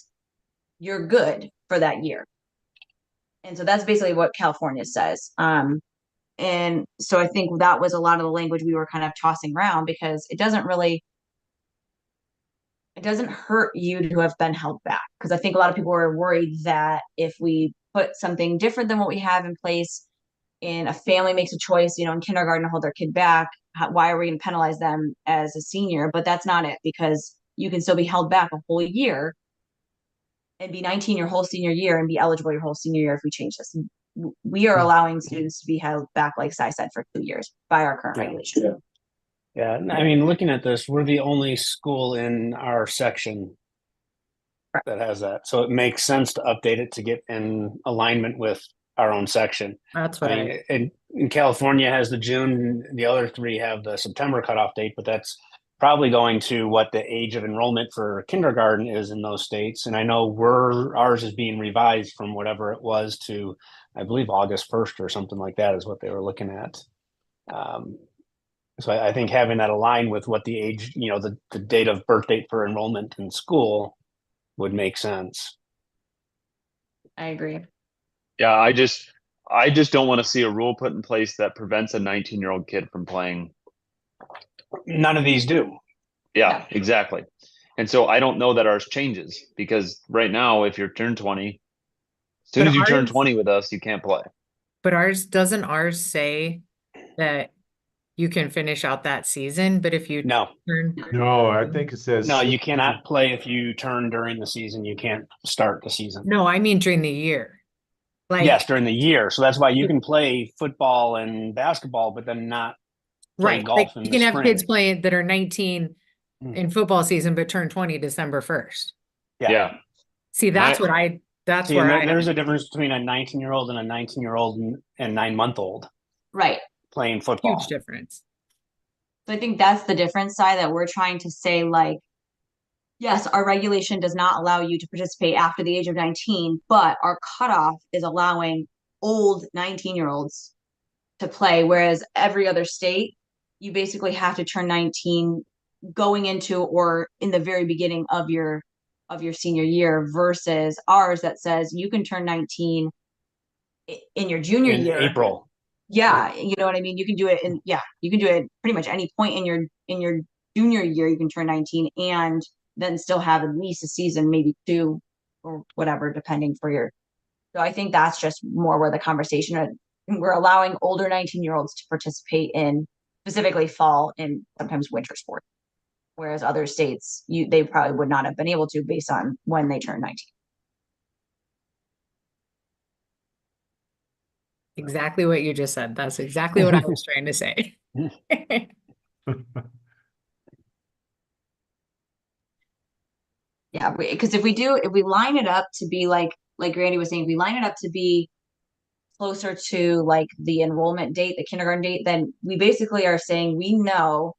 you're good for that year. And so that's basically what California says. And so I think that was a lot of the language we were kind of tossing around, because it doesn't hurt you to have been held back. Because I think a lot of people were worried that if we put something different than what we have in place, and a family makes a choice, in kindergarten to hold their kid back, why are we going to penalize them as a senior? But that's not it, because you can still be held back a whole year and be 19 your whole senior year and be eligible your whole senior year if we change this. We are allowing students to be held back, like Sai said, for 2 years by our current regulation. Yeah, I mean, looking at this, we're the only school in our section that has that. So it makes sense to update it to get in alignment with our own section. That's what I mean, in California has the June, the other three have the September cutoff date, but that's probably going to what the age of enrollment for kindergarten is in those states. And I know ours is being revised from whatever it was to, I believe, August 1st or something like that is what they were looking at. So I think having that align with what the age, the date of birth date for enrollment in school would make sense. I agree. Yeah, I just don't want to see a rule put in place that prevents a 19-year-old kid from playing. None of these do. Yeah, exactly. And so I don't know that ours changes, because right now, if you're turned 20, as soon as you turn 20 with us, you can't play. But doesn't ours say that you can finish out that season, but if you No, I think it says no, you cannot play if you turn during the season. You can't start the season. No, I mean during the year. Like, yes, during the year. So that's why you can play football and basketball, but then not play right. golf Like in you the can have spring. kids playing that are 19 in football season, but turn 20 December 1st. Yeah. See, that's where there's a difference between a 19-year-old and a 19-year-old and 9-month-old. Right. Playing football. Huge difference. So I think that's the difference side that we're trying to say, like, yes, our regulation does not allow you to participate after the age of 19, but our cutoff is allowing old 19-year-olds to play, whereas every other state, you basically have to turn 19 going into or in the very beginning of your senior year, versus ours that says you can turn 19 in your junior year. April. Yeah, you know what I mean? You can do it you can do it pretty much any point in your junior year. You can turn 19 and then still have at least a season, maybe 2 or whatever, depending for your. So I think that's just more where the conversation, we're allowing older 19-year-olds to participate in specifically fall and sometimes winter sports, whereas other states, they probably would not have been able to based on when they turn 19. Exactly what you just said. That's exactly what I was trying to say. Yeah, because if we line it up to be like Randy was saying, if we line it up to be closer to like the enrollment date, the kindergarten date, then we basically are saying we know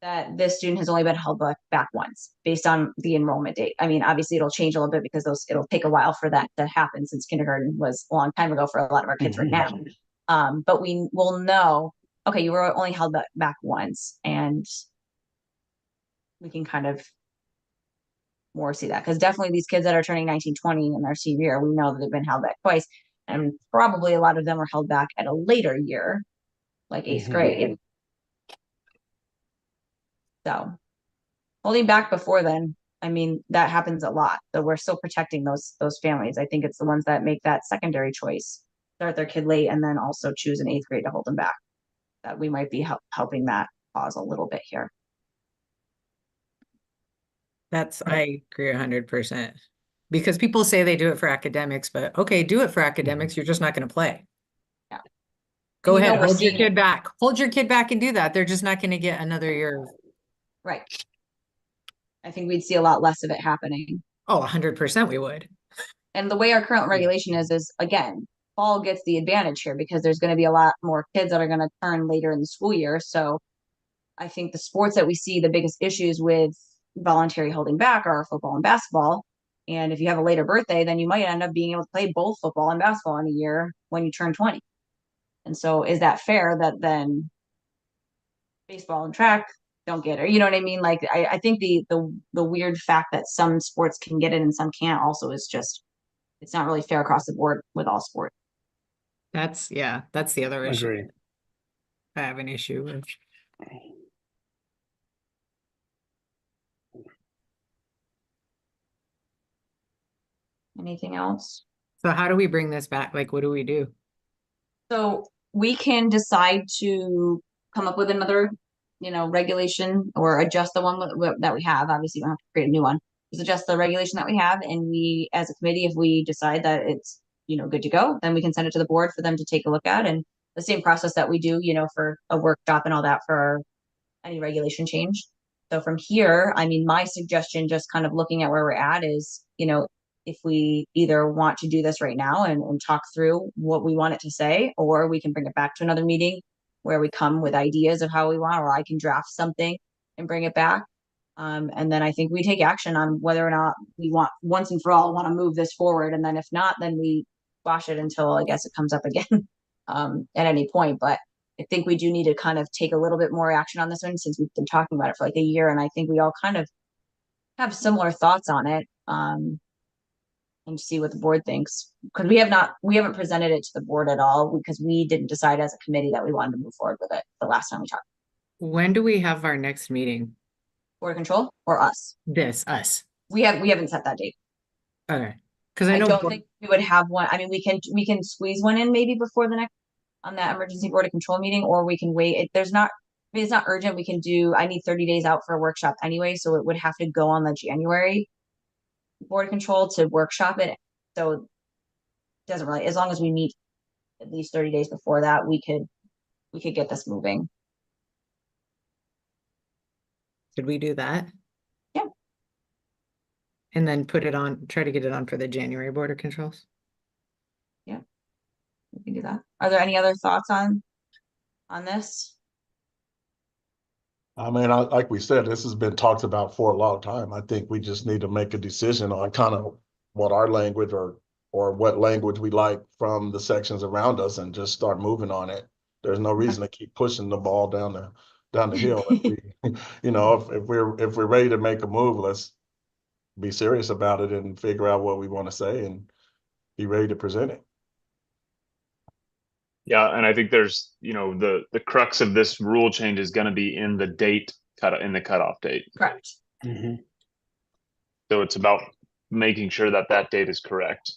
that this student has only been held back once based on the enrollment date. I mean, obviously it'll change a little bit because it'll take a while for that to happen, since kindergarten was a long time ago for a lot of our kids right now. But we will know, okay, you were only held back once, and we can kind of more see that, because definitely these kids that are turning 19, 20 in their senior year, we know that they've been held back twice, and probably a lot of them are held back at a later year, like 8th grade. So holding back before then, I mean, that happens a lot. So we're still protecting those families. I think it's the ones that make that secondary choice, start their kid late, and then also choose an 8th grade to hold them back. That we might be helping that cause a little bit here. I agree 100%. Because people say they do it for academics, but okay, do it for academics. You're just not going to play. Yeah. Go And ahead, we're hold your seeing kid it. back. Hold your kid back and do that. They're just not going to get another year. Right. I think we'd see a lot less of it happening. Oh, 100% we would. And the way our current regulation is again, fall gets the advantage here because there's going to be a lot more kids that are going to turn later in the school year. So I think the sports that we see the biggest issues with voluntary holding back are football and basketball. And if you have a later birthday, then you might end up being able to play both football and basketball in a year when you turn 20. And so is that fair that then baseball and track don't get it? You know what I mean? Like I think the weird fact that some sports can get it and some can't also is just, it's not really fair across the board with all sports. That's the other issue Agreed. I have an issue with. Anything else? So how do we bring this back? Like, what do we do? So we can decide to come up with another, regulation or adjust the one that we have. Obviously, we don't have to create a new one. Just adjust the regulation that we have, and we, as a committee, if we decide that it's good to go, then we can send it to the board for them to take a look at, and the same process that we do, for a workshop and all that for any regulation change. So from here, I mean, my suggestion, just kind of looking at where we're at, is, if we either want to do this right now and talk through what we want it to say, or we can bring it back to another meeting where we come with ideas of how we want, or I can draft something and bring it back. And then I think we take action on whether or not we want, once and for all, want to move this forward. And then if not, then we squash it until I guess it comes up again at any point. But I think we do need to kind of take a little bit more action on this one since we've been talking about it for like a year. And I think we all kind of have similar thoughts on it. And see what the board thinks. Because we haven't presented it to the board at all because we didn't decide as a committee that we wanted to move forward with it the last time we talked. When do we have our next meeting? Board control or us? Us. We haven't set that date. Okay. Because I know don't think we would have one. I mean, we can squeeze one in maybe before the next on that emergency board of control meeting, or we can wait. It's not urgent. We can do, I need 30 days out for a workshop anyway, so it would have to go on the January board of control to workshop it. So it doesn't really, as long as we meet at least 30 days before that, we could get this moving. Could we do that? Yeah. And then try to get it on for the January board of controls? Yeah, we can do that. Are there any other thoughts on this? I mean, like we said, this has been talked about for a long time. I think we just need to make a decision on kind of what our language or what language we like from the sections around us and just start moving on it. There's no reason to keep pushing the ball down the hill. If we're ready to make a move, let's be serious about it and figure out what we want to say and be ready to present it. Yeah, and I think there's, the crux of this rule change is going to be in the cutoff date. Correct. Mm-hmm. So it's about making sure that date is correct.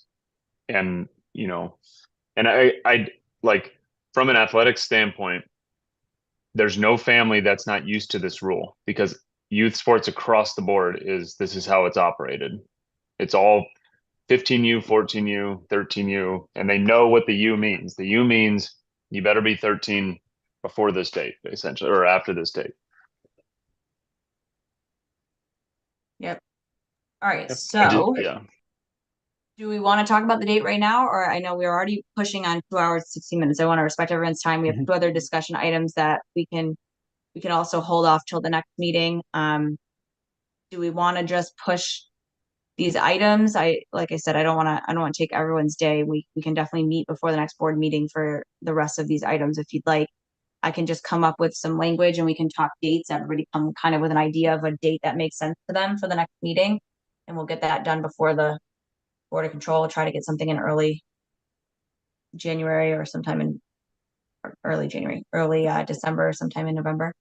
And, and I like, from an athletics standpoint, there's no family that's not used to this rule, because youth sports across the board this is how it's operated. It's all 15U, 14U, 13U, and they know what the U means. The U means you better be 13 before this date, essentially, or after this date. Yep. All right. So do we want to talk about the date right now? Or I know we're already pushing on 2 hours, 16 minutes. I want to respect everyone's time. We have two other discussion items that we can also hold off till the next meeting. Do we want to just push these items? Like I said, I don't want to take everyone's day. We can definitely meet before the next board meeting for the rest of these items if you'd like. I can just come up with some language and we can talk dates. Everybody come kind of with an idea of a date that makes sense to them for the next meeting. And we'll get that done before the board of control. We'll try to get something in early January or sometime in early January, early December, sometime in November.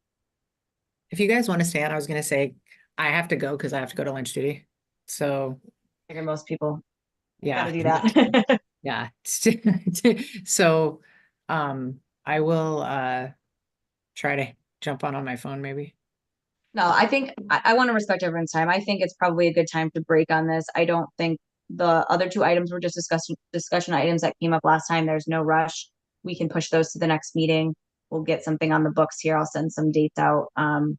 If you guys want to stay on, I was going to say, I have to go because I have to go to lunch duty. So, I figure most people yeah. gotta do that. Yeah. So, I will, try to jump on my phone maybe. No, I think I want to respect everyone's time. I think it's probably a good time to break on this. I don't think the other two items were just discussion items that came up last time. There's no rush. We can push those to the next meeting. We'll get something on the books here. I'll send some dates out. And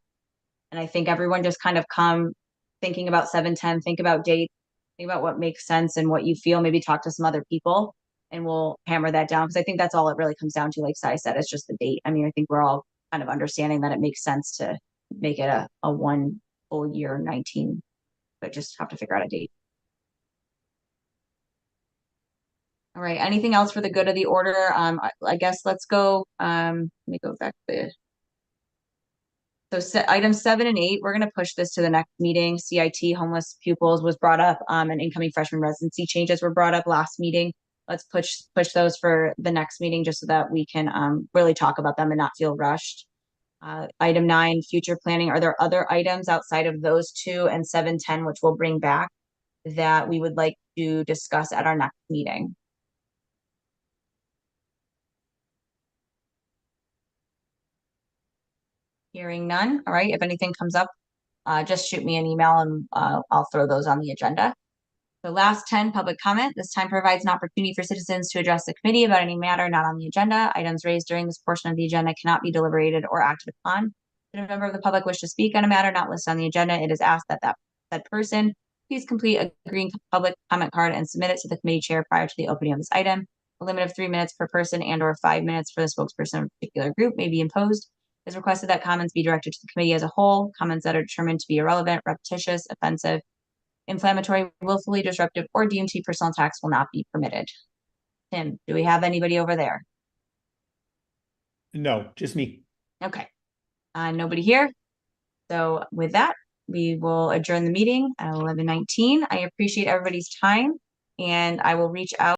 I think everyone just kind of come thinking about 7/10, think about dates, think about what makes sense and what you feel. Maybe talk to some other people and we'll hammer that down. Because I think that's all it really comes down to, like Sai said, it's just the date. I mean, I think we're all kind of understanding that it makes sense to make it a one full year 19, but just have to figure out a date. All right, anything else for the good of the order? I guess let's go, let me go back to items 7 and 8, we're gonna push this to the next meeting. CIT, homeless pupils was brought up, and incoming freshman residency changes were brought up last meeting. Let's push those for the next meeting just so that we can really talk about them and not feel rushed. Item 9, future planning. Are there other items outside of those two and 7/10, which we'll bring back, that we would like to discuss at our next meeting? Hearing none. All right, if anything comes up, just shoot me an email and I'll throw those on the agenda. The last 10, public comment. This time provides an opportunity for citizens to address the committee about any matter not on the agenda. Items raised during this portion of the agenda cannot be deliberated or acted upon. Should a member of the public wish to speak on a matter not listed on the agenda, it is asked that that person please complete a green public comment card and submit it to the committee chair prior to the opening of this item. A limit of 3 minutes per person and/or 5 minutes for the spokesperson of a particular group may be imposed. It is requested that comments be directed to the committee as a whole. Comments that are determined to be irrelevant, repetitious, offensive, inflammatory, willfully disruptive, or deemed to be personal attacks will not be permitted. Tim, do we have anybody over there? No, just me. Okay. Nobody here. So with that, we will adjourn the meeting at 11:19. I appreciate everybody's time and I will reach out